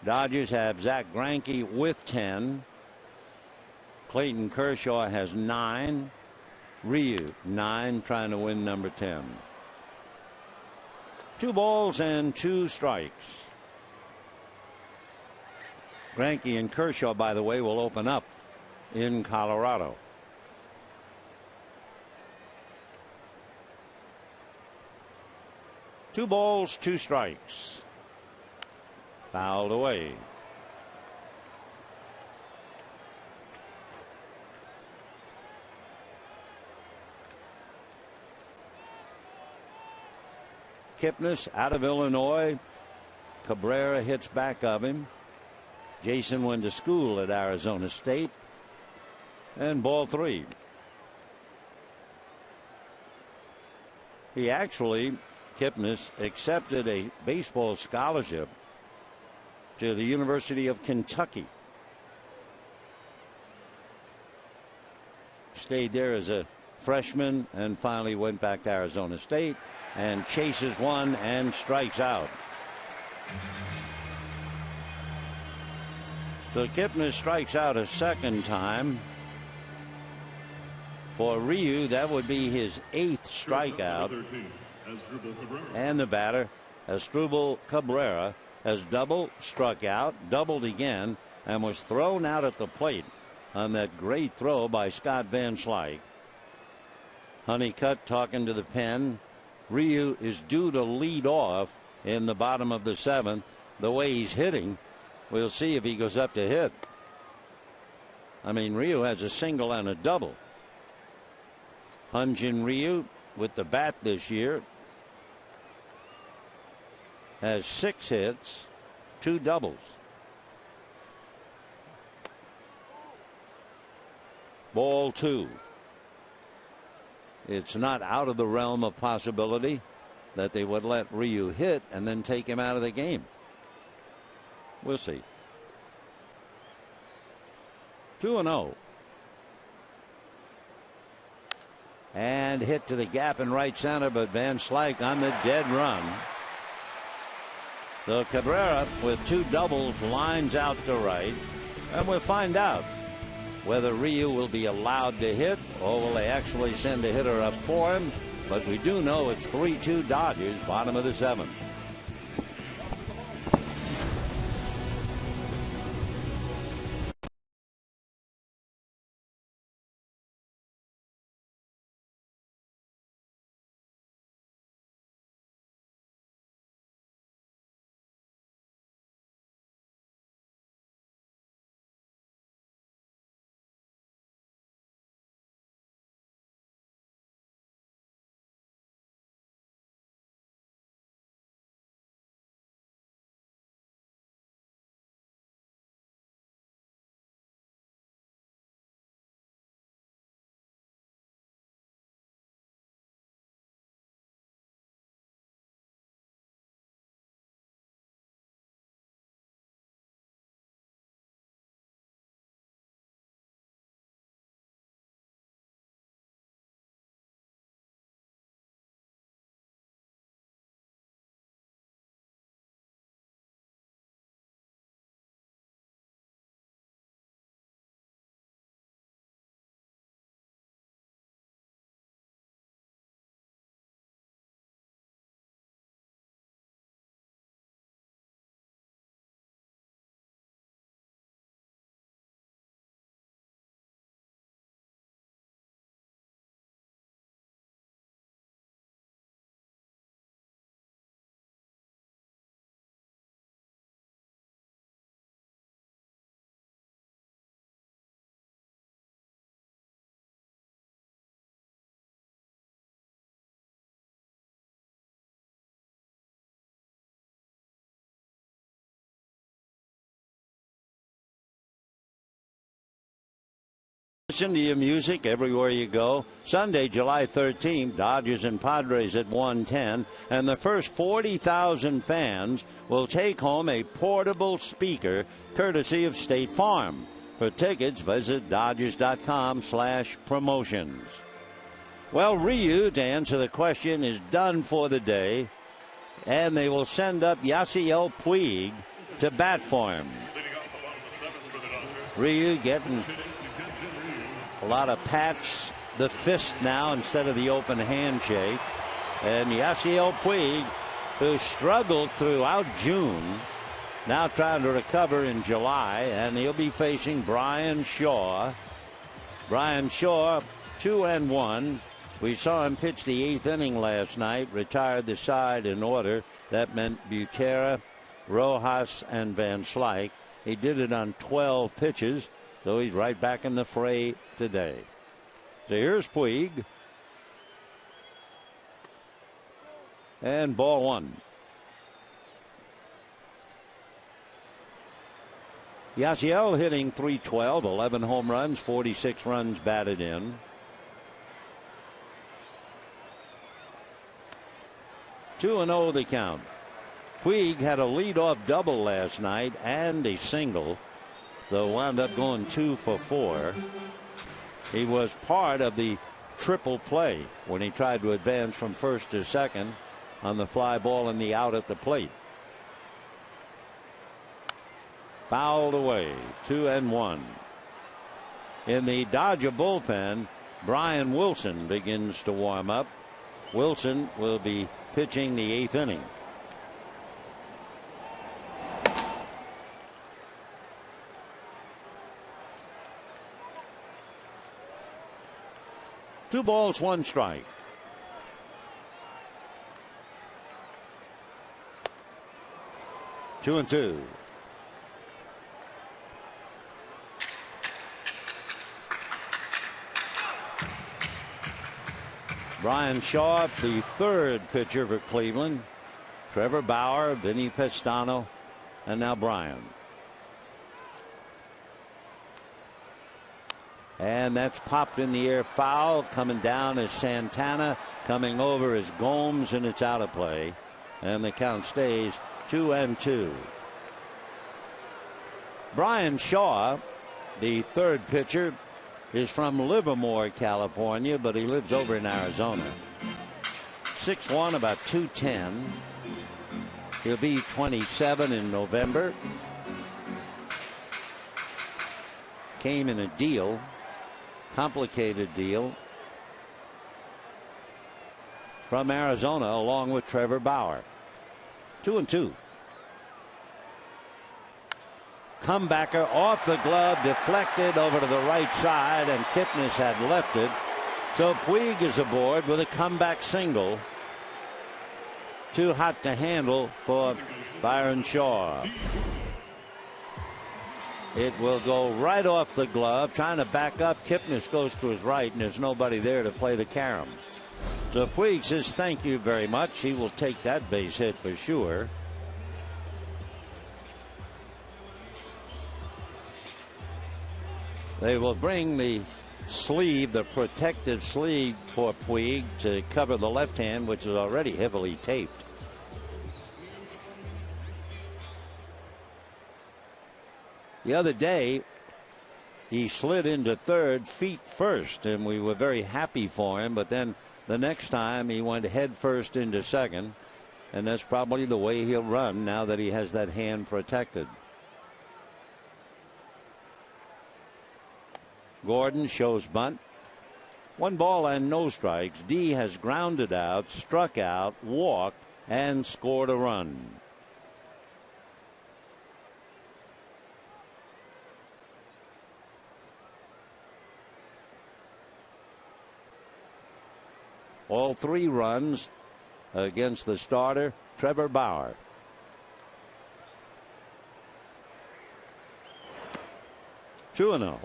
Dodgers have Zach Greinke with 10. Clayton Kershaw has 9. Ryu 9 trying to win number 10. 2 balls and 2 strikes. Greinke and Kershaw, by the way, will open up in Colorado. Two balls, 2 strikes. Fouled away. Kipnis out of Illinois. Cabrera hits back of him. Jason went to school at Arizona State. And ball 3. He actually, Kipnis, accepted a baseball scholarship to the University of Kentucky. Stayed there as a freshman and finally went back to Arizona State and chases one and strikes out. So Kipnis strikes out a second time. For Ryu, that would be his 8th strikeout. And the batter, Asdrubal Cabrera, has struck out, doubled again, and was thrown out at the plate on that great throw by Scott Van Slyke. Honeycutt talking to the pen. Ryu is due to lead off in the bottom of the 7th. The way he's hitting, we'll see if he goes up to hit. I mean, Ryu has a single and a double. Hyun-Jin Ryu with the bat this year has 6 hits, 2 doubles. Ball 2. It's not out of the realm of possibility that they would let Ryu hit and then take him out of the game. We'll see. 2-0. And hit to the gap in right center, but Van Slyke on the dead run. So Cabrera with 2 doubles lines out to right, and we'll find out whether Ryu will be allowed to hit or will they actually send a hitter up for him. But we do know it's 3-2 Dodgers, bottom of the 7th. Listen to your music everywhere you go. Sunday, July 13th, Dodgers and Padres at 1:10, and the first 40,000 fans will take home a portable speaker courtesy of State Farm. For tickets, visit Dodgers.com/promotions. Well, Ryu, to answer the question, is done for the day, and they will send up Yasiel Puig to bat for him. Ryu getting a lot of pats the fist now instead of the open handshake. And Yasiel Puig, who struggled throughout June, now trying to recover in July, and he'll be facing Brian Shaw. Brian Shaw, 2-1. We saw him pitch the 8th inning last night, retired the side in order. That meant Butera, Rojas, and Van Slyke. He did it on 12 pitches, so he's right back in the fray today. So here's Puig. And ball one. Yasiel hitting .312, 11 home runs, 46 runs batted in. Two and 0 the count. Puig had a leadoff double last night and a single, though wound up going 2 for 4. He was part of the triple play when he tried to advance from first to second on the fly ball and the out at the plate. Fouled away, 2-1. In the Dodger bullpen, Brian Wilson begins to warm up. Wilson will be pitching the 8th inning. Two balls, one strike. Two and two. Brian Shaw, the third pitcher for Cleveland. Trevor Bauer, Vinny Pestano, and now Brian. And that's popped in the air foul. Coming down is Santana. Coming over is Gomes, and it's out of play. And the count stays 2-2. Brian Shaw, the third pitcher, is from Livermore, California, but he lives over in Arizona. 6'1", about 210. He'll be 27 in November. Came in a deal, complicated deal, from Arizona along with Trevor Bauer. 2-2. Comebacker off the glove, deflected over to the right side, and Kipnis had left it. So Puig is aboard with a comeback single. Too hot to handle for Byron Shaw. It will go right off the glove, trying to back up. Kipnis goes to his right, and there's nobody there to play the carom. So Puig says thank you very much. He will take that base hit for sure. They will bring the sleeve, the protective sleeve for Puig to cover the left hand, which is already heavily taped. The other day, he slid into third, feet first, and we were very happy for him. But then the next time he went head first into second, and that's probably the way he'll run now that he has that hand protected. Gordon shows bunt. 1 ball and no strikes. D has grounded out, struck out, walked, and scored a run. All 3 runs against the starter, Trevor Bauer. Two and 0.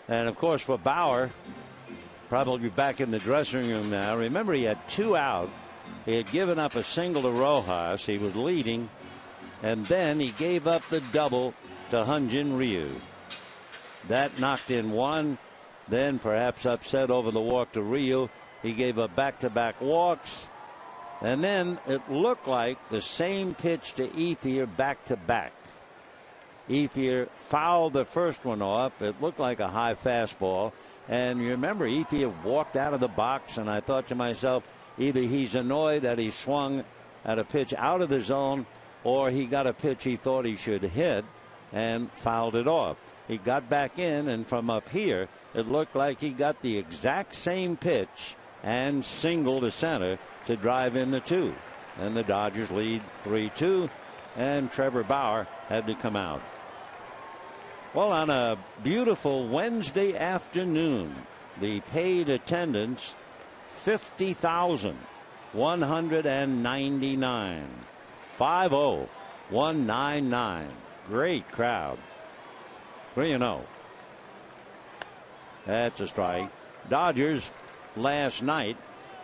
And of course, for Bauer, probably back in the dressing room now. Remember, he had 2 out. He had given up a single to Rojas. He was leading, and then he gave up the double to Hyun-Jin Ryu. That knocked in 1. Then, perhaps upset over the walk to Ryu, he gave up back-to-back walks. And then it looked like the same pitch to Ethier back-to-back. Ethier fouled the first one off. It looked like a high fastball. And you remember, Ethier walked out of the box, and I thought to myself, either he's annoyed that he swung at a pitch out of the zone, or he got a pitch he thought he should hit and fouled it off. he got back in, and from up here, it looked like he got the exact same pitch and single to center to drive in the 2. And the Dodgers lead 3-2, and Trevor Bauer had to come out. Well, on a beautiful Wednesday afternoon, the paid attendance 50,199. 50,199. Great crowd. 3-0. That's a strike. Dodgers last night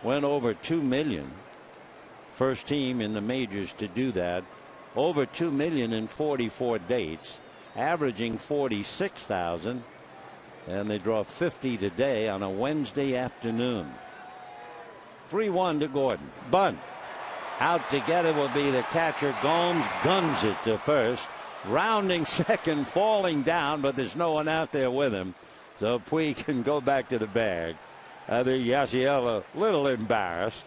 went over 2 million. First team in the majors to do that. Over 2 million in 44 dates, averaging 46,000. And they draw 50 today on a Wednesday afternoon. 3-1 to Gordon. Bunt. Out to get it will be the catcher. Gomes guns it to first. Rounding second, falling down, but there's no one out there with him. So Puig can go back to the bag. I think Yasiel a little embarrassed.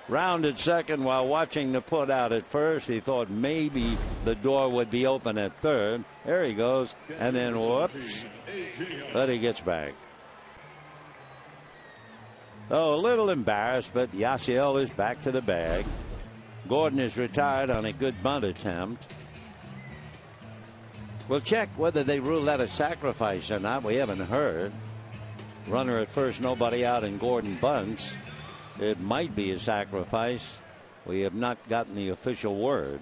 Rounded second while watching the put out at first. He thought maybe the door would be open at third. There he goes. And then whoops. But he gets back. Oh, a little embarrassed, but Yasiel is back to the bag. Gordon is retired on a good bunt attempt. We'll check whether they rule that a sacrifice or not. We haven't heard. Runner at first, nobody out, and Gordon bunts. It might be a sacrifice. We have not gotten the official word.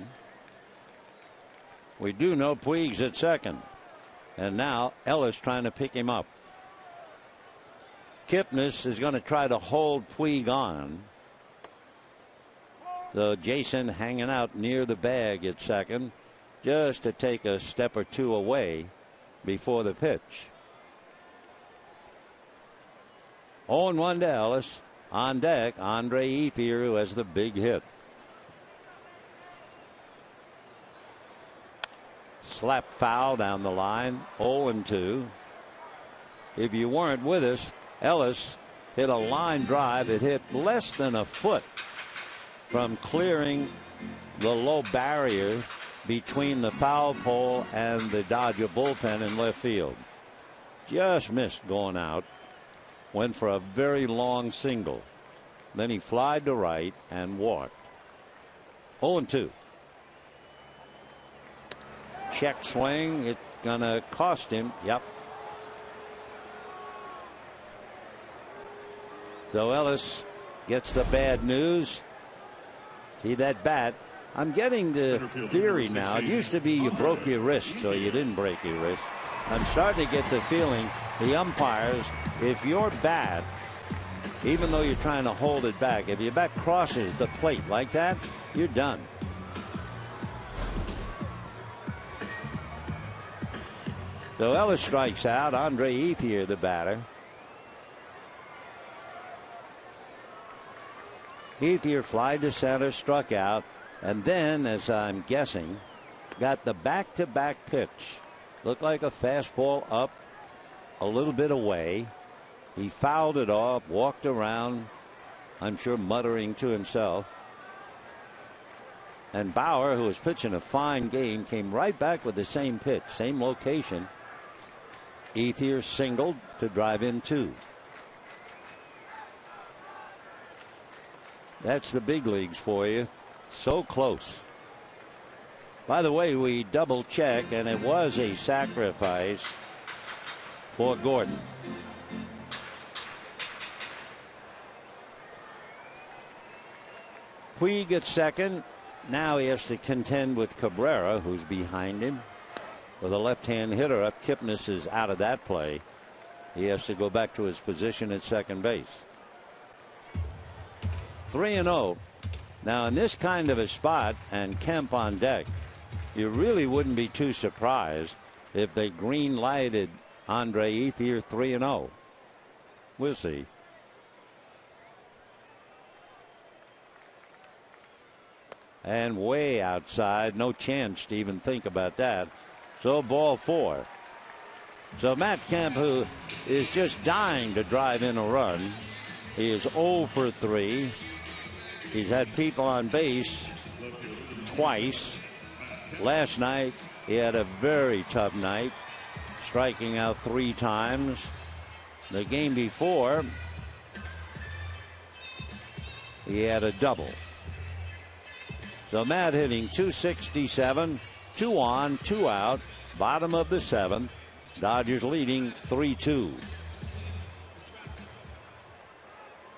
We do know Puig's at second. And now Ellis trying to pick him up. Kipnis is going to try to hold Puig on. So Jason hanging out near the bag at second, just to take a step or two away before the pitch. 0-1 to Ellis. On deck, Andre Ethier, who has the big hit. Slap foul down the line. 0-2. If you weren't with us, Ellis hit a line drive. It hit less than a foot from clearing the low barrier between the foul pole and the Dodger bullpen in left field. Just missed going out. Went for a very long single. Then he flied to right and walked. 0-2. Check swing. It's going to cost him. Yep. So Ellis gets the bad news. See that bat. I'm getting the theory now. It used to be you broke your wrist, so you didn't break your wrist. I'm starting to get the feeling the umpires, if your bat, even though you're trying to hold it back, if your bat crosses the plate like that, you're done. So Ellis strikes out. Andre Ethier, the batter. Ethier fly to center, struck out, and then, as I'm guessing, got the back-to-back pitch. Looked like a fastball up a little bit away. He fouled it off, walked around, I'm sure muttering to himself. And Bauer, who was pitching a fine game, came right back with the same pitch, same location. Ethier singled to drive in 2. That's the big leagues for you. So close. By the way, we double check, and it was a sacrifice for Gordon. Puig at second. Now he has to contend with Cabrera, who's behind him. With a left-hand hitter up, Kipnis is out of that play. He has to go back to his position at second base. 3-0. Now, in this kind of a spot, and Kemp on deck, you really wouldn't be too surprised if they green-lighted Andre Ethier 3-0. We'll see. And way outside, no chance to even think about that. So ball 4. So Matt Kemp, who is just dying to drive in a run, he is 0 for 3. He's had people on base twice. Last night he had a very tough night. striking out 3 times. The game before, he had a double. So Matt hitting .267, 2 on, 2 out, bottom of the 7th. Dodgers leading 3-2.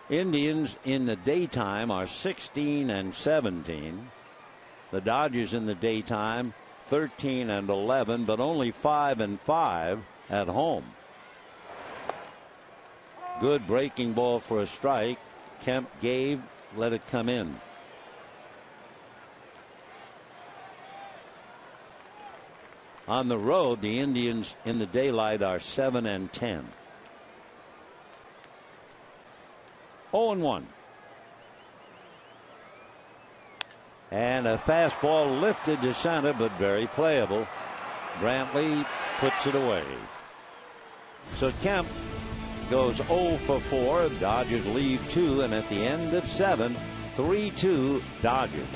Indians in the daytime are 16 and 17. The Dodgers in the daytime 13 and 11, but only 5 and 5 at home. Good breaking ball for a strike. Kemp gave, let it come in. On the road, the Indians in the daylight are 7 and 10. 0-1. And a fastball lifted to center, but very playable. Brantley puts it away. So Kemp goes 0 for 4. Dodgers leave 2, and at the end of 7, 3-2 Dodgers.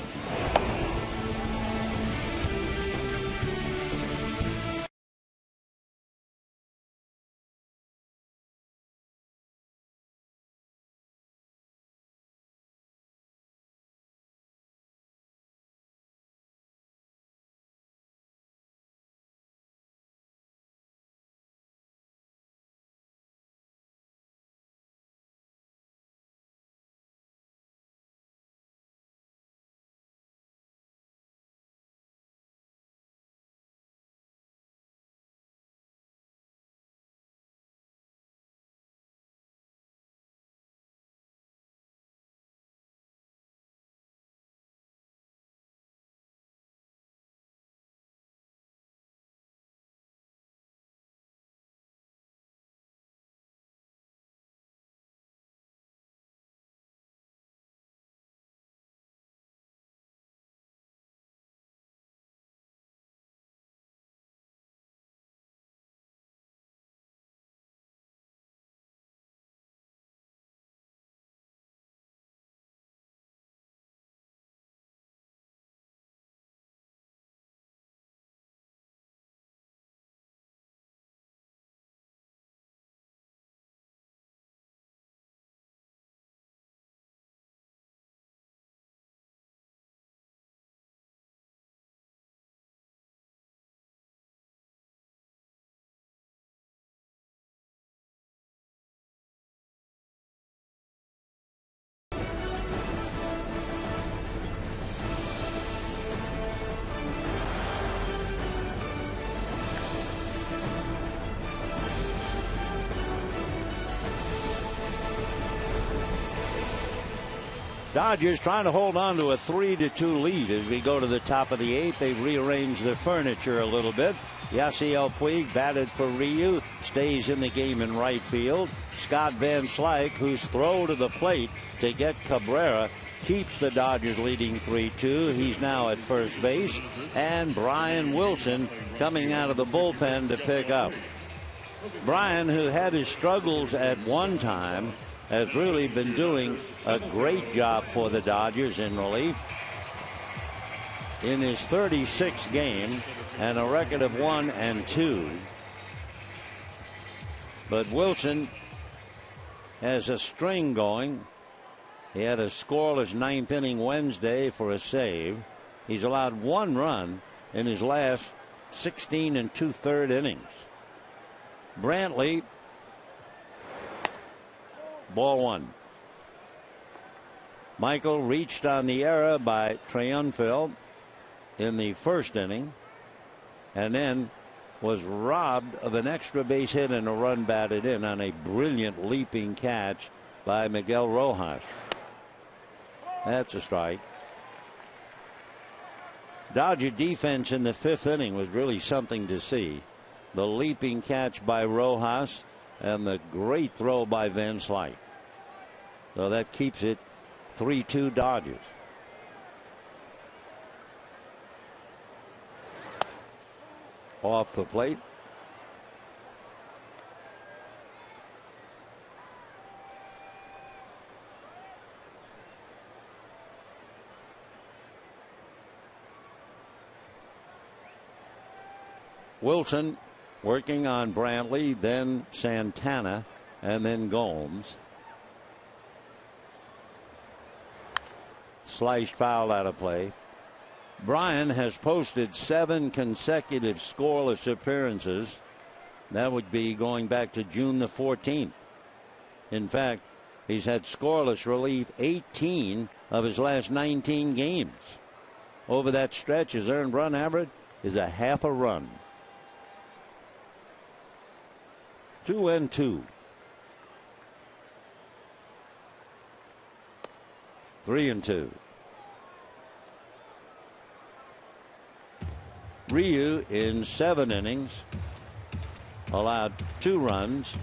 Dodgers trying to hold on to a 3-2 lead as we go to the top of the 8th. They've rearranged their furniture a little bit. Yasiel Puig batted for Ryu, stays in the game in right field. Scott Van Slyke, whose throw to the plate to get Cabrera, keeps the Dodgers leading 3-2. He's now at first base. And Brian Wilson coming out of the bullpen to pick up. Brian, who had his struggles at one time, has really been doing a great job for the Dodgers in relief. In his 36th game and a record of 1-2. But Wilson has a string going. He had a scoreless 9th inning Wednesday for a save. He's allowed 1 run in his last 16 2/3 innings. Brantley, ball 1. Michael reached on the error by Triunfeld in the first inning and then was robbed of an extra base hit and a run batted in on a brilliant leaping catch by Miguel Rojas. That's a strike. Dodger defense in the 5th inning was really something to see. The leaping catch by Rojas and the great throw by Van Slyke. So that keeps it 3-2 Dodgers. Off the plate. Wilson working on Brantley, then Santana, and then Gomes. Sliced foul out of play. Bryan has posted 7 consecutive scoreless appearances. That would be going back to June the 14th. In fact, he's had scoreless relief 18 of his last 19 games. Over that stretch, his earned run average is a half a run. 2-2. 3-2. Ryu in 7 innings allowed 2 runs,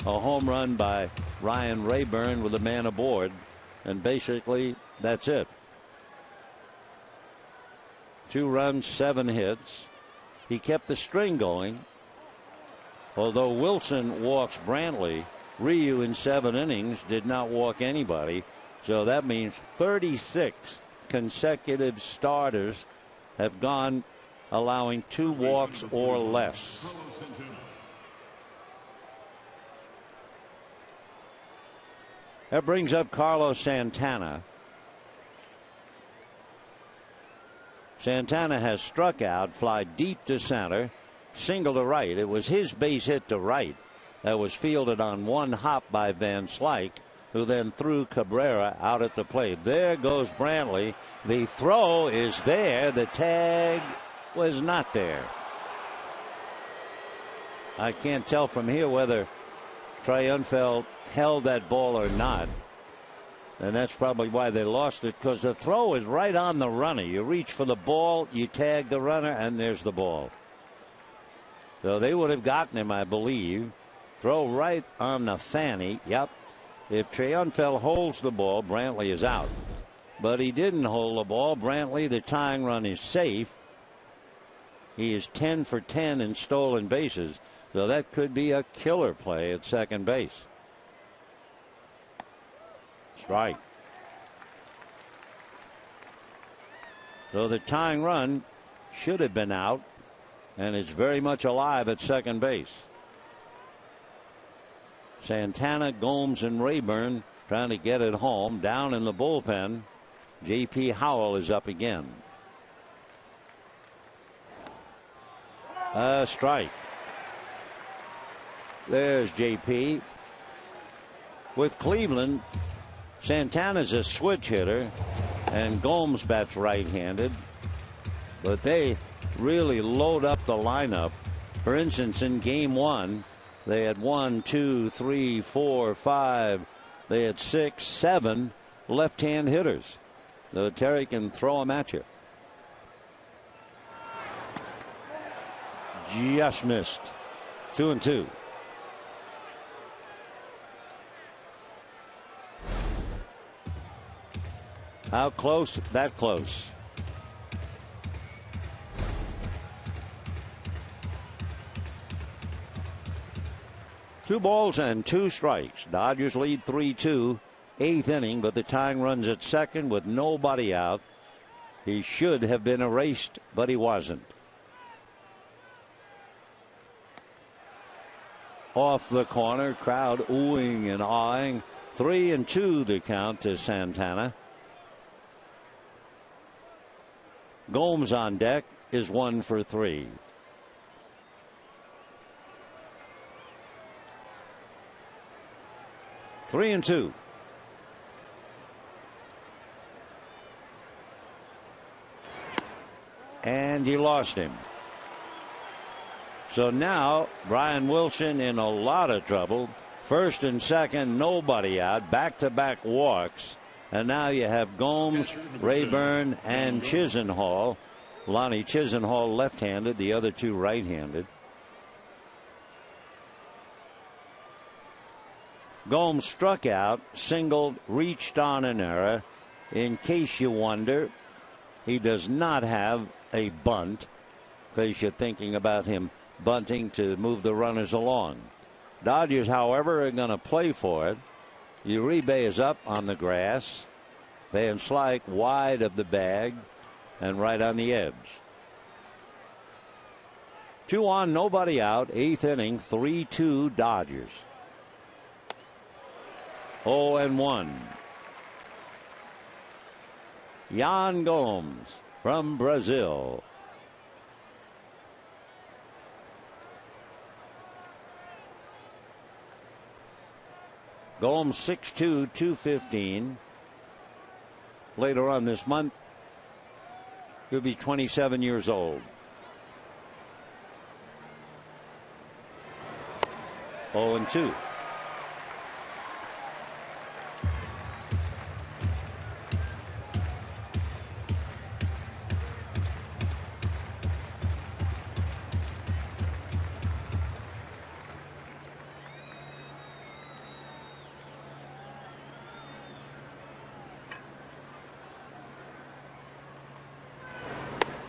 a home run by Ryan Rayburn with a man aboard, and basically that's it. 2 runs, 7 hits. He kept the string going. Although Wilson walks Brantley, Ryu in 7 innings did not walk anybody. So that means 36 consecutive starters have gone allowing 2 walks or less. That brings up Carlos Santana. Santana has struck out, fly deep to center, single to right. It was his base hit to right that was fielded on 1 hop by Van Slyke, who then threw Cabrera out at the plate. There goes Brantley. The throw is there. The tag was not there. I can't tell from here whether Triunfeld held that ball or not. And that's probably why they lost it, because the throw is right on the runner. You reach for the ball, you tag the runner, and there's the ball. So they would have gotten him, I believe. Throw right on the fanny. Yep. If Triunfeld holds the ball, Brantley is out. But he didn't hold the ball. Brantley, the tying run is safe. He is 10 for 10 in stolen bases. So that could be a killer play at second base. Strike. So the tying run should have been out, and it's very much alive at second base. Santana, Gomes, and Rayburn trying to get it home. Down in the bullpen, J.P. Howell is up again. A strike. There's J.P. With Cleveland, Santana's a switch hitter, and Gomes bats right-handed. But they really load up the lineup. For instance, in game 1, they had 1, 2, 3, 4, 5. They had 6, 7 left-hand hitters. So Terry can throw them at you. Just missed. 2-2. How close? That close. Two balls and 2 strikes. Dodgers lead 3-2. 8th inning, but the tying run's at second with nobody out. He should have been erased, but he wasn't. Off the corner, crowd oohing and awing. 3-2 the count to Santana. Gomes on deck is 1 for 3. Three and 2. And you lost him. So now Brian Wilson in a lot of trouble. First and second, nobody out. Back-to-back walks. And now you have Gomes, Rayburn, and Chisenhall. Lonnie Chisenhall left-handed, the other 2 right-handed. Gomes struck out, singled, reached on an error. In case you wonder, he does not have a bunt, because you're thinking about him bunting to move the runners along. Dodgers, however, are going to play for it. Uribe is up on the grass. Van Slyke wide of the bag and right on the edge. 2 on, nobody out. 8th inning, 3-2 Dodgers. 0-1. Yan Gomes from Brazil. Gomes 6'2", 215. Later on this month, he'll be 27 years old. 0-2.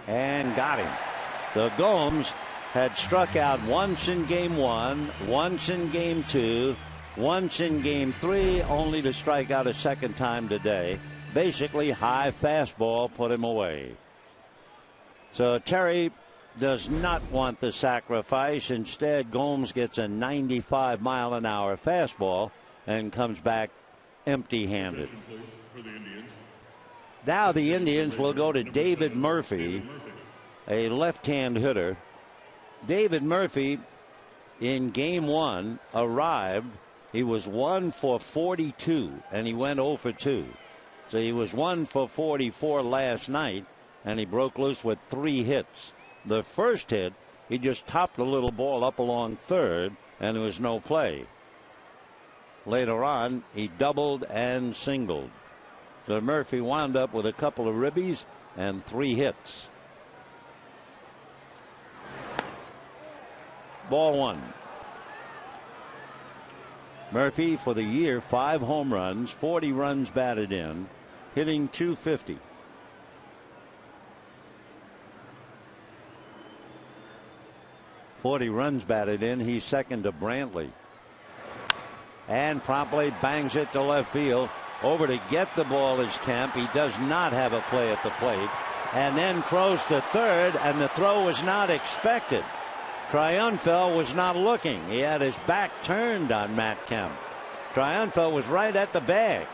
And got him. So Gomes had struck out once in game 1, once in game 2, once in game 3, only to strike out a second time today. Basically, high fastball put him away. So Terry does not want the sacrifice. Instead, Gomes gets a 95-mile-an-hour fastball and comes back empty-handed. Now the Indians will go to David Murphy, a left-hand hitter. David Murphy in game 1 arrived. He was 1 for 42 and he went 0 for 2. So he was 1 for 44 last night and he broke loose with 3 hits. The first hit, he just topped a little ball up along third and there was no play. Later on, he doubled and singled. So Murphy wound up with a couple of ribbies and 3 hits. Ball 1. Murphy for the year, 5 home runs, 40 runs batted in, hitting .250. .40 runs batted in. He's second to Brantley. And promptly bangs it to left field. Over to get the ball is Kemp. He does not have a play at the plate. And then throws to third, and the throw was not expected. Triunfel was not looking. He had his back turned on Matt Kemp. Triunfel was right at the bag.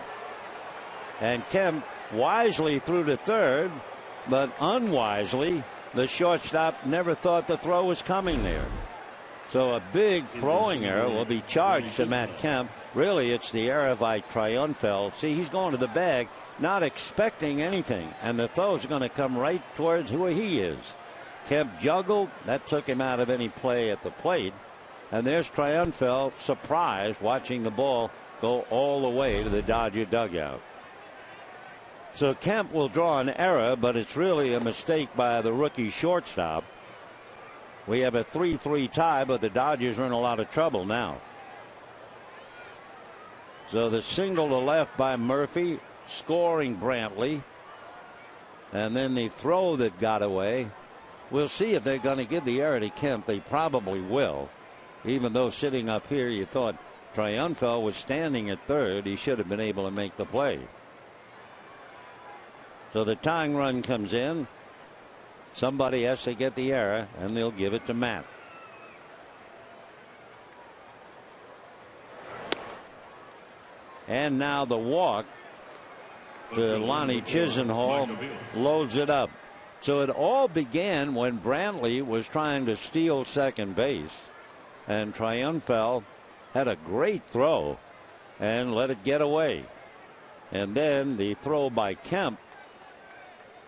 And Kemp wisely threw to third, but unwisely, the shortstop never thought the throw was coming there. So a big throwing error will be charged to Matt Kemp. Really, it's the error by Triunfel. See, he's going to the bag, not expecting anything, and the throw's going to come right towards who he is. Kemp juggled. That took him out of any play at the plate. And there's Triunfel, surprised, watching the ball go all the way to the Dodger dugout. So Kemp will draw an error, but it's really a mistake by the rookie shortstop. We have a 3-3 tie, but the Dodgers are in a lot of trouble now. So the single to left by Murphy, scoring Brantley. And then the throw that got away. We'll see if they're going to give the error to Kemp. They probably will. Even though sitting up here, you thought Triunfel was standing at third. He should have been able to make the play. So the tying run comes in. Somebody has to get the error, and they'll give it to Matt. And now the walk to Lonnie Chisenhall loads it up. So it all began when Brantley was trying to steal second base, and Triunfel had a great throw and let it get away. And then the throw by Kemp,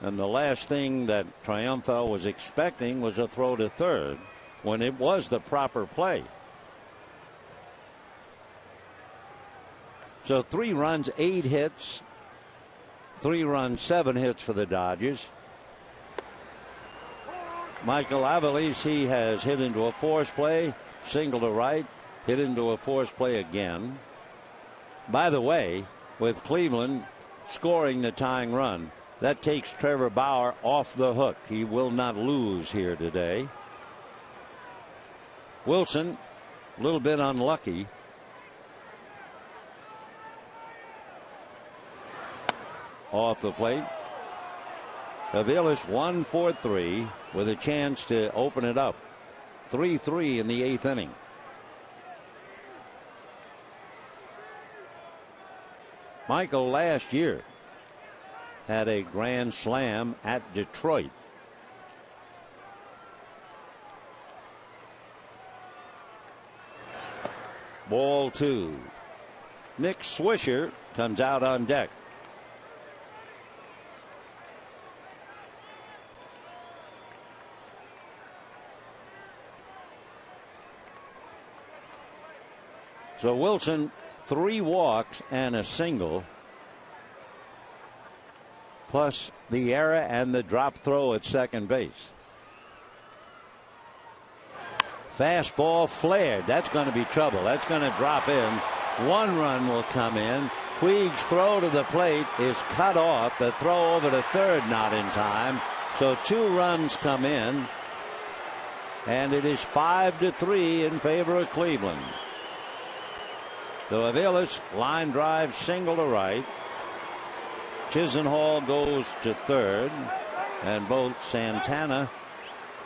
and the last thing that Triunfel was expecting was a throw to third when it was the proper play. So 3 runs, 8 hits. 3 runs, 7 hits for the Dodgers. Michael Aviles, he has hit into a force play, single to right, hit into a force play again. By the way, with Cleveland scoring the tying run, that takes Trevor Bauer off the hook. He will not lose here today. Wilson, a little bit unlucky. Off the plate. Aviles 1 for 3 with a chance to open it up. 3-3 in the 8th inning. Michael last year had a grand slam at Detroit. Ball 2. Nick Swisher comes out on deck. So Wilson, 3 walks and a single, plus the error and the drop throw at second base. Fastball flared. That's going to be trouble. That's going to drop in. 1 run will come in. Puig's throw to the plate is cut off. The throw over to third not in time. So 2 runs come in. And it is 5-3 in favor of Cleveland. So Aviles line drive single to right. Chisenhall goes to third. And both Santana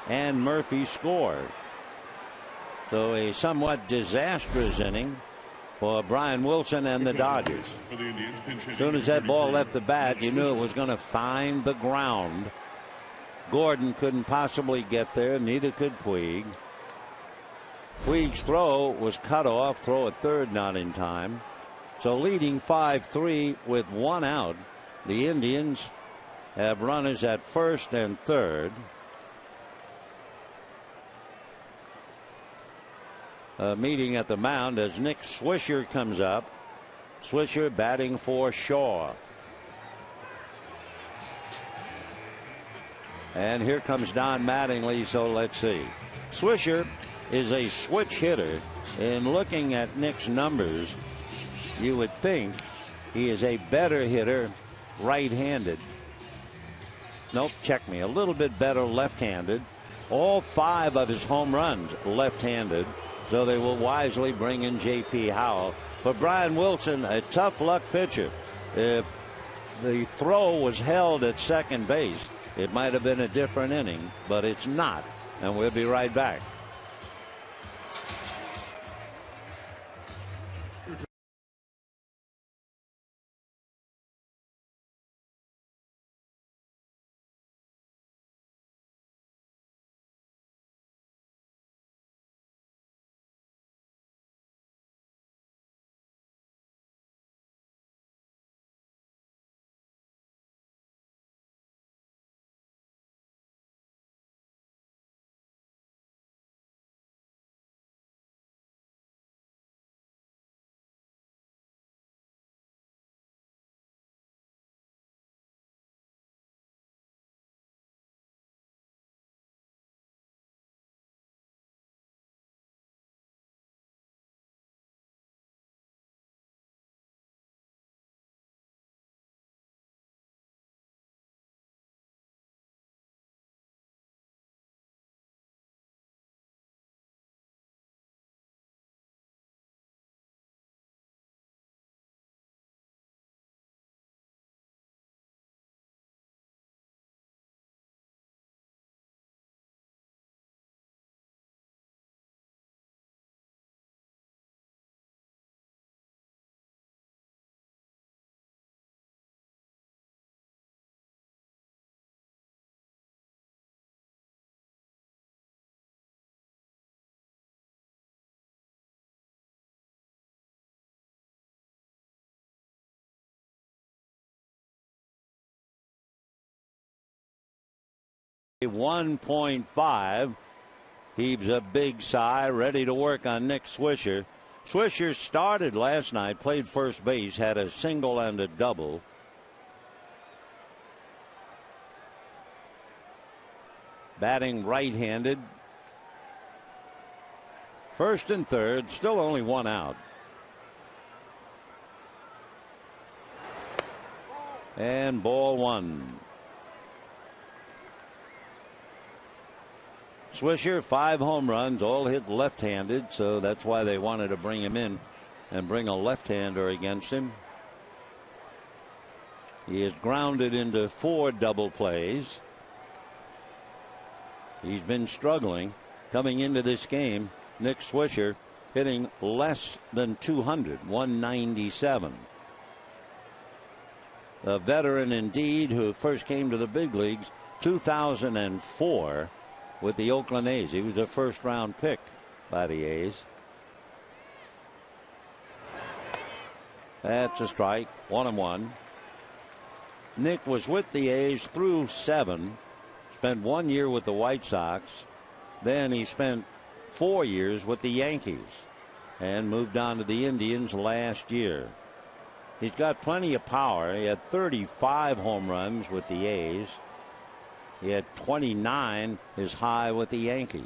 and Murphy score. So a somewhat disastrous inning for Brian Wilson and the Dodgers. As soon as that ball left the bat, you knew it was going to find the ground. Gordon couldn't possibly get there, neither could Puig. Puig's throw was cut off, throw at third not in time. So leading 5-3 with 1 out. The Indians have runners at first and third. A meeting at the mound as Nick Swisher comes up. Swisher batting for Shaw. And here comes Don Mattingly, so let's see. Swisher is a switch hitter. In looking at Nick's numbers, you would think he is a better hitter right-handed. Nope, check me. A little bit better left-handed. All 5 of his home runs left-handed. So they will wisely bring in J.P. Howell. For Brian Wilson, a tough luck pitcher. If the throw was held at second base, it might have been a different inning, but it's not. And we'll be right back. A 1.5 heaves a big sigh, ready to work on Nick Swisher. Swisher started last night, played first base, had a single and a double. Batting right-handed. First and third, still only 1 out. And ball 1. Swisher, 5 home runs, all hit left-handed, so that's why they wanted to bring him in and bring a left-hander against him. He is grounded into 4 double plays. He's been struggling. coming into this game, Nick Swisher hitting less than 200, 197. The veteran indeed, who first came to the big leagues 2004 with the Oakland A's. He was a first-round pick by the A's. That's a strike, 1-1. Nick was with the A's through 7, spent 1 year with the White Sox, then he spent 4 years with the Yankees and moved on to the Indians last year. He's got plenty of power. He had 35 home runs with the A's. He had 29, his high with the Yankees.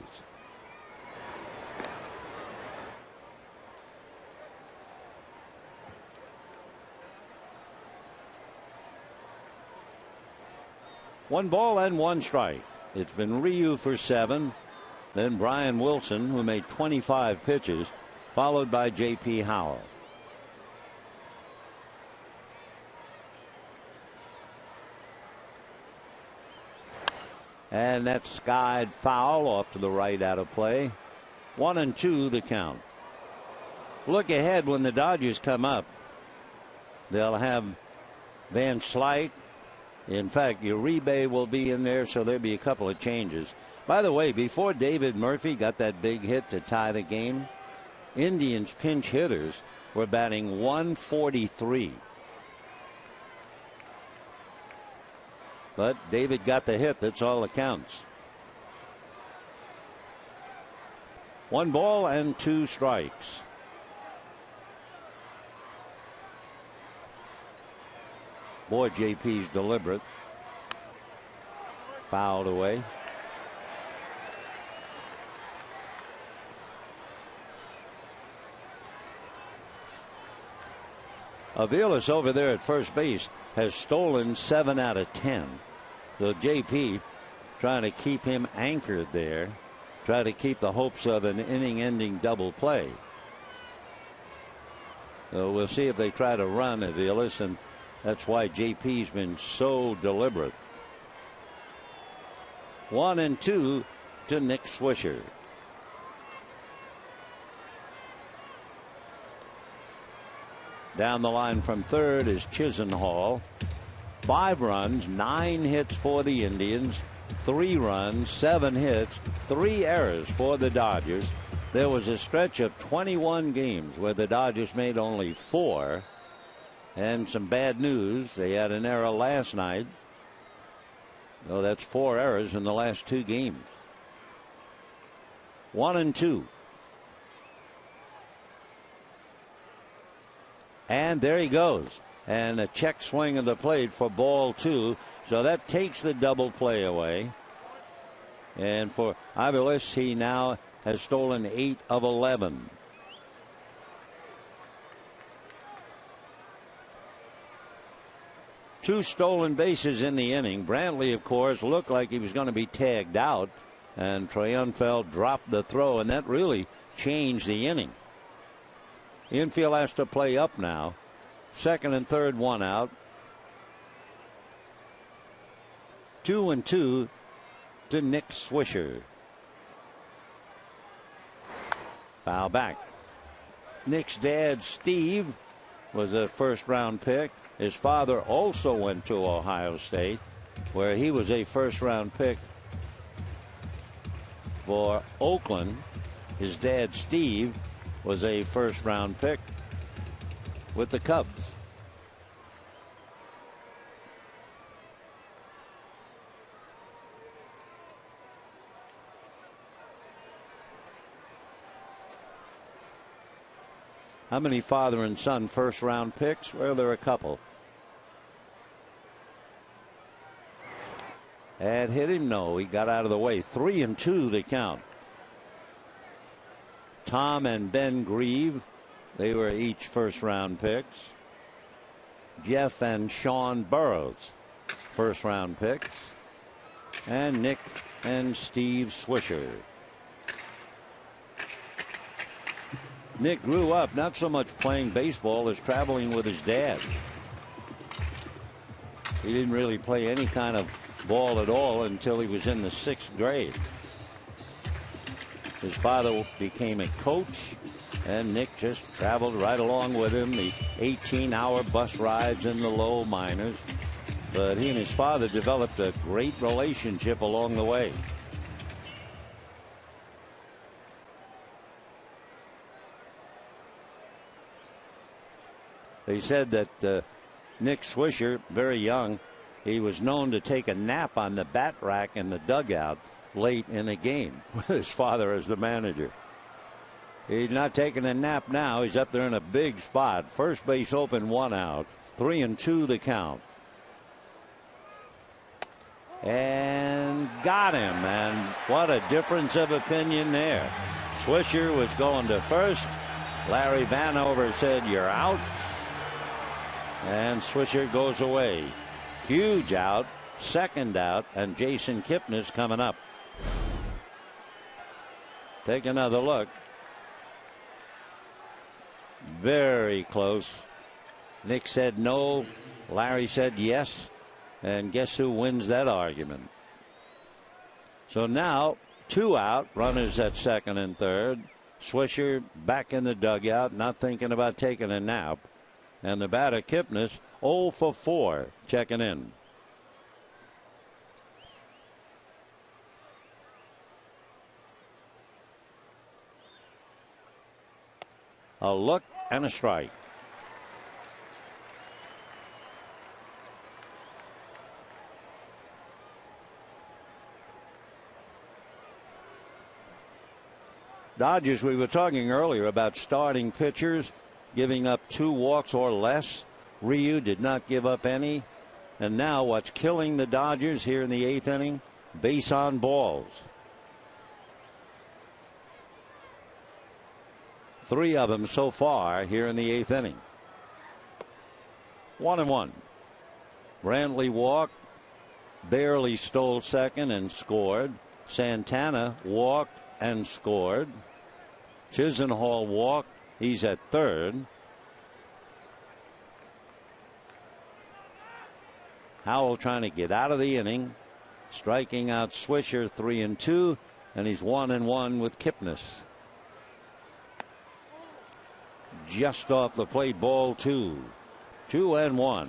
One ball and one strike. It's been Ryu for 7, then Brian Wilson, who made 25 pitches, followed by J.P. Howell. And that's skied foul off to the right, out of play. 1-2 the count. Look ahead when the Dodgers come up. They'll have Van Slyke. In fact, Uribe will be in there, so there'll be a couple of changes. By the way, before David Murphy got that big hit to tie the game, Indians pinch hitters were batting 143. But David got the hit. That's all that counts. 1 ball and 2 strikes. Boy, JP's deliberate. Fouled away. Aviles over there at first base has stolen 7 out of 10. So JP trying to keep him anchored there, try to keep the hopes of an inning-ending double play. So we'll see if they try to run Aviles, and that's why JP's been so deliberate. 1-2 to Nick Swisher. Down the line from third is Chisenhall. 5 runs, 9 hits for the Indians, 3 runs, 7 hits, 3 errors for the Dodgers. There was a stretch of 21 games where the Dodgers made only 4. And some bad news. They had an error last night. So that's 4 errors in the last 2 games. 1-2. And there he goes. And a check swing of the plate for ball 2. So that takes the double play away. And for Aviles, he now has stolen 8 of 11. Two stolen bases in the inning. Brantley, of course, looked like he was going to be tagged out, and Triunfeld dropped the throw, and that really changed the inning. Infield has to play up now. Second and third, 1 out. 2-2 to Nick Swisher. Foul back. Nick's dad, Steve, was a first-round pick. His father also went to Ohio State, where he was a first-round pick for Oakland. His dad, Steve, was a first-round pick with the Cubs. How many father and son first-round picks? Well, there are a couple. And hit him? No, he got out of the way. 3-2 the count. Tom and Ben Grieve, they were each first-round picks. Jeff and Sean Burrows, first-round picks. And Nick and Steve Swisher. Nick grew up not so much playing baseball as traveling with his dad. He didn't really play any kind of ball at all until he was in the 6th grade. His father became a coach, and Nick just traveled right along with him. The 18-hour bus rides in the low minors. But he and his father developed a great relationship along the way. They said that Nick Swisher, very young, he was known to take a nap on the bat rack in the dugout late in a game with his father as the manager. He's not taking a nap now. He's up there in a big spot. First base open, 1 out. 3-2 the count. And got him. And what a difference of opinion there. Swisher was going to first. Larry Vanover said, "You're out." And Swisher goes away. Huge out, second out, and Jason Kipnis coming up. Take another look. Very close. Nick said no. Larry said yes. And guess who wins that argument? So now 2 out, runners at second and third. Swisher back in the dugout, not thinking about taking a nap. And the batter, Kipnis, 0 for 4, checking in. A look and a strike. Dodgers, we were talking earlier about starting pitchers giving up 2 walks or less. Ryu did not give up any. And now what's killing the Dodgers here in the 8th inning? Base on balls. 3 of them so far here in the 8th inning. 1-1. Brantley walked, barely stole second and scored. Santana walked and scored. Chisenhall walked. He's at third. Howell trying to get out of the inning, striking out Swisher 3-2, and he's 1-1 with Kipnis. Just off the plate, ball 2. 2-1.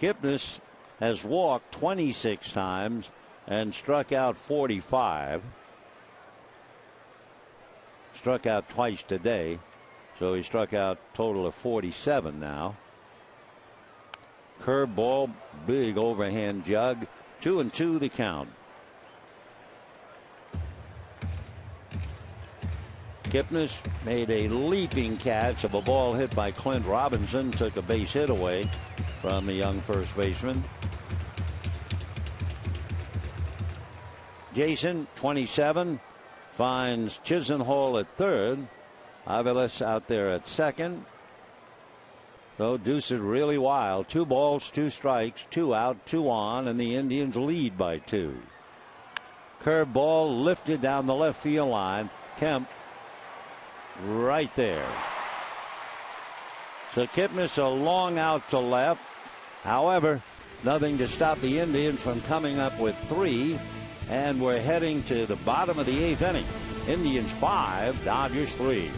Kipnis has walked 26 times and struck out 45. Struck out twice today, so he struck out a total of 47 now. Curveball, big overhand jug. 2-2 the count. Kipnis made a leaping catch of a ball hit by Clint Robinson. Took a base hit away from the young first baseman. Jason, 27, finds Chisenhall at third. Aviles out there at second. So Deuce is really wild. 2 balls, 2 strikes, 2 out, 2 on, and the Indians lead by 2. Curveball lifted down the left field line. Kemp right there. So Kipnis a long out to left. However, nothing to stop the Indians from coming up with 3. And we're heading to the bottom of the 8th inning. Indians 5, Dodgers 3.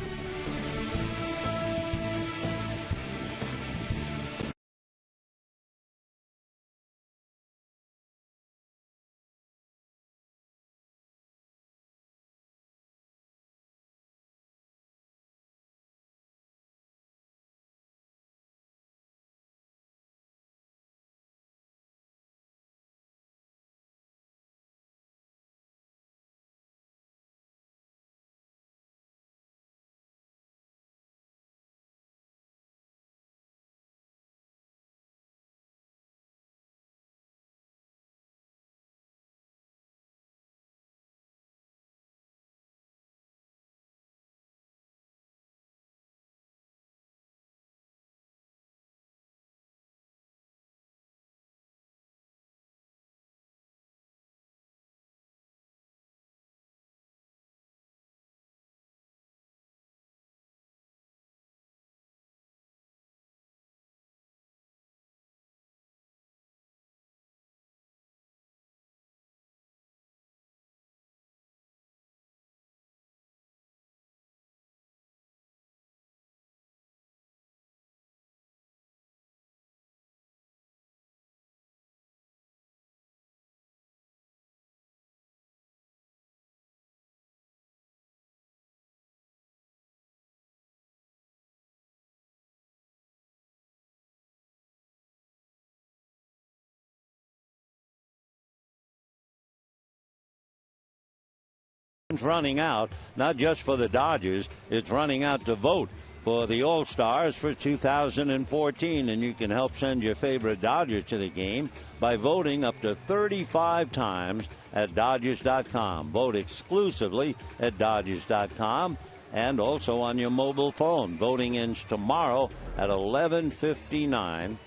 It's running out, not just for the Dodgers, it's running out to vote for the All-Stars for 2014, and you can help send your favorite Dodger to the game by voting up to 35 times at Dodgers.com. Vote exclusively at Dodgers.com and also on your mobile phone. Voting ends tomorrow at 11:59.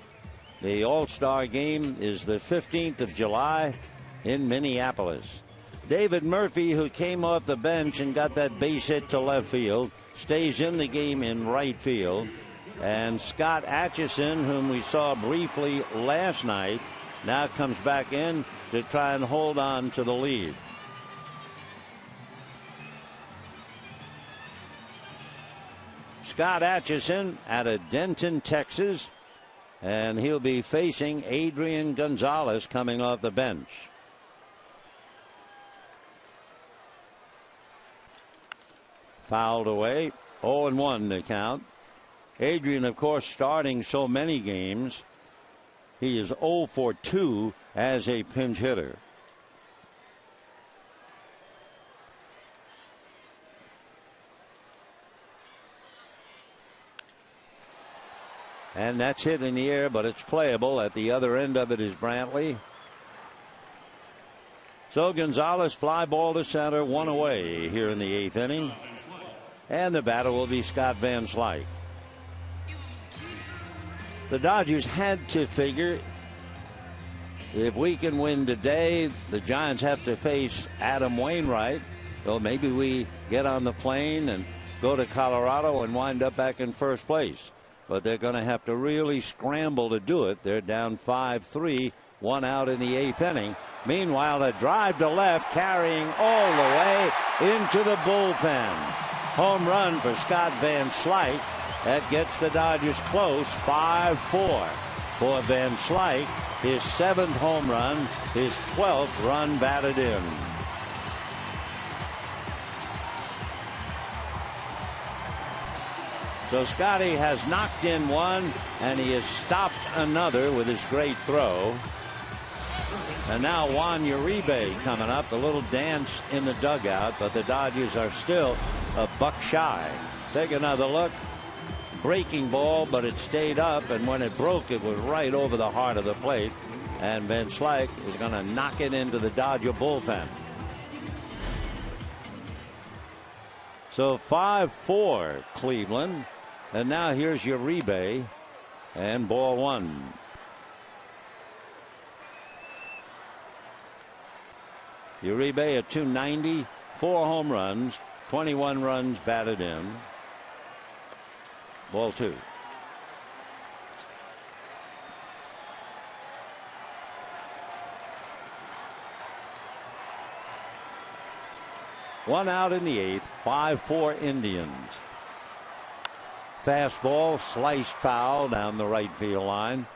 The All-Star game is the 15th of July in Minneapolis. David Murphy, who came off the bench and got that base hit to left field, stays in the game in right field. And Scott Atchison, whom we saw briefly last night, now comes back in to try and hold on to the lead. Scott Atchison out of Denton, Texas, and he'll be facing Adrian Gonzalez coming off the bench. Fouled away, 0-1 to count. Adrian, of course, starting so many games. He is 0 for 2 as a pinch hitter. And that's hit in the air, but it's playable. At the other end of it is Brantley. So Gonzalez, fly ball to center, one away here in the 8th inning. And the batter will be Scott Van Slyke. The Dodgers had to figure, if we can win today, the Giants have to face Adam Wainwright. So maybe we get on the plane and go to Colorado and wind up back in first place. But they're going to have to really scramble to do it. They're down 5-3, one out in the 8th inning. Meanwhile, a drive to left, carrying all the way into the bullpen. Home run for Scott Van Slyke. That gets the Dodgers close, 5-4 for Van Slyke. His 7th home run, his 12th run batted in. So Scotty has knocked in one, and he has stopped another with his great throw. And now Juan Uribe coming up, a little dance in the dugout, but the Dodgers are still a buck shy. Take another look. Breaking ball, but it stayed up, and when it broke, it was right over the heart of the plate. And Van Slyke is going to knock it into the Dodger bullpen. So 5-4 Cleveland. And now here's Uribe, and ball one. Uribe at .290, 4 home runs, 21 runs batted in. Ball two. One out in the 8th, 5-4 Indians. Fastball sliced foul down the right field line.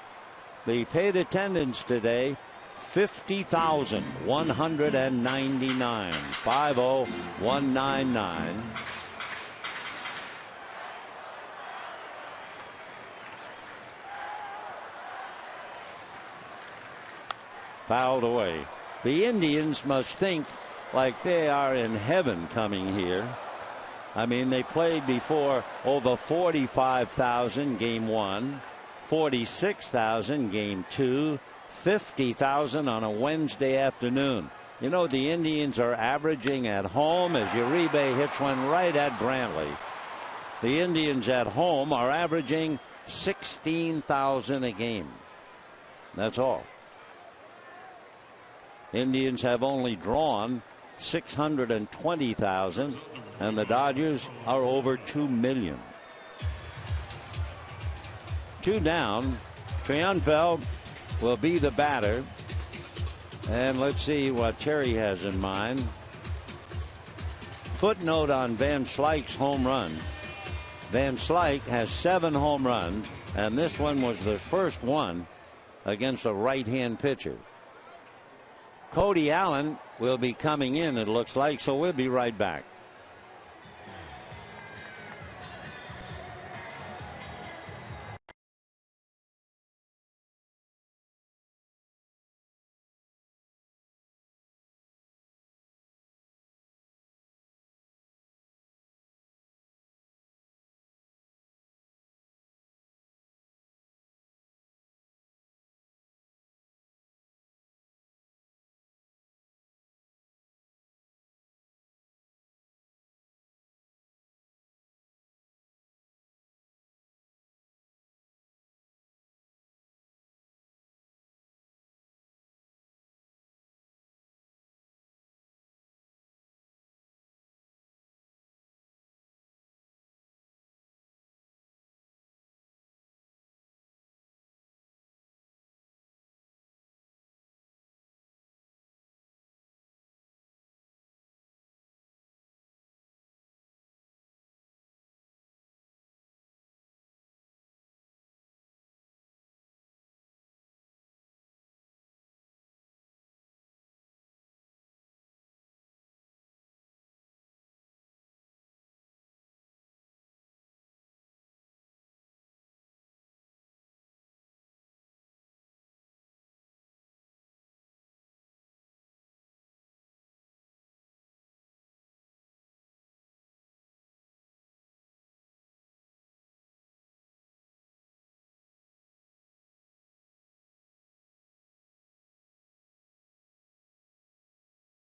The paid attendance today, 50,199. 50,199. Fouled away. The Indians must think like they are in heaven coming here. I mean, they played before over 45,000 game 1, 46,000 game 2, 50,000 on a Wednesday afternoon. You know, the Indians are averaging at home, as Uribe hits one right at Brantley. The Indians at home are averaging 16,000 a game. That's all. Indians have only drawn 620,000, and the Dodgers are over 2 million. 2 down. Triunfeld will be the batter. And let's see what Terry has in mind. Footnote on Van Slyke's home run. Van Slyke has 7 home runs, and this one was the first one against a right-hand pitcher. Cody Allen will be coming in, it looks like, so we'll be right back.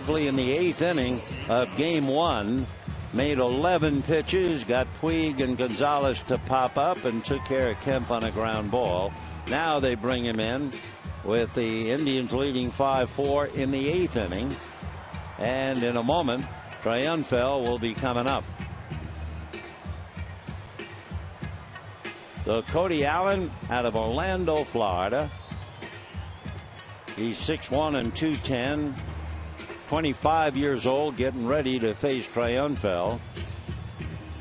briefly in the 8th inning of game 1. Made 11 pitches, got Puig and Gonzalez to pop up and took care of Kemp on a ground ball. Now they bring him in with the Indians leading 5-4 in the 8th inning. And in a moment, Triunfel will be coming up. So Cody Allen out of Orlando, Florida. He's 6'1" and 210. 25 years old, getting ready to face Triunfel.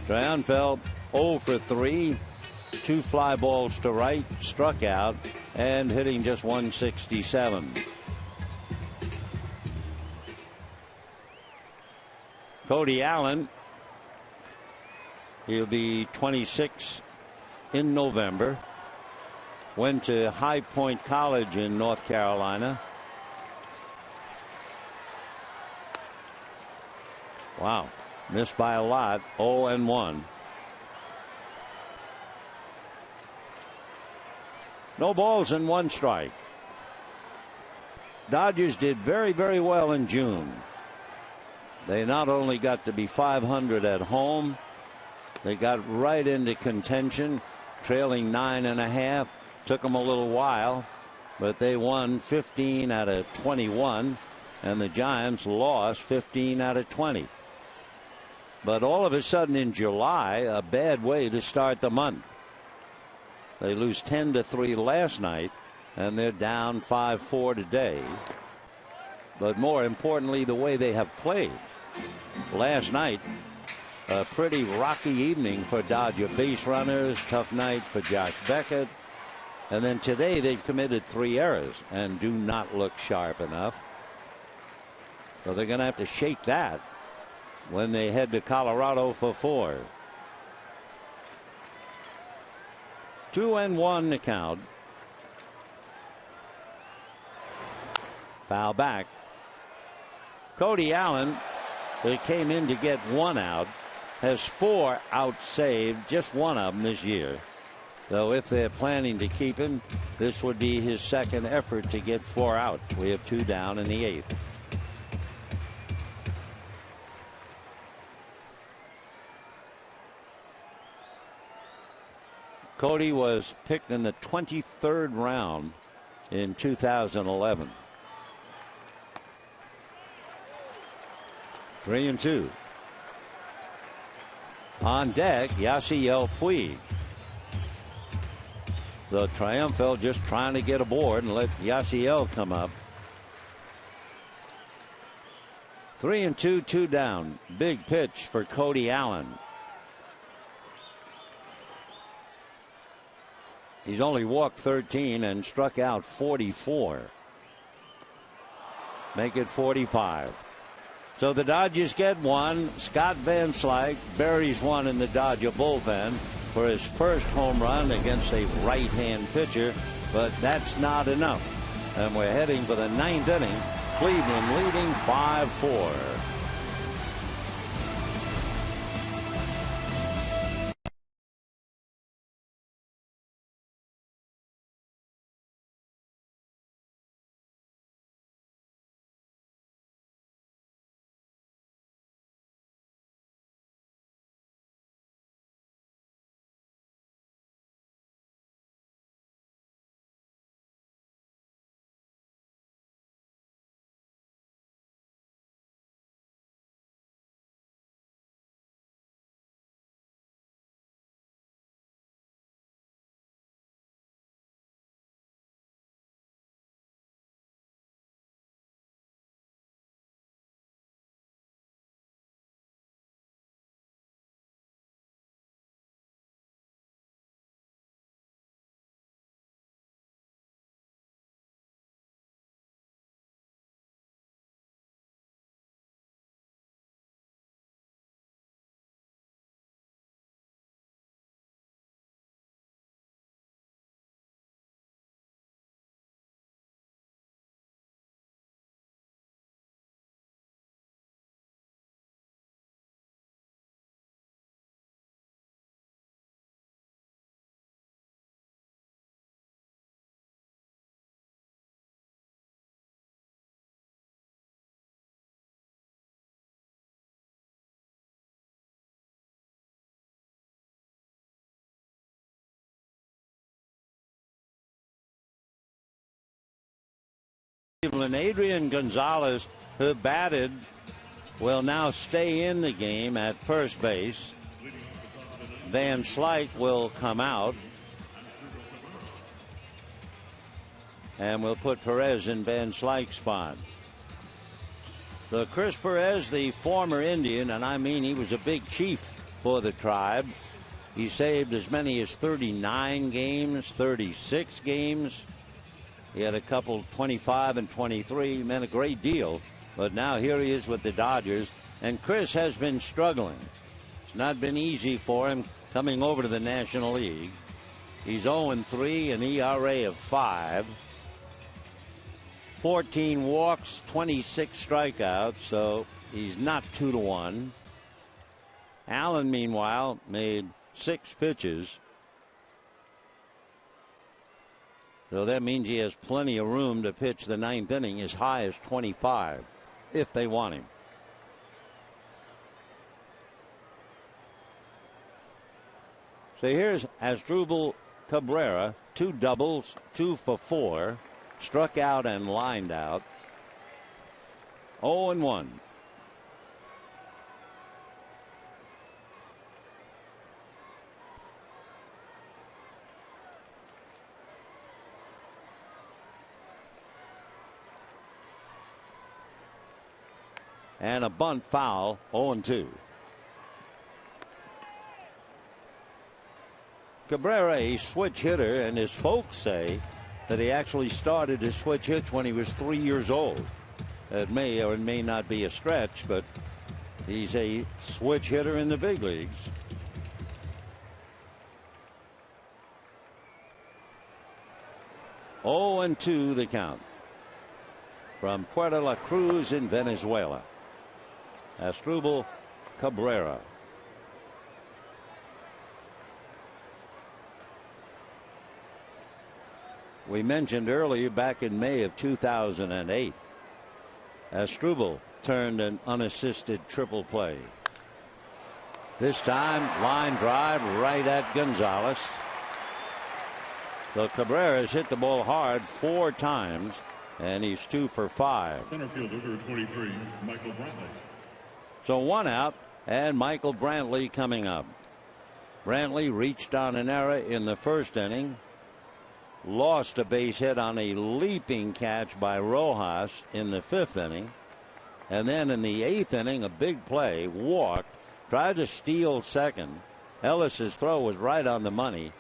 Triunfel 0 for 3, 2 fly balls to right, struck out, and hitting just 167. Cody Allen, he'll be 26 in November. Went to High Point College in North Carolina. Wow, missed by a lot. 0-1. No balls and 1 strike. Dodgers did very, very well in June. They not only got to be 500 at home, they got right into contention, trailing 9.5. Took them a little while, but they won 15 out of 21, and the Giants lost 15 out of 20. But all of a sudden in July, a bad way to start the month. They lose 10-3 last night, and they're down 5-4 today. But more importantly, the way they have played. Last night, a pretty rocky evening for Dodger base runners, tough night for Josh Beckett. And then today they've committed 3 errors and do not look sharp enough. So they're going to have to shake that when they head to Colorado for 4. 2-1 the count. Foul back. Cody Allen, who came in to get 1 out, has 4 outs saved, just 1 of them this year. Though if they're planning to keep him, this would be his 2nd effort to get 4 outs. We have 2 down in the 8th. Cody was picked in the 23rd round in 2011. 3-2. On deck, Yasiel Puig. The Triunfel just trying to get aboard and let Yasiel come up. 3-2, 2 down. Big pitch for Cody Allen. He's only walked 13 and struck out 44. Make it 45. So the Dodgers get 1. Scott Van Slyke buries 1 in the Dodger bullpen for his first home run against a right-hand pitcher, but that's not enough. And we're heading for the 9th inning. Cleveland leading 5-4. Adrian Gonzalez, who batted, will now stay in the game at first base. Van Slyke will come out. And we'll put Perez in Van Slyke's spot. So Chris Perez, the former Indian, and I mean he was a big chief for the tribe. He saved as many as 39 games, 36 games. He had a couple 25 and 23, meant a great deal. But now here he is with the Dodgers. And Chris has been struggling. It's not been easy for him coming over to the National League. He's 0-3, an ERA of 5. 14 walks, 26 strikeouts, so he's not 2-1. Allen, meanwhile, made 6 pitches. So that means he has plenty of room to pitch the 9th inning as high as 25 if they want him. So here's Asdrubal Cabrera, 2 doubles, 2 for 4, struck out and lined out. 0-1. And a bunt foul, 0-2. Cabrera, a switch hitter, and his folks say that he actually started his switch hits when he was 3 years old. It may or may not be a stretch, but he's a switch hitter in the big leagues. Oh, and 2 the count from Puerto La Cruz in Venezuela. Asdrubal Cabrera. We mentioned earlier back in May of 2008, Asdrubal turned an unassisted triple play. This time line drive right at Gonzalez. So Cabrera has hit the ball hard 4 times and he's 2 for 5. Center fielder number 23, Michael Brantley. So 1 out and Michael Brantley coming up. Brantley reached on an error in the 1st inning. Lost a base hit on a leaping catch by Rojas in the 5th inning. And then in the 8th inning, a big play, walked, tried to steal second. Ellis's throw was right on the money.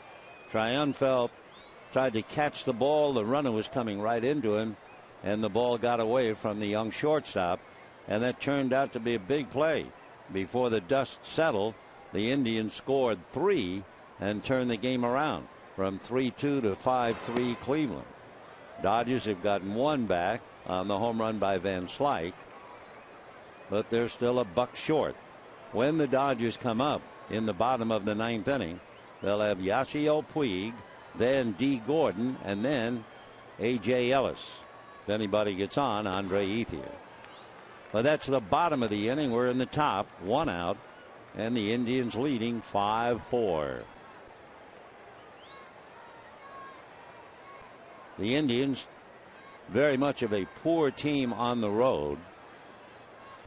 Triunfel tried to catch the ball. The runner was coming right into him, and the ball got away from the young shortstop. And that turned out to be a big play. Before the dust settled, the Indians scored 3 and turned the game around from 3-2 to 5-3 Cleveland. Dodgers have gotten 1 back on the home run by Van Slyke, but they're still a buck short. When the Dodgers come up in the bottom of the 9th inning, they'll have Yasiel Puig, then D. Gordon, and then A.J. Ellis. If anybody gets on, Andre Ethier. But that's the bottom of the inning. We're in the top, 1 out, and the Indians leading 5-4. The Indians, very much of a poor team on the road.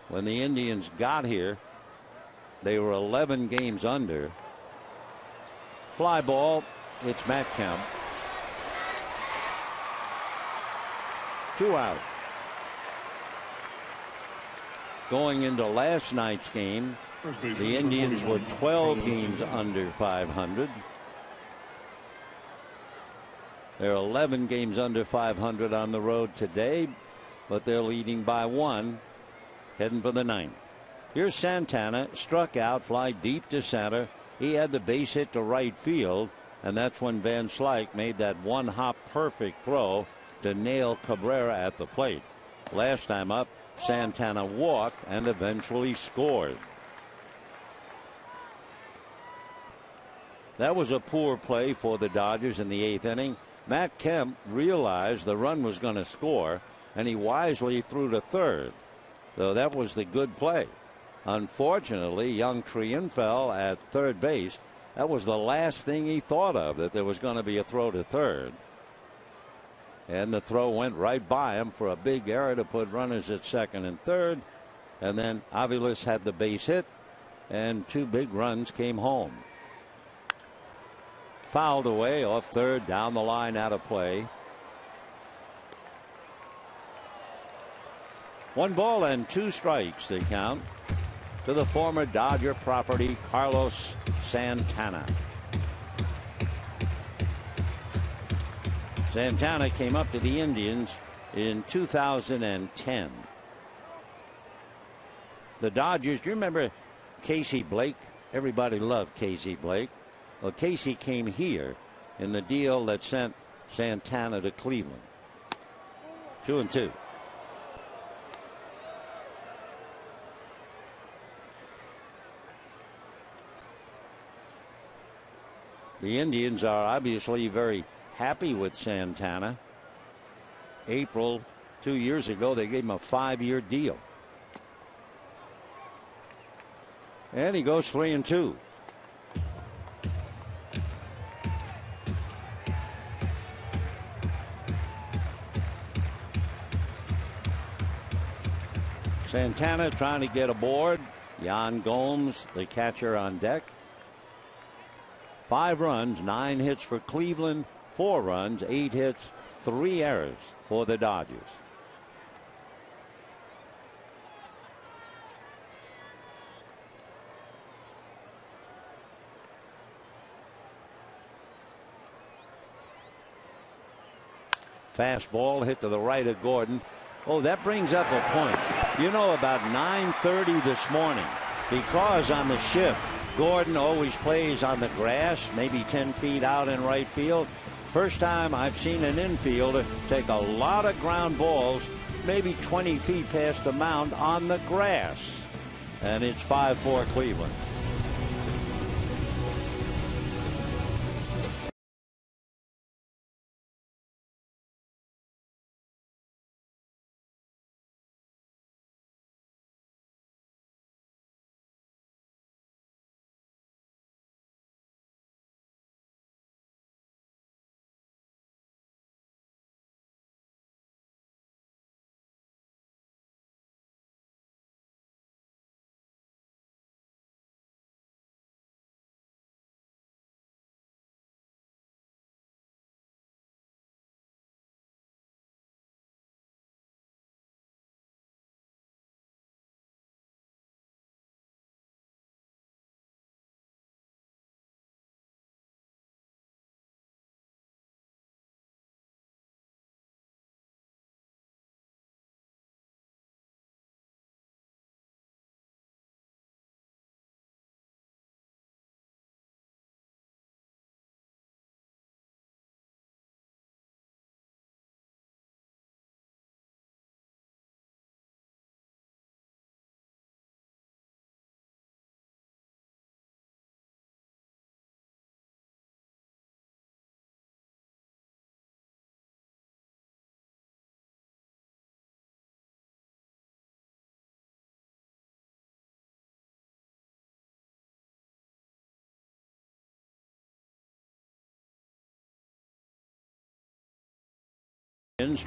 When the Indians got here, they were 11 games under. Fly ball, it's Matt Kemp. 2 out. Going into last night's game, the Indians were 12 games under 500. They're 11 games under 500 on the road today, but they're leading by 1, heading for the 9th. Here's Santana, struck out, fly deep to center. He had the base hit to right field, and that's when Van Slyke made that 1-hop perfect throw to nail Cabrera at the plate. Last time up, Santana walked and eventually scored. That was a poor play for the Dodgers in the 8th inning. Matt Kemp realized the run was going to score, and he wisely threw to third. So that was the good play. Unfortunately, young Triunfel at third base, that was the last thing he thought of, that there was going to be a throw to third. And the throw went right by him for a big error to put runners at second and third. And then Aviles had the base hit, and 2 big runs came home. Fouled away off third, down the line, out of play. 1 ball and 2 strikes, they count, to the former Dodger property, Carlos Santana. Santana came up to the Indians in 2010. The Dodgers, do you remember Casey Blake? Everybody loved Casey Blake. Well, Casey came here in the deal that sent Santana to Cleveland. 2-2. The Indians are obviously very happy with Santana. April 2 years ago, they gave him a 5-year deal. And he goes 3-2. Santana trying to get aboard. Yan Gomes, the catcher, on deck. 5 runs, 9 hits for Cleveland, 4 runs, 8 hits, 3 errors for the Dodgers. Fastball hit to the right of Gordon. Oh, that brings up a point. You know, about 9:30 this morning, because on the shift, Gordon always plays on the grass, maybe 10 feet out in right field. First time I've seen an infielder take a lot of ground balls, maybe 20 feet past the mound on the grass. And it's 5-4 Cleveland.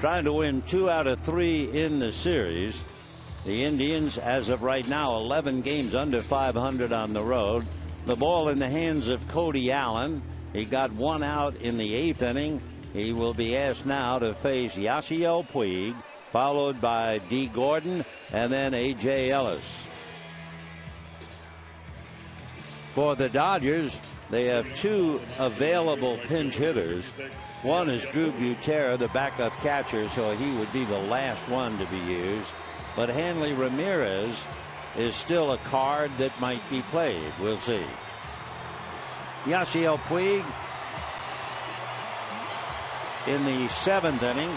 Trying to win 2 out of 3 in the series. The Indians, as of right now, 11 games under 500 on the road. The ball in the hands of Cody Allen. He got 1 out in the 8th inning. He will be asked now to face Yasiel Puig, followed by D. Gordon, and then A.J. Ellis. For the Dodgers, they have 2 available pinch hitters. One is Drew Butera, the backup catcher, so he would be the last one to be used. But Hanley Ramirez is still a card that might be played. We'll see. Yasiel Puig in the 7th inning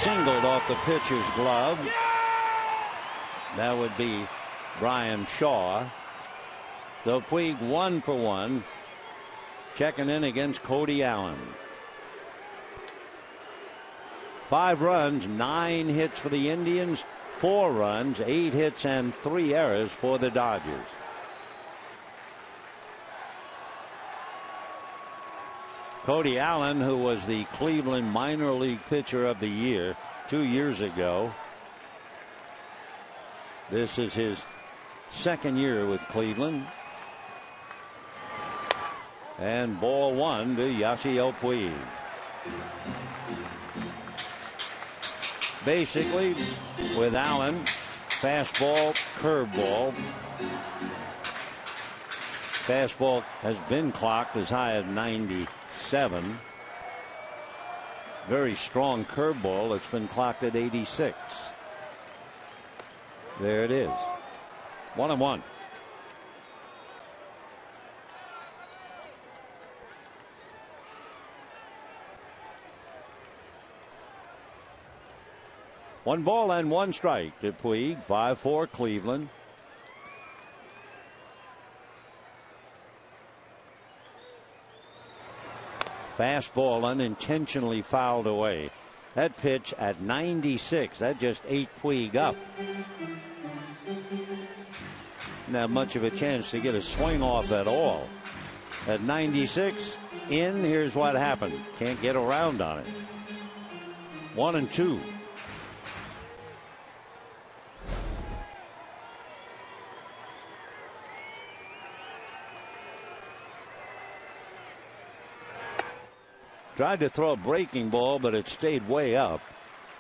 singled off the pitcher's glove. That would be Brian Shaw. So Puig 1 for 1. Checking in against Cody Allen. 5 runs, 9 hits for the Indians, 4 runs, 8 hits, and 3 errors for the Dodgers. Cody Allen, who was the Cleveland minor league pitcher of the year 2 years ago. This is his second year with Cleveland. And ball one to Yasiel Puig. Basically, with Allen, fastball, curveball. Fastball has been clocked as high as 97. Very strong curveball. It's been clocked at 86. There it is. 1-1. One ball and one strike to Puig. 5-4 Cleveland. Fastball unintentionally fouled away. That pitch at 96. That just ate Puig up. Didn't have much of a chance to get a swing off at all. At 96, in, here's what happened. Can't get around on it. 1-2. Tried to throw a breaking ball, but it stayed way up.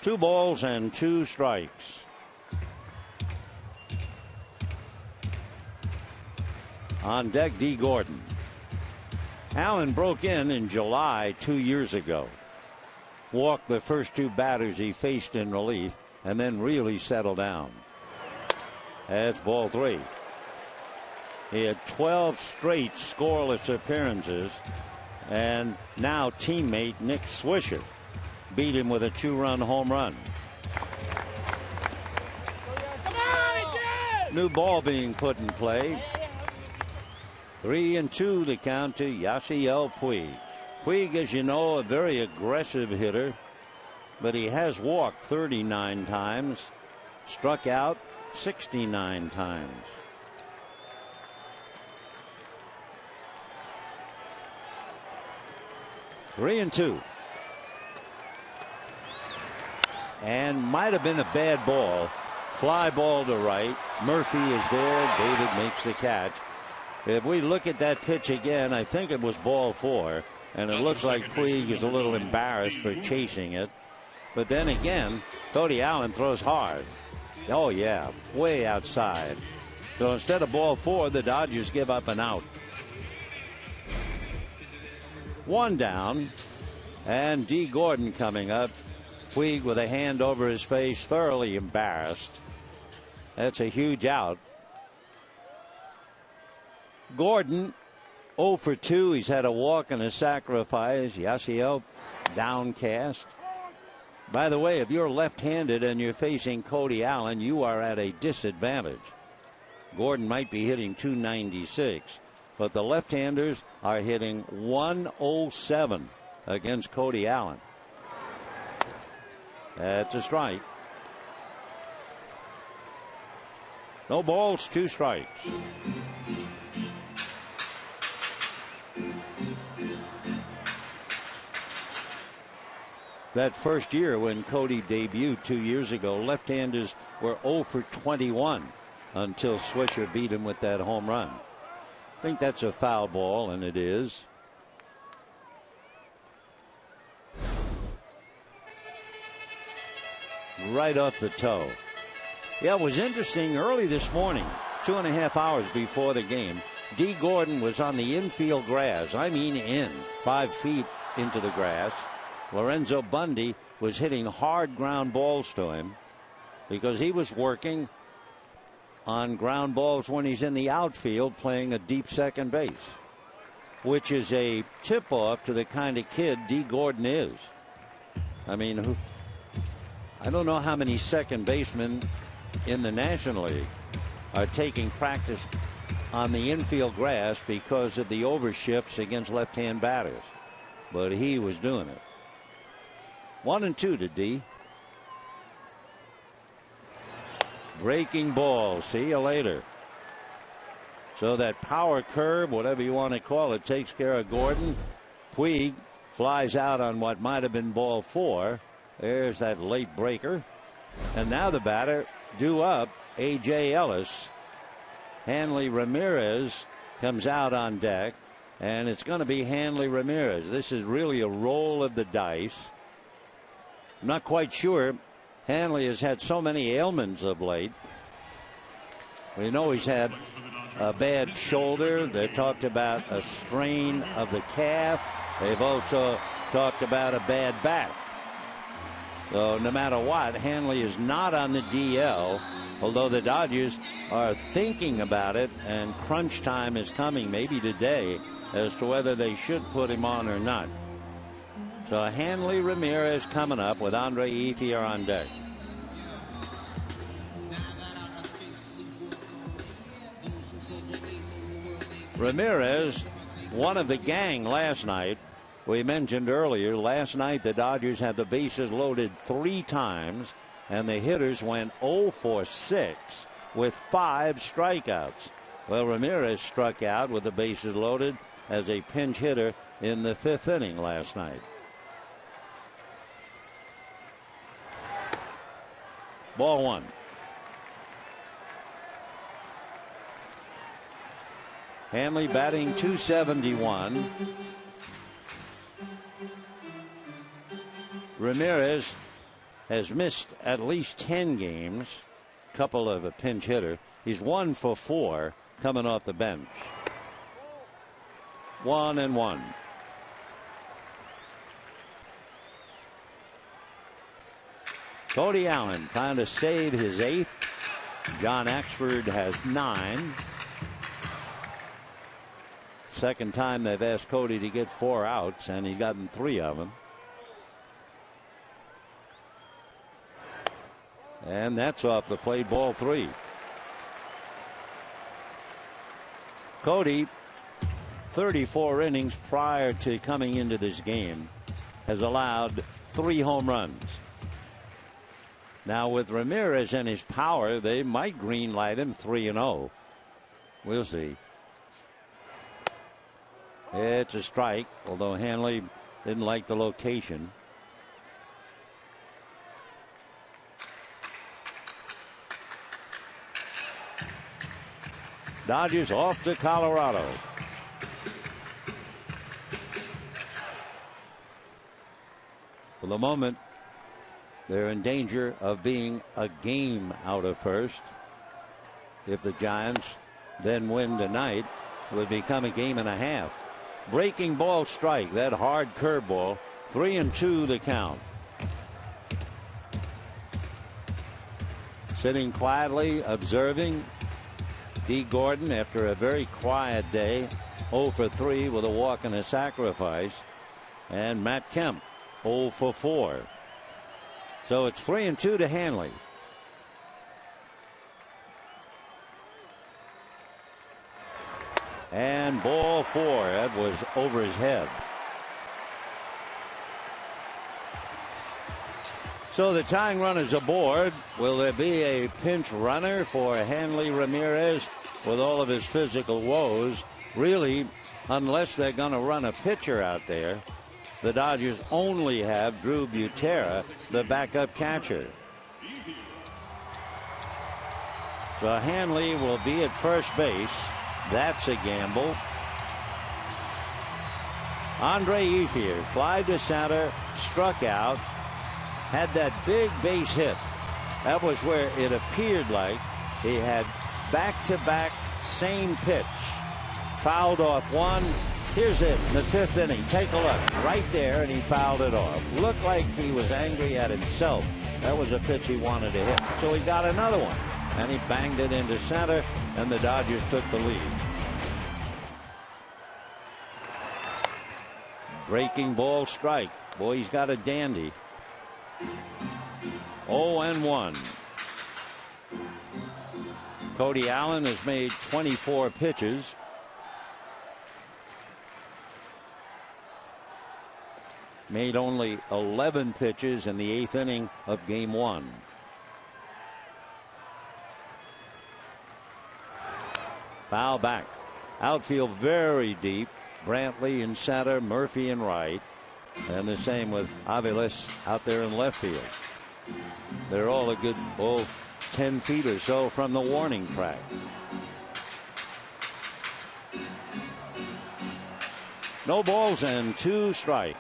2 balls and 2 strikes. On deck, D. Gordon. Allen broke in July 2 years ago. Walked the first 2 batters he faced in relief, and then really settled down. That's ball 3. He had 12 straight scoreless appearances. And now teammate Nick Swisher beat him with a 2-run home run. New ball being put in play. 3-2 the count to Yasiel Puig. Puig, as you know, a very aggressive hitter, but he has walked 39 times, struck out 69 times. 3-2. And might have been a bad ball. Fly ball to right. Murphy is there. David makes the catch. If we look at that pitch again, I think it was ball 4. And it looks like Puig is a little embarrassed for chasing it. But then again, Cody Allen throws hard. Oh, yeah, way outside. So instead of ball 4, the Dodgers give up an out. 1 down, and D. Gordon coming up. Puig with a hand over his face, thoroughly embarrassed. That's a huge out. Gordon 0 for 2. He's had a walk and a sacrifice. Yasiel downcast. By the way, if you're left-handed and you're facing Cody Allen, you are at a disadvantage. Gordon might be hitting 296. But the left-handers are hitting 107 against Cody Allen. That's a strike. No balls, 2 strikes. That first year when Cody debuted 2 years ago, left-handers were 0 for 21 until Swisher beat him with that home run. I think that's a foul ball, and it is. Right off the toe. Yeah, it was interesting early this morning, 2.5 hours before the game. D. Gordon was on the infield grass. I mean in, 5 feet into the grass. Lorenzo Bundy was hitting hard ground balls to him because he was working on ground balls when he's in the outfield playing a deep second base, which is a tip-off to the kind of kid D. Gordon is. I mean, I don't know how many second basemen in the National League are taking practice on the infield grass because of the overshifts against left-hand batters, but he was doing it. 1-2 to D. Breaking ball. See you later. So that power curve, whatever you want to call it, takes care of Gordon. Puig flies out on what might have been ball 4. There's that late breaker. And now the batter due up, A.J. Ellis. Hanley Ramirez comes out on deck, and it's going to be Hanley Ramirez. This is really a roll of the dice. I'm not quite sure. Hanley has had so many ailments of late. We know he's had a bad shoulder. They talked about a strain of the calf. They've also talked about a bad back. So no matter what, Hanley is not on the DL, although the Dodgers are thinking about it, and crunch time is coming maybe today as to whether they should put him on or not. So Hanley Ramirez coming up with Andre Ethier on deck. Ramirez, one of the gang last night. We mentioned earlier, last night the Dodgers had the bases loaded 3 times, and the hitters went 0 for 6 with 5 strikeouts. Well, Ramirez struck out with the bases loaded as a pinch hitter in the 5th inning last night. Ball 1. Hanley batting .271. Ramirez has missed at least 10 games, couple of a pinch hitter. He's 1 for 4 coming off the bench. 1-1. Cody Allen trying to save his 8th. John Axford has 9. Second time they've asked Cody to get 4 outs, and he's gotten 3 of them. And that's off the plate, ball 3. Cody, 34 innings prior to coming into this game, has allowed 3 home runs. Now with Ramirez and his power, they might green light him 3-0. We'll see. It's a strike, although Hanley didn't like the location. Dodgers off to Colorado. For the moment, they're in danger of being a game out of first. If the Giants then win tonight, it would become a game and a half. Breaking ball strike, that hard curveball. 3-2 the count. Sitting quietly, observing. D. Gordon, after a very quiet day, 0 for 3 with a walk and a sacrifice. And Matt Kemp, 0 for 4. So it's 3-2 to Hanley. And ball 4. That was over his head. So the tying run is aboard. Will there be a pinch runner for Hanley Ramirez with all of his physical woes? Really, unless they're going to run a pitcher out there, the Dodgers only have Drew Butera, the backup catcher. So Hanley will be at first base. That's a gamble. Andre Ethier fly to center, struck out, had that big base hit. That was where it appeared like he had back-to-back same pitch. Fouled off one. Here's it in the 5th inning. Take a look right there, and he fouled it off. Looked like he was angry at himself. That was a pitch he wanted to hit. So he got another one, and he banged it into center, and the Dodgers took the lead. Breaking ball strike. Boy, he's got a dandy. 0-1. Cody Allen has made 24 pitches. Made only 11 pitches in the 8th inning of game 1. Foul back. Outfield very deep. Brantley in center, Murphy in right. And the same with Aviles out there in left field. They're all a good 10 feet or so from the warning track. No balls and 2 strikes.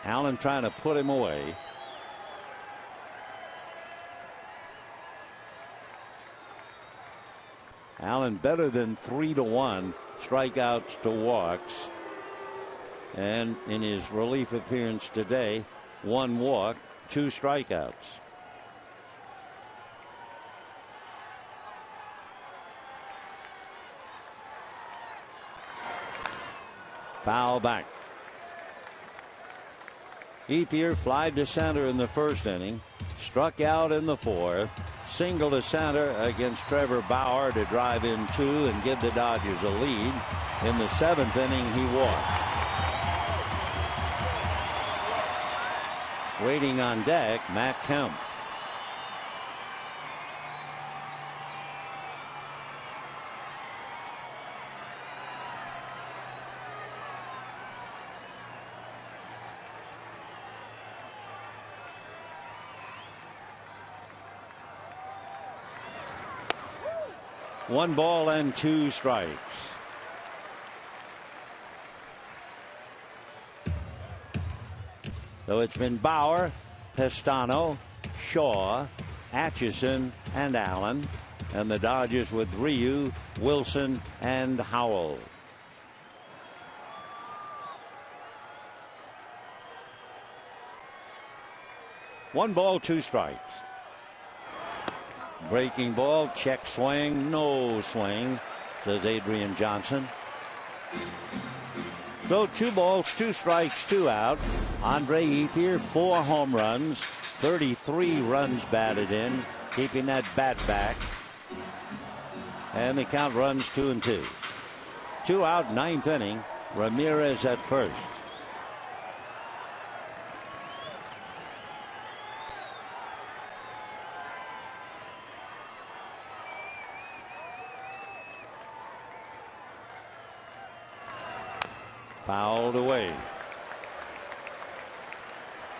Allen trying to put him away. Allen better than 3-1 strikeouts to walks. And in his relief appearance today, 1 walk, 2 strikeouts. Foul back. Ethier flied to center in the first inning, struck out in the 4th, single to center against Trevor Bauer to drive in 2 and give the Dodgers a lead. In the 7th inning, he walked. Waiting on deck, Matt Kemp. One ball and 2 strikes. So it's been Bauer, Pestano, Shaw, Atchison, and Allen, and the Dodgers with Ryu, Wilson, and Howell. One ball, 2 strikes. Breaking ball, check swing, no swing, says Adrian Johnson. So 2 balls, 2 strikes, 2 out. Andre Ethier, 4 home runs, 33 runs batted in, keeping that bat back. And the count runs 2-2. 2 out, 9th inning. Ramirez at first. Fouled away.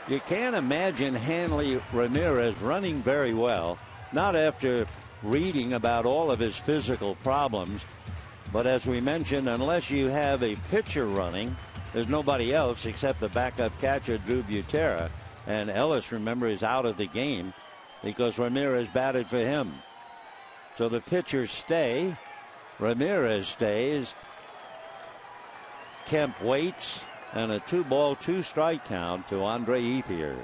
You can't imagine Hanley Ramirez running very well, not after reading about all of his physical problems, but as we mentioned, unless you have a pitcher running, there's nobody else except the backup catcher Drew Butera, and Ellis, remember, is out of the game because Ramirez batted for him. So the pitchers stay, Ramirez stays, Kemp waits, and a 2-ball, 2-strike count to Andre Ethier.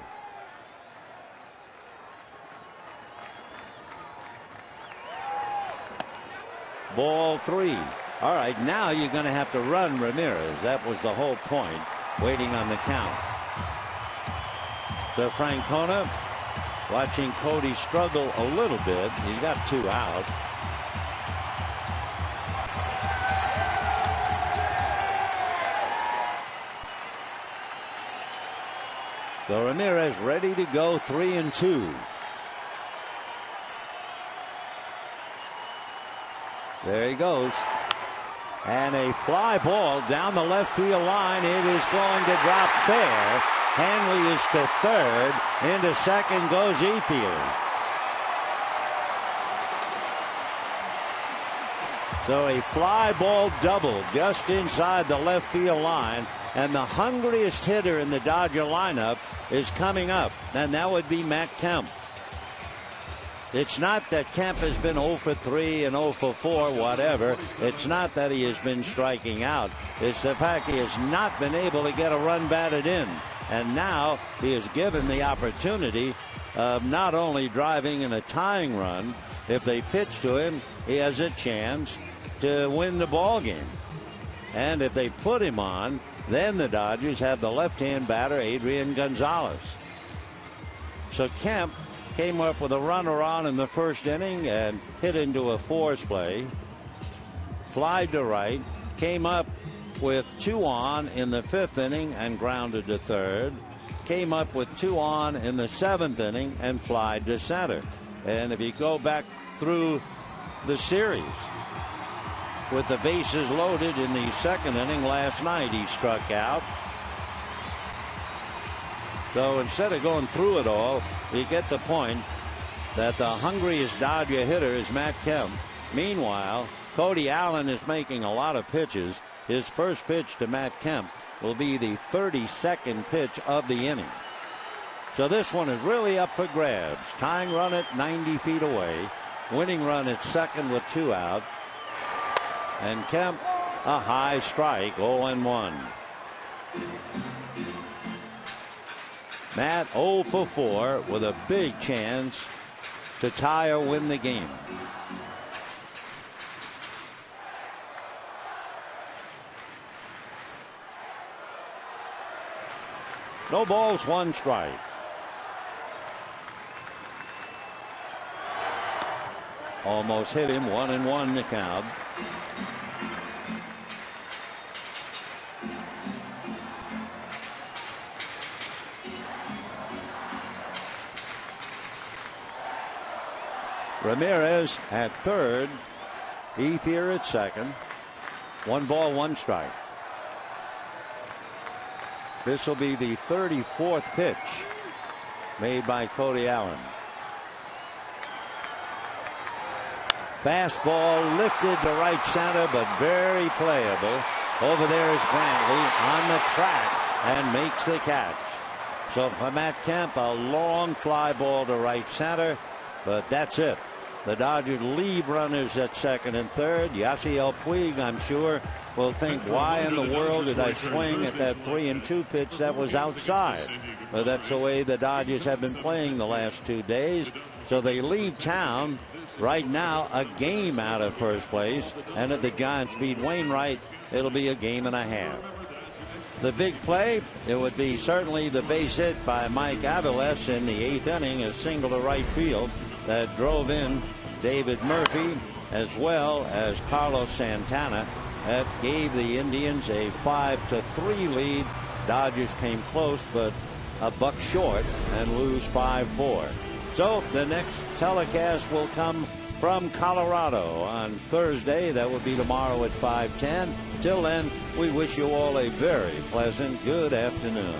Ball 3. All right, now you're going to have to run Ramirez. That was the whole point, waiting on the count. So Francona watching Cody struggle a little bit. He's got 2 out. So Ramirez ready to go, 3-2. There he goes. And a fly ball down the left field line. It is going to drop fair. Hanley is to third. Into second goes Ethier. So a fly ball double just inside the left field line. And the hungriest hitter in the Dodger lineup is coming up, and that would be Matt Kemp. It's not that Kemp has been 0 for 3 and 0 for 4, whatever. It's not that he has been striking out. It's the fact he has not been able to get a run batted in. And now he is given the opportunity of not only driving in a tying run. If they pitch to him, he has a chance to win the ball game. And if they put him on, then the Dodgers have the left-hand batter, Adrian Gonzalez. So Kemp came up with a runner on in the first inning and hit into a force play. Flied to right, came up with 2 on in the 5th inning and grounded to third. Came up with 2 on in the 7th inning and flied to center. And if you go back through the series, with the bases loaded in the second inning last night. He struck out. So instead of going through it all, you get the point that the hungriest Dodger hitter is Matt Kemp. Meanwhile, Cody Allen is making a lot of pitches. His first pitch to Matt Kemp will be the 32nd pitch of the inning. So this one is really up for grabs. Tying run at 90 feet away. Winning run at second with 2 out. And Kemp, a high strike, 0-1. Matt 0 for 4 with a big chance to tie or win the game. No balls, 1 strike. Almost hit him. 1-1 the count. Ramirez at third. Ethier at second. 1 ball, 1 strike. This will be the 34th pitch made by Cody Allen. Fastball lifted to right center, but very playable. Over there is Brantley on the track and makes the catch. So for Matt Kemp, a long fly ball to right center, but that's it. The Dodgers leave runners at second and third. Yasiel Puig, I'm sure, will think, why in the world did I swing at that 3-2 pitch that was outside? Well, that's the way the Dodgers have been playing the last 2 days. So they leave town right now a game out of first place. And if the Giants beat Wainwright, it'll be a game and a half. The big play, it would be certainly the base hit by Mike Aviles in the 8th inning, a single to right field that drove in David Murphy as well as Carlos Santana. That gave the Indians a 5-3 lead. Dodgers came close, but a buck short and lose 5-4. So the next telecast will come from Colorado on Thursday. That will be tomorrow at 5:10. Till then, we wish you all a very pleasant good afternoon.